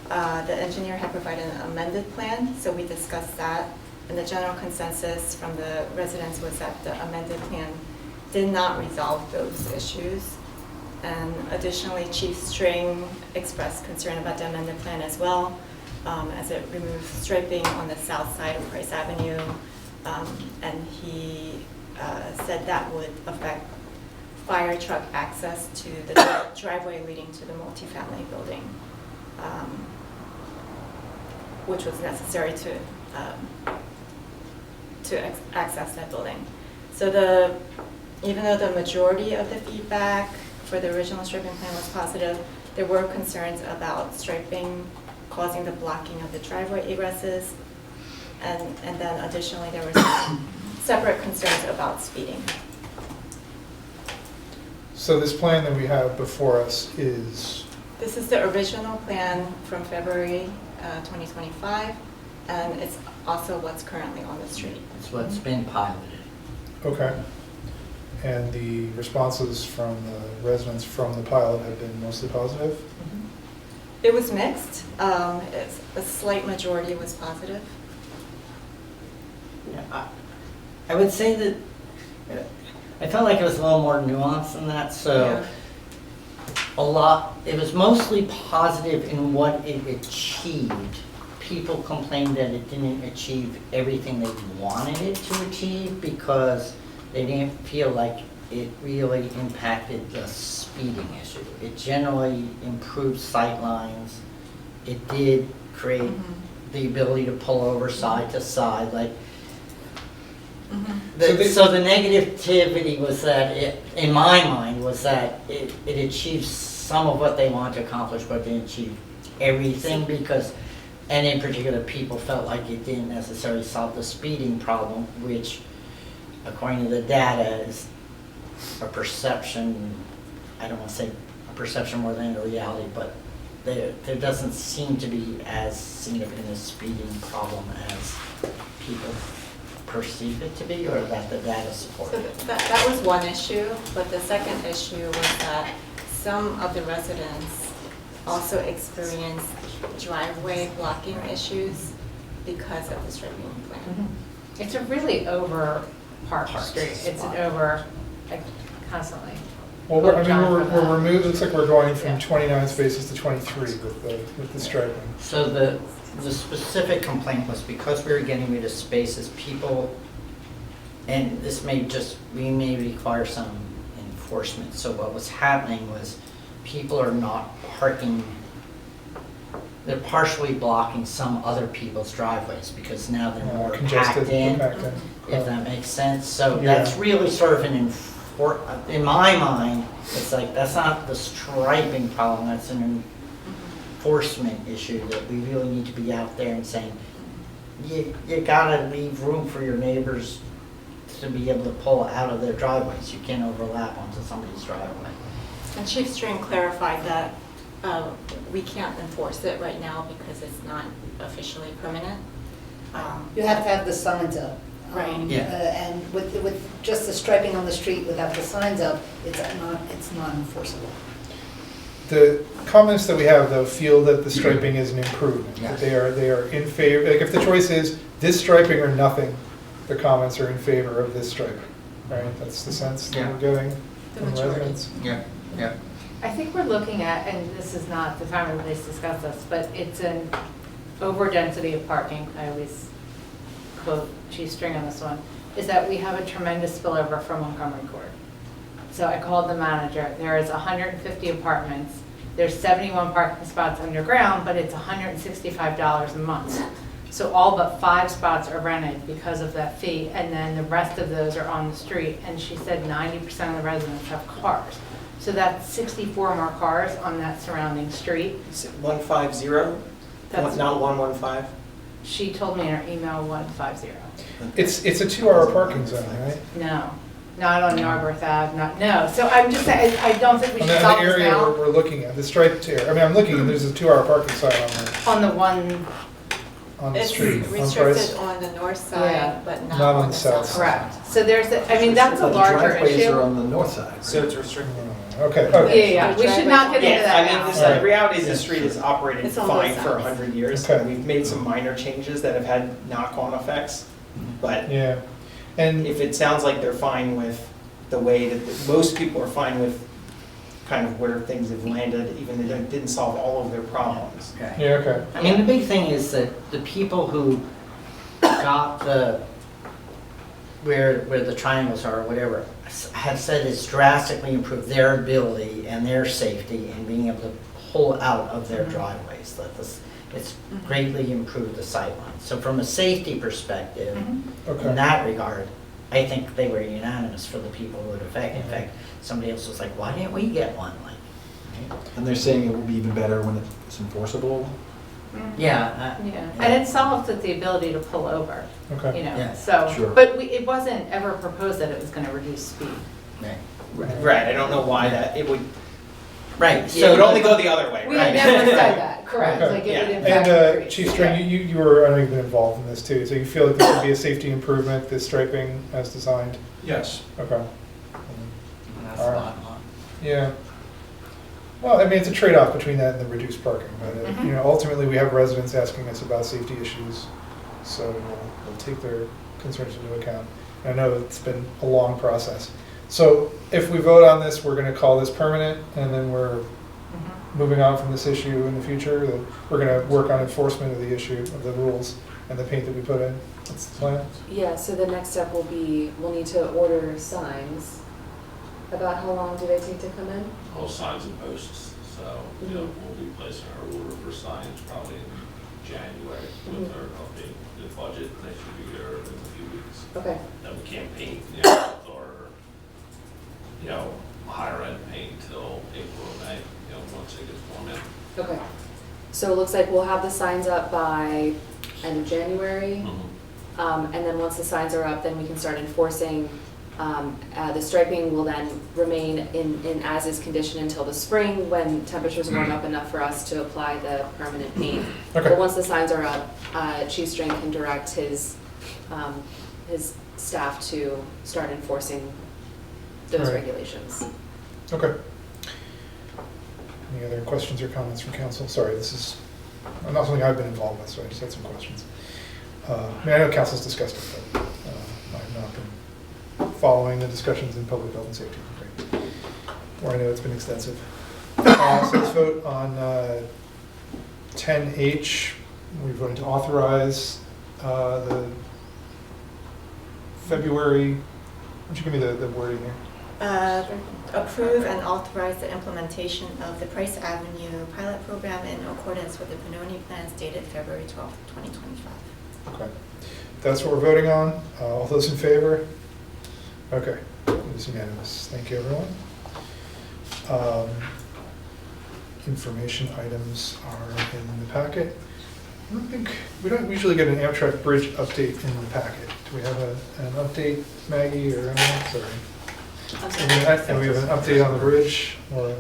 the engineer had provided an amended plan, so we discussed that. And the general consensus from the residents was that the amended plan did not resolve those issues. And additionally, Chief String expressed concern about the amended plan as well, as it removed striping on the south side of Price Avenue. And he said that would affect fire truck access to the driveway leading to the multifamily building, which was necessary to access that building. So even though the majority of the feedback for the original striping plan was positive, there were concerns about striping causing the blocking of the driveway egresses, and then additionally there were some separate concerns about speeding. So this plan that we have before us is, This is the original plan from February 2025, and it's also what's currently on the street. It's what's been piloted. okay. And the responses from the residents from the pilot have been mostly positive? It was mixed. A slight majority was positive. Yeah, I would say that I felt like it was a little more nuanced than that. So it was mostly positive in what it achieved. People complained that it didn't achieve everything they wanted it to achieve because they didn't feel like it really impacted the speeding issue. It generally improved sight lines. It did create the ability to pull over side to side. Like, so the negativity was that in my mind, was that it achieved some of what they wanted to accomplish, but didn't achieve everything because, and in particular, people felt like it didn't necessarily solve the speeding problem, which, according to the data, is a perception. I don't want to say a perception more than a reality, but there doesn't seem to be as significant a speeding problem as people perceive it to be, or that the data supports. So that was one issue, but the second issue was that some of the residents also experienced driveway blocking issues because of the striping plan. It's a really over parked street. It's an over, like, constantly. Well, we're removed, looks like we're going from 29 spaces to 23 with the striping. So the specific complaint was because we were getting rid of spaces, people, and this we may require some enforcement. So what was happening was people are not parking, they're partially blocking some other people's driveways because now they're more congested, packed in, if that makes sense. So that's really sort of in my mind, it's like, that's not the striping problem, that's an enforcement issue that we really need to be out there and saying, you gotta leave room for your neighbors to be able to pull out of their driveways. You can't overlap onto somebody's driveway. And Chief String clarified that we can't enforce it right now because it's not officially permanent. You have to have the signs up. Right. And with just the striping on the street without the signs up, it's not enforceable. The comments that we have, though, feel that the striping is an improvement. That they are in favor. Like, if the choice is this striping or nothing, the comments are in favor of this striping. Right? That's the sense that we're getting from residents. Yeah. I think we're looking at, and this is not the time or place to discuss this, but it's an over-density of parking. I always quote Chief String on this one, is that we have a tremendous spillover from Montgomery Court. So I called the manager. There is 150 apartments. There's 71 parking spots underground, but it's $165 a month. So all but 5 spots are rented because of that fee, and then the rest of those are on the street. And she said 90% of the residents have cars. So that's 64 more cars on that surrounding street. Is it 150? That's not 115? She told me in her email 150. It's a 2-hour parking zone, right? No, not on Narberth Ave, no. So I'm just saying, I don't think we should solve the this area now. we're looking at, the striped area. I mean, I'm looking and there's a 2-hour parking sign On the one, on the It's street. restricted on the north side, but not on the south side. correct. So there's, I mean, that's a larger Driveways issue. are on the north side. So it's restricted. Okay. Yeah, we should not get into that I mean, now. the reality is the street has operated It's on fine both for sides. 100 years. Okay. We've made some minor changes that have had knock-on effects, but Yeah. And if it sounds like they're fine with the way that, most people are fine with kind of where things have landed, even though they didn't solve all of their problems. yeah, okay. I mean, the big thing is that the people who got the where the triangles are or whatever, have said it's drastically improved their ability and their safety in being able to pull out of their driveways. That it's greatly improved the sightline. So from a safety perspective, Okay. in that regard, I think they were unanimous for the people who it affected. In fact, somebody else was like, why didn't we get one? Like, right? And they're saying it will be even better when it's enforceable? Yeah. And it solves with the ability to pull over, Okay. you know, Yeah, so, sure. but it wasn't ever proposed that it was gonna reduce speed. Right, I don't know why that, it would, Right. it would only go the other way, We right? had never said that, correct, Okay. like it would Yeah. in fact And increase. Chief String, you were, I know you've been involved in this too, so you feel like this would be a safety improvement, this striping as designed? Yes. Okay. That's All a right. lot. Yeah. Well, I mean, it's a trade-off between that and the reduced parking, but, you know, ultimately, we have residents asking us about safety issues, so we'll take their concerns into account. And I know it's been a long process. So if we vote on this, we're gonna call this permanent, and then we're moving on from this issue in the future, that we're gonna work on enforcement of the issue, of the rules, and the paint that we put in. That's the plan? Yeah, so the next step will be, we'll need to order signs. About how long do they take to come in? All signs and posts, so, you know, we'll be placing our order for signage probably in January with our update, the budget, and they should be here in a few weeks. Okay. Then we can't paint, you know, with our, you know, higher end paint till April or May, you know, once it gets warm in. Okay. So it looks like we'll have the signs up by end of January. And then once the signs are up, then we can start enforcing. The striping will then remain in as-is condition until the spring, when temperatures warm up enough for us to apply the permanent paint. Okay. But once the signs are up, Chief String can direct his staff to start enforcing those Right. regulations. Okay. Any other questions or comments from council? Sorry, this is not something I've been involved with, so I just had some questions. I mean, I know council's discussed it, but I've not been following the discussions in public health and safety, where I know it's been extensive. So let's vote on 10H. We're voting to authorize the February, why don't you give me the wording here? Approve and authorize the implementation of the Price Avenue pilot program in accordance with the Benoni plans dated February 12th, 2025. Okay. That's what we're voting on. All those in favor? Okay, it's unanimous. Thank you, everyone. Information items are in the packet. We don't usually get an Amtrak bridge update in the packet. Do we have an update, Maggie, or anyone? Sorry. And we have an update on the bridge, or?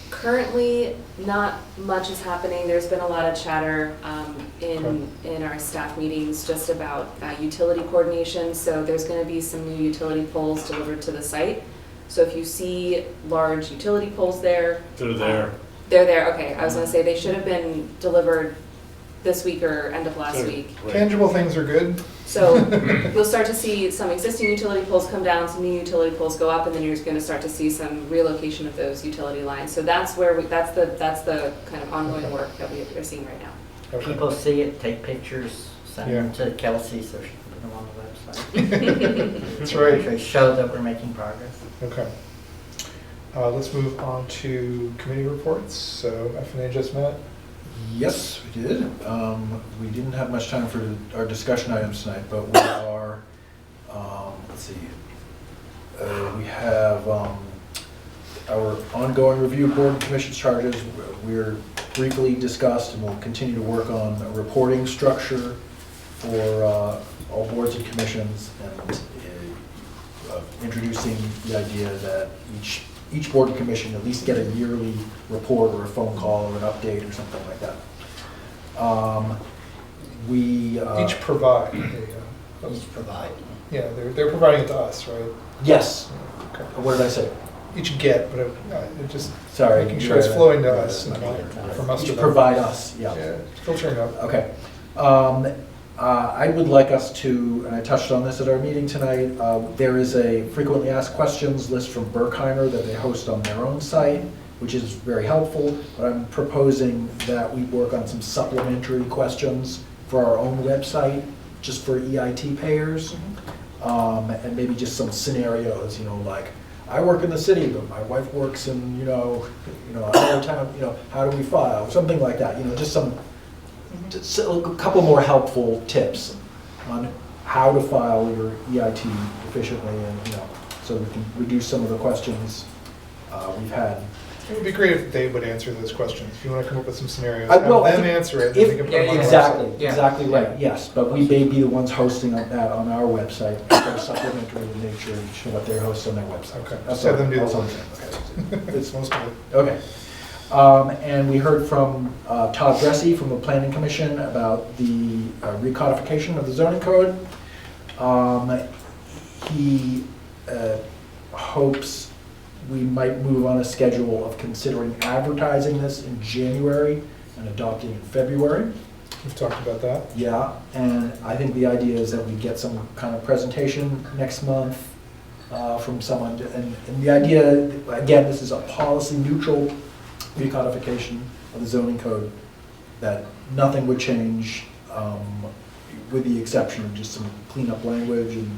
Currently, not much is happening. There's been a lot of chatter in our staff meetings just about utility coordination. So there's going to be some new utility poles delivered to the site. So if you see large utility poles there. They're there. They're there, okay. I was going to say they should have been delivered this week or end of last week. Tangible things are good. So you'll start to see some existing utility poles come down, some new utility poles go up, and then you're going to start to see some relocation of those utility lines. So that's where that's the kind of ongoing work that we are seeing right now. Okay. People see it, take pictures, send them to Kelsey, so she can put them on the website. That's right. Actually show that we're making progress. Okay. Let's move on to committee reports. So F&A just met. Yes, we did. We didn't have much time for our discussion items tonight, but we are, let's see, we have our ongoing review of board and commission charges. We're briefly discussed, and we'll continue to work on a reporting structure for all boards and commissions, and introducing the idea that each board and commission at least get a yearly report or a phone call or an update or something like that. Each provide. Each provide. Yeah, they're providing it to us, right? Yes. Okay. What did I say? Each get, but it just Sorry, making sure it's flowing to us, and not not from us to each them. provide us, yeah. Yeah, filtering up. Okay. I would like us to, and I touched on this at our meeting tonight, there is a frequently asked questions list from Berkheimer that they host on their own site, which is very helpful, but I'm proposing that we work on some supplementary questions for our own website just for EIT payers. And maybe just some scenarios, like, I work in the city, but my wife works in, another town, how do we file? Something like that, just just a couple more helpful tips on how to file your EIT efficiently and, so we can reduce some of the questions we've had. It would be great if they would answer those questions. If you want to come up with some scenarios, I will, have I them think answer it, then we can put them on our Exactly, website. exactly right, yes, but we may be the ones hosting that on our website, they're supplementary in nature, and show what they're hosting on their website. Okay, That's just have them do all the I'm one. saying. Okay. It's most of it. Okay. And we heard from Todd Bressie from the Planning Commission about the recodification of the zoning code. He hopes we might move on a schedule of considering advertising this in January and adopting in February. We've talked about that. Yeah, and I think the idea is that we get some kind of presentation next month from someone. And the idea, again, this is a policy neutral recodification of the zoning code, that nothing would change with the exception of just some cleanup language. And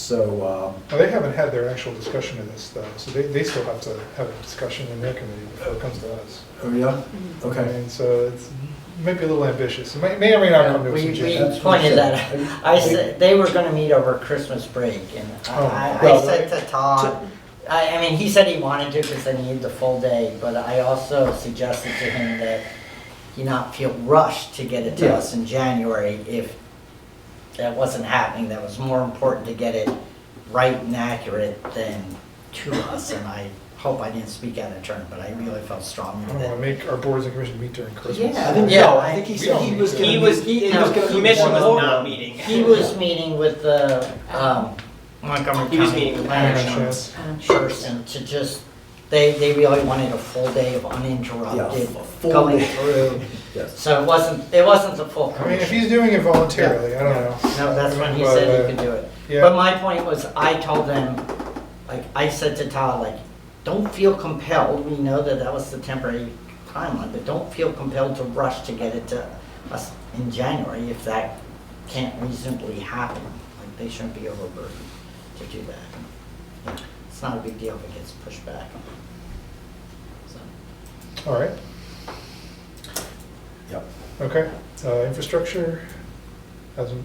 Well, they haven't had their actual discussion of this, though, so they still have to have a discussion in their committee before it comes to us. Oh, yeah? Okay. I mean, so it's, it might be a little ambitious. It may or may not come to us in We January. pointed that out. I said, they were gonna meet over Christmas break, and I said to Todd, I mean, he said he wanted to because they needed the full day, but I also suggested to him that he not feel rushed to get it to us in January if that wasn't happening. That was more important to get it right and accurate than to us, and I hope I didn't speak out of turn, but I really felt strongly I don't want that. to make our boards and commissions meet during Christmas. Yeah, I think, yeah, no, I think he said he was gonna He was, meet- no, gonna meet commission was one- not meeting. He was meeting with the Montgomery He was County meeting with Planning Person to just, they really wanted a full day of uninterrupted Yeah, a full going day. through. Yes. So it wasn't the full I mean, if commission. he's doing it voluntarily, I don't know. No, that's when he But, said he could do it. yeah. But my point was, I told them, like, I said to Todd, like, don't feel compelled, we know that that was the temporary timeline, but don't feel compelled to rush to get it to us in January if that can't reasonably happen. Like, they shouldn't be overburdened to do that. Yeah, it's not a big deal if it gets pushed back. So. All right, Yep. okay. Infrastructure, hasn't,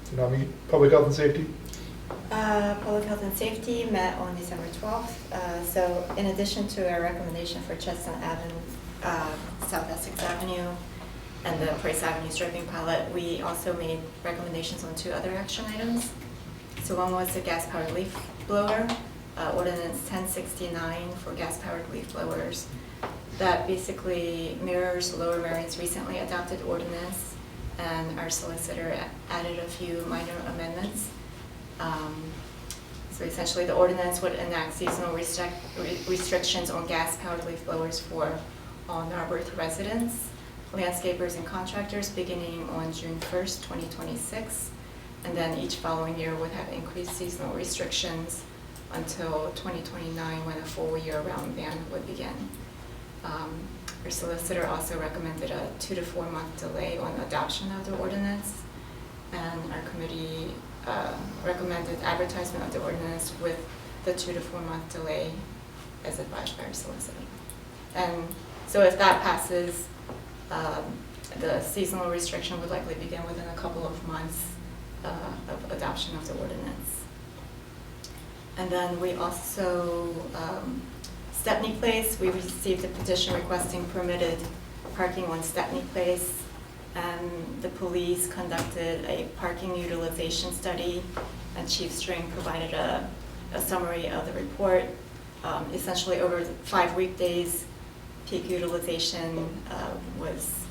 did not meet. Public health and safety? Public health and safety met on December 12th. So in addition to our recommendation for Chestnut Avenue, South Essex Avenue, and the Price Avenue striping pilot, we also made recommendations on 2 other action items. So one was the gas-powered leaf blower, ordinance 1069 for gas-powered leaf blowers. That basically mirrors Lower Merion's recently adopted ordinance, and our solicitor added a few minor amendments. So essentially, the ordinance would enact seasonal restrictions on gas-powered leaf blowers for all Narberth residents, landscapers, and contractors beginning on June 1st, 2026. And then each following year would have increased seasonal restrictions until 2029, when a full year-round ban would begin. Our solicitor also recommended a 2 to 4 month delay on adoption of the ordinance, and our committee recommended advertisement of the ordinance with the 2 to 4 month delay as advised by our solicitor. And so if that passes, the seasonal restriction would likely begin within a couple of months of adoption of the ordinance. And then we also, Stepney Place, we received a petition requesting permitted parking on Stepney Place. And the police conducted a parking utilization study, and Chief String provided a summary of the report. Essentially, over 5 weekdays, peak utilization was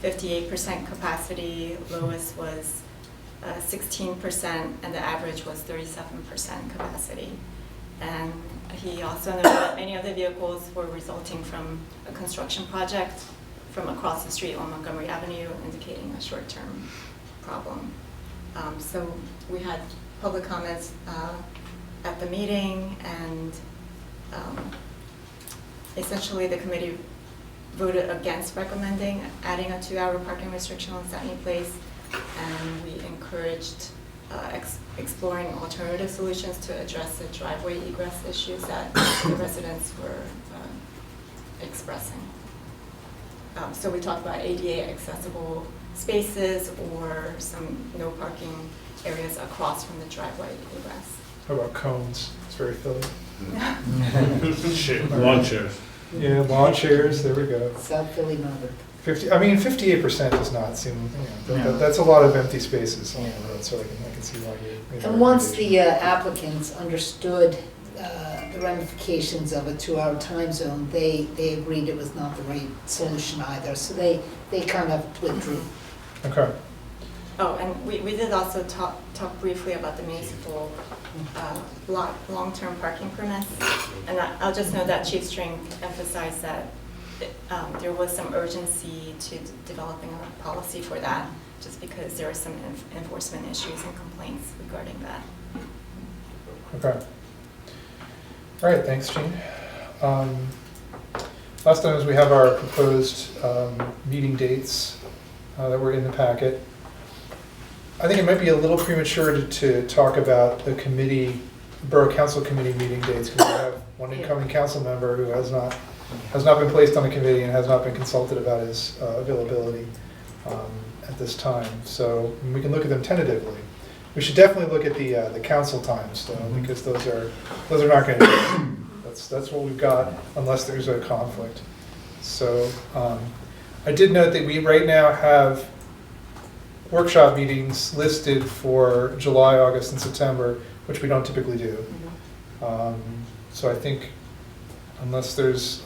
58% capacity, lowest was 16%, and the average was 37% capacity. And he also noted that many of the vehicles were resulting from a construction project from across the street on Montgomery Avenue, indicating a short-term problem. So we had public comments at the meeting, and essentially the committee voted against recommending adding a 2-hour parking restriction on Stepney Place, and we encouraged exploring alternative solutions to address the driveway egress issues that the residents were expressing. So we talked about ADA accessible spaces or some no parking areas across from the driveway egress. How about cones? It's very Philly. Lawn chairs. Yeah, lawn chairs, there we go. South Philly number. 58% does not seem, that's a lot of empty spaces on the road, so I can see why you. And once the applicants understood the ramifications of a 2-hour time zone, they agreed it was not the right solution either, so they kind of withdrew. Okay. Oh, and we did also talk briefly about the municipal long-term parking permits. And I'll just note that Chief String emphasized that there was some urgency to developing a policy for that, just because there are some enforcement issues and complaints regarding that. Okay. All right, thanks, Jean. Last time is we have our proposed meeting dates that were in the packet. I think it might be a little premature to talk about the committee, Borough Council Committee meeting dates, because we have one incoming council member who has not been placed on the committee and has not been consulted about his availability at this time. So we can look at them tentatively. We should definitely look at the council times though, because those are not going to. That's what we've got unless there's a conflict. So I did note that we right now have workshop meetings listed for July, August, and September, which we don't typically do. So I think unless there's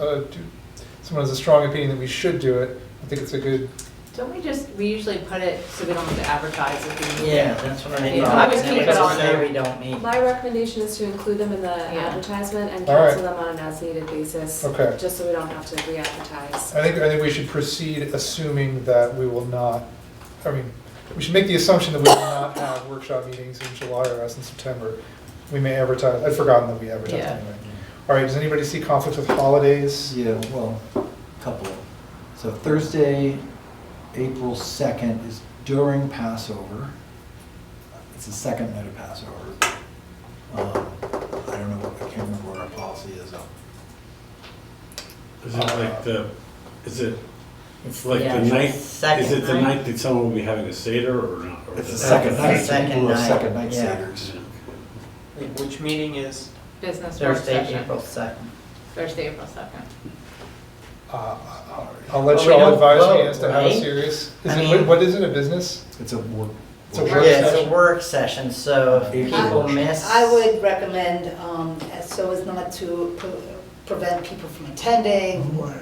someone has a strong opinion that we should do it, I think it's a good. Don't we usually put it so we don't have to advertise at the meeting? Yeah, that's what I mean. I would keep it on there. We don't need. My recommendation is to include them in the advertisement and All right. cancel them on an as-needed basis. Okay. Just so we don't have to re-advertise. I think we should proceed assuming that we will not. I mean, we should make the assumption that we will not have workshop meetings in July or in September. We may advertise. I'd forgotten that we advertised anyway. All right. Does anybody see conflicts with holidays? Yeah, well, a couple. So Thursday, April 2nd is during Passover. It's the second night of Passover. I don't know I can't remember what our policy is. Is it like It's like the the night? second Is it the night? night that someone will be having a Seder or not? Or It's the the second night. Second People have night, second night yeah. Seders. Wait, which meeting is? Business work Thursday, session. April 2nd. Thursday, April 2nd. I'll let Well, we y'all don't advise me vote, as to how right? serious. I mean- What is it? A business? It's a work. It's a Yeah, work it's a session? work session, so if people miss. I would recommend, so as not to prevent people from attending or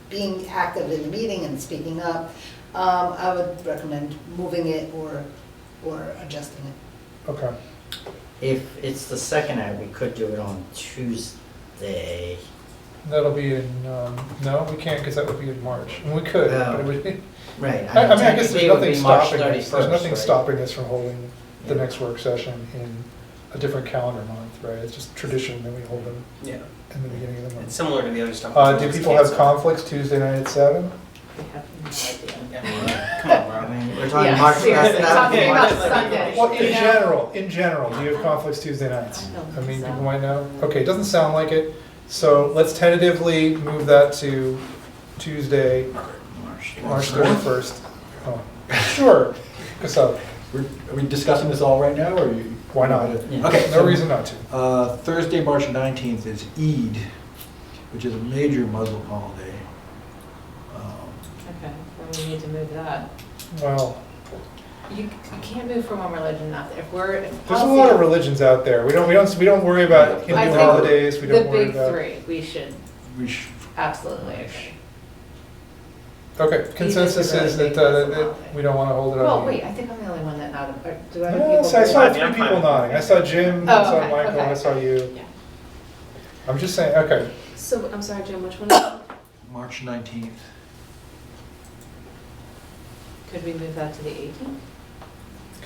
being active in the meeting and speaking up, I would recommend moving it or adjusting it. Okay. If it's the second night, we could do it on Tuesday. That'll be in, no, we can't because that would be in March. And we could, but it would be. Right. I mean, I guess technically there's it would nothing be March stopping us. There's 31st, nothing right? stopping us from holding the next work session in a different calendar month, right? It's just tradition that we hold them Yeah. in the beginning of the It's month. similar to the other stuff. Do people have conflicts Tuesday night at 7? Come on, bro. I mean, we're talking Yeah, March. seriously, that's- talking about that's- Sunday. Well, in general, do you have conflicts Tuesday nights? I mean, people might know. Okay, it doesn't sound like it. So let's tentatively move that to Tuesday, March 31st. Oh, sure. So, Are we discussing this all right now, or you? why not? Yeah. Okay. No reason not to. Thursday, March 19th is Eid, which is a major Muslim holiday. Okay, then we need to move that. Well, You can't move from one religion to another. If there's a lot of religions out there. We don't worry about I Hindu think holidays. We the don't worry big about. three, we should We should. absolutely agree. Okay, consensus really is big that Muslim holiday. we don't want to hold it on. Well, Eid. wait, I think I'm the only one that not, do other No, people? so I saw do? three I'm fine people with nodding. I saw Jim, I Oh, saw okay, Michael, okay. I saw you. Yeah. I'm just saying, okay. So, I'm sorry, Jim, which one is it? March 19th. Could we move that to the 18th?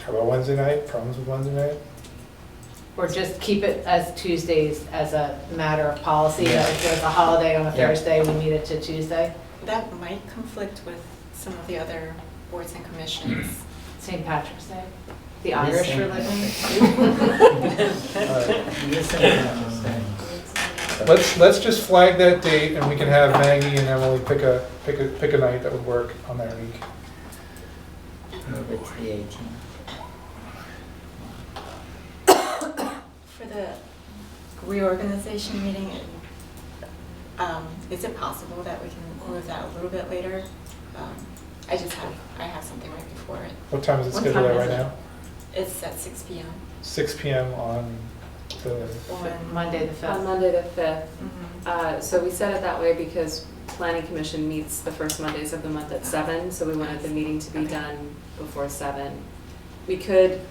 How about Wednesday night? Problems with Wednesday night? Or just keep it as Tuesdays as a matter of policy, that if there's a holiday on a Yeah. Thursday, we meet it to Tuesday? That might conflict with some of the other boards and commissions. St. Patrick's Day, the Yes, Irish St. religion. Let's just flag that date, and we can have Maggie and Emily pick a night that would work on that week. Move it to the 18th. For the reorganization meeting, is it possible that we can move that a little bit later? I have something right before it. What time is it What scheduled time at is right it? now? It's at 6 p.m. 6 p.m. on the, on Monday the 5th. On Monday the 5th. Mhm. So we set it that way because Planning Commission meets the first Mondays of the month at 7, so we wanted the meeting to be done before 7. We could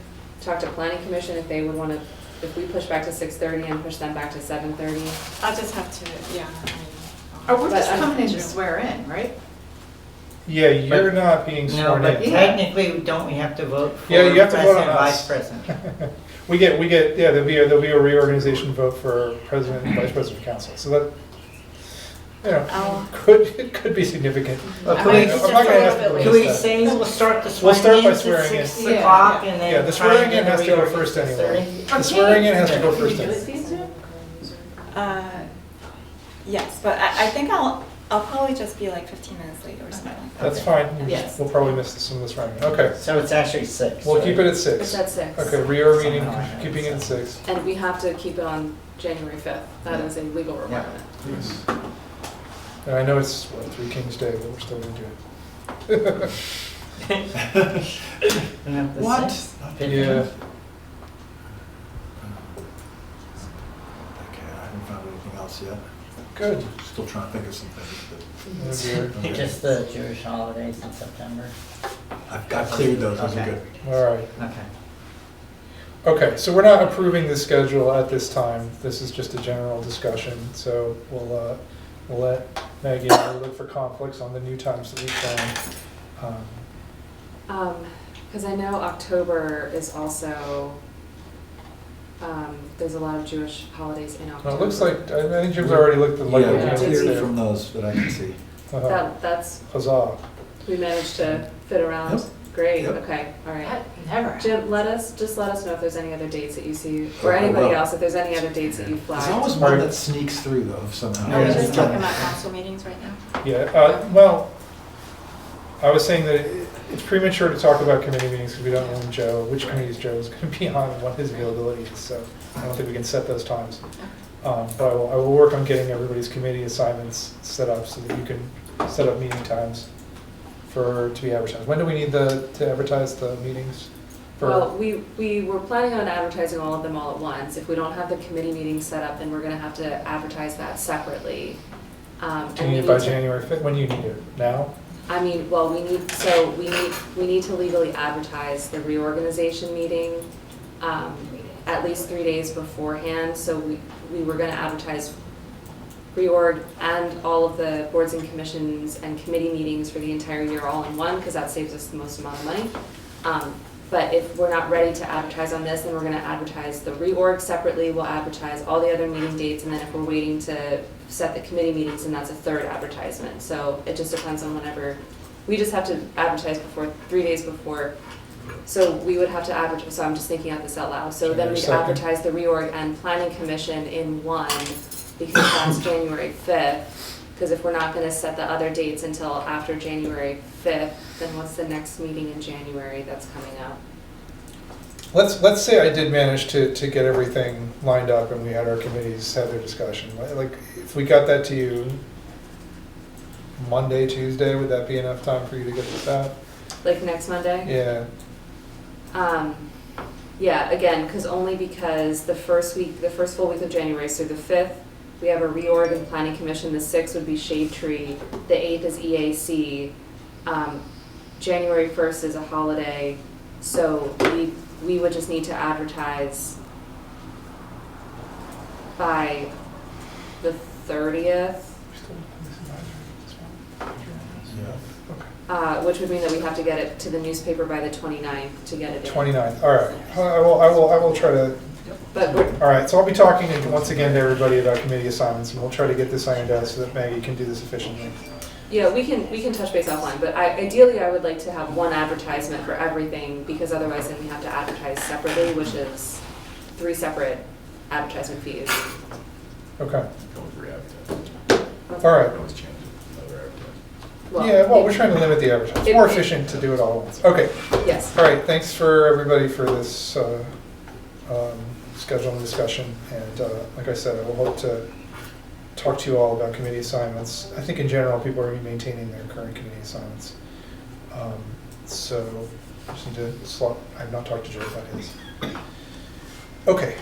talk to Planning Commission if they would want to, if we push back to 6:30 and push them back to 7:30. I'll just have to, yeah. Oh, we're just But, coming in to swear in, right? yeah, you're not being No, sworn but in. technically, don't we have to vote for Yeah, you have to vote on president, us. vice president? We get, yeah, there'll be a reorganization vote for president and vice president of council, so that, you know, it could be significant. Well, I'm can we- not gonna ask you to Can we list that. say we'll start the We'll start swearing by in at swearing in. 6 o'clock and then? Yeah, the try swearing and in get has the to go reorg first at anyway. 6:30? The swearing in has to go first Can you do anyway. it, these two? Yes, but I think I'll probably just be like 15 minutes late or something like that. That's fine. Yes. We'll probably miss some of this running. Okay. So it's actually 6. We'll keep it at It's 6. at 6. Okay, reorg meeting, Somehow I know keeping it at it's 6. And we have to keep it on January 5th. That is a legal requirement. Yes. And I know it's, what, Three Kings Day, but we're still gonna do it. What? Yeah. Okay, I haven't found anything else yet. Good. Still trying to think of some things, Oh, dear. Just the Jewish holidays in September? I've cleared those, those are Okay. good. All right. Okay. Okay, so we're not approving the schedule at this time. This is just a general discussion. So we'll let Maggie and I look for conflicts on the new times that we found. Because I know October is also, there's a lot of Jewish holidays in October. Well, it looks like, I think Jim's already looked at like Yeah, the we candidates cleared there. from those that I can see. That's, Huzzah. we managed to fit around. Yep. Great, Yep. okay, all right. That never. Jim, let us know if there's any other dates that you see, Oh, or I anybody will. else, if there's any other dates that you There's flagged. always one that sneaks through though, somehow. Are we Yeah. just talking about council meetings right now? Yeah, well, I was saying that it's premature to talk about committee meetings because we don't know which committees Joe is going to be on and what his availability is, so I don't think we can set those times. But I will work on getting everybody's committee assignments set up so that you can set up meeting times to be advertised. When do we need to advertise the meetings? Well, we were planning on advertising all of them all at once. If we don't have the committee meetings set up, then we're gonna have to advertise that separately. Do you and need we it by to- January 5th? When do you need it? Now? I mean, well, we need to legally advertise the reorganization meeting at least 3 days beforehand. So we were gonna advertise reorg and all of the boards and commissions and committee meetings for the entire year all in one, because that saves us the most amount of money. But if we're not ready to advertise on this, then we're gonna advertise the reorg separately, we'll advertise all the other meeting dates, and then if we're waiting to set the committee meetings, then that's a third advertisement. So it just depends on whenever, we just have to advertise before, 3 days before. So we would have to advertise, so I'm just thinking out this out loud. So then we'd January 2nd. advertise the reorg and planning commission in one, because that's January 5th. Because if we're not gonna set the other dates until after January 5th, then what's the next meeting in January that's coming up? Let's say I did manage to get everything lined up and we had our committees have their discussion. Like, if we got that to you Monday, Tuesday, would that be enough time for you to get this out? Like next Monday? Yeah. Yeah, again, only because the first full week of January, so the 5th, we have a reorg and planning commission, the 6th would be Shade Tree, the 8th is EAC, January 1st is a holiday, so we would just need to advertise by the 30th, which would mean that we have to get it to the newspaper by the 29th to get it in. 29th, all right. I will try to, But we're, all right, so I'll be talking once again to everybody about committee assignments and we'll try to get this ironed out so that Maggie can do this efficiently. Yeah, we can touch base offline, but ideally I would like to have one advertisement for everything, because otherwise then we have to advertise separately, which is 3 separate advertisement fees. Okay. Don't re-advertise. All right. Always change it, another advertising. Yeah, well, we're trying to limit the advertising. It's more efficient to do it all at once. Okay. Yes. All right, thanks for everybody for this scheduling discussion. And like I said, I will hope to talk to you all about committee assignments. I think in general, people are maintaining their current committee assignments. So I just need to slot, I have not talked to Joe about his. Okay,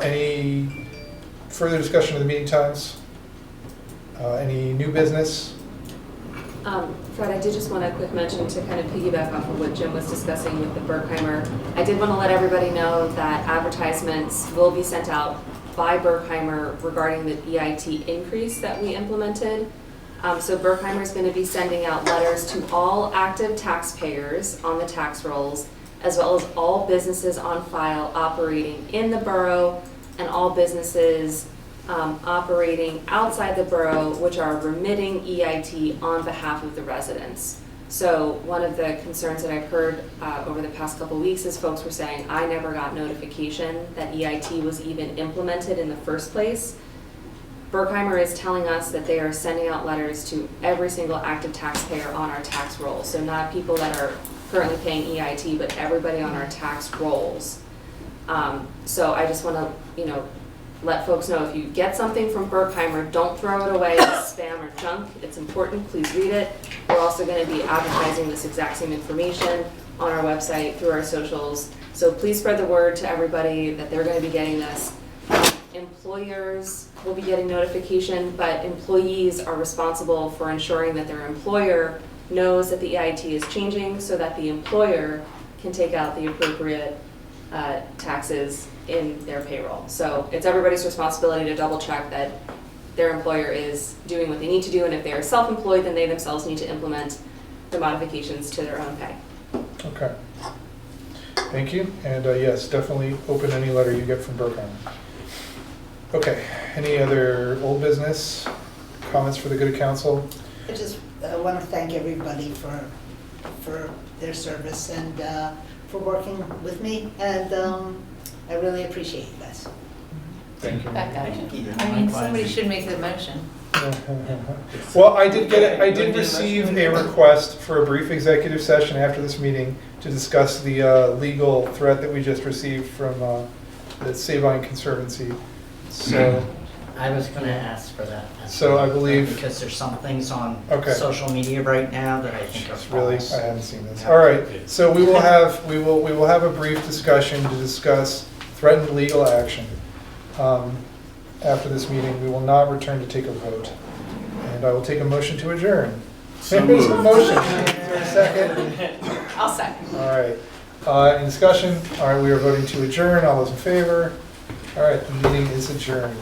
any further discussion of the meeting times? Any new business? Fred, I did just want a quick mention to kind of piggyback off of what Jim was discussing with the Berkheimer. I did want to let everybody know that advertisements will be sent out by Berkheimer regarding the EIT increase that we implemented. So Berkheimer is going to be sending out letters to all active taxpayers on the tax rolls, as well as all businesses on file operating in the borough and all businesses operating outside the borough, which are remitting EIT on behalf of the residents. So one of the concerns that I've heard over the past couple weeks is folks were saying, I never got notification that EIT was even implemented in the first place. Berkheimer is telling us that they are sending out letters to every single active taxpayer on our tax roll. So not people that are currently paying EIT, but everybody on our tax rolls. So I just want to, let folks know, if you get something from Berkheimer, don't throw it away as spam or junk. It's important, please read it. We're also going to be advertising this exact same information on our website, through our socials. So please spread the word to everybody that they're going to be getting this. Employers will be getting notification, but employees are responsible for ensuring that their employer knows that the EIT is changing, so that the employer can take out the appropriate taxes in their payroll. So it's everybody's responsibility to double check that their employer is doing what they need to do, and if they are self-employed, then they themselves need to implement the modifications to their own pay. Okay. Thank you. And yes, definitely open any letter you get from Berkheimer. Okay, any other old business comments for the good of council? I just want to thank everybody for their service and for working with me, and I really appreciate you guys. Thank you. I mean, somebody should make the motion. Well, I did receive a request for a brief executive session after this meeting to discuss the legal threat that we just received from the Sabine Conservancy. So I was going to ask for that. So I believe, because there's some things on okay, social media right now that I think are false. Really, I haven't seen this. All right, so we will have a brief discussion to discuss threatened legal action. After this meeting, we will not return to take a vote, and I will take a motion to adjourn. There's a motion. Is there a second? I'll second. All right. Any discussion? All right, we are voting to adjourn. All those in favor? All right, the meeting is adjourned.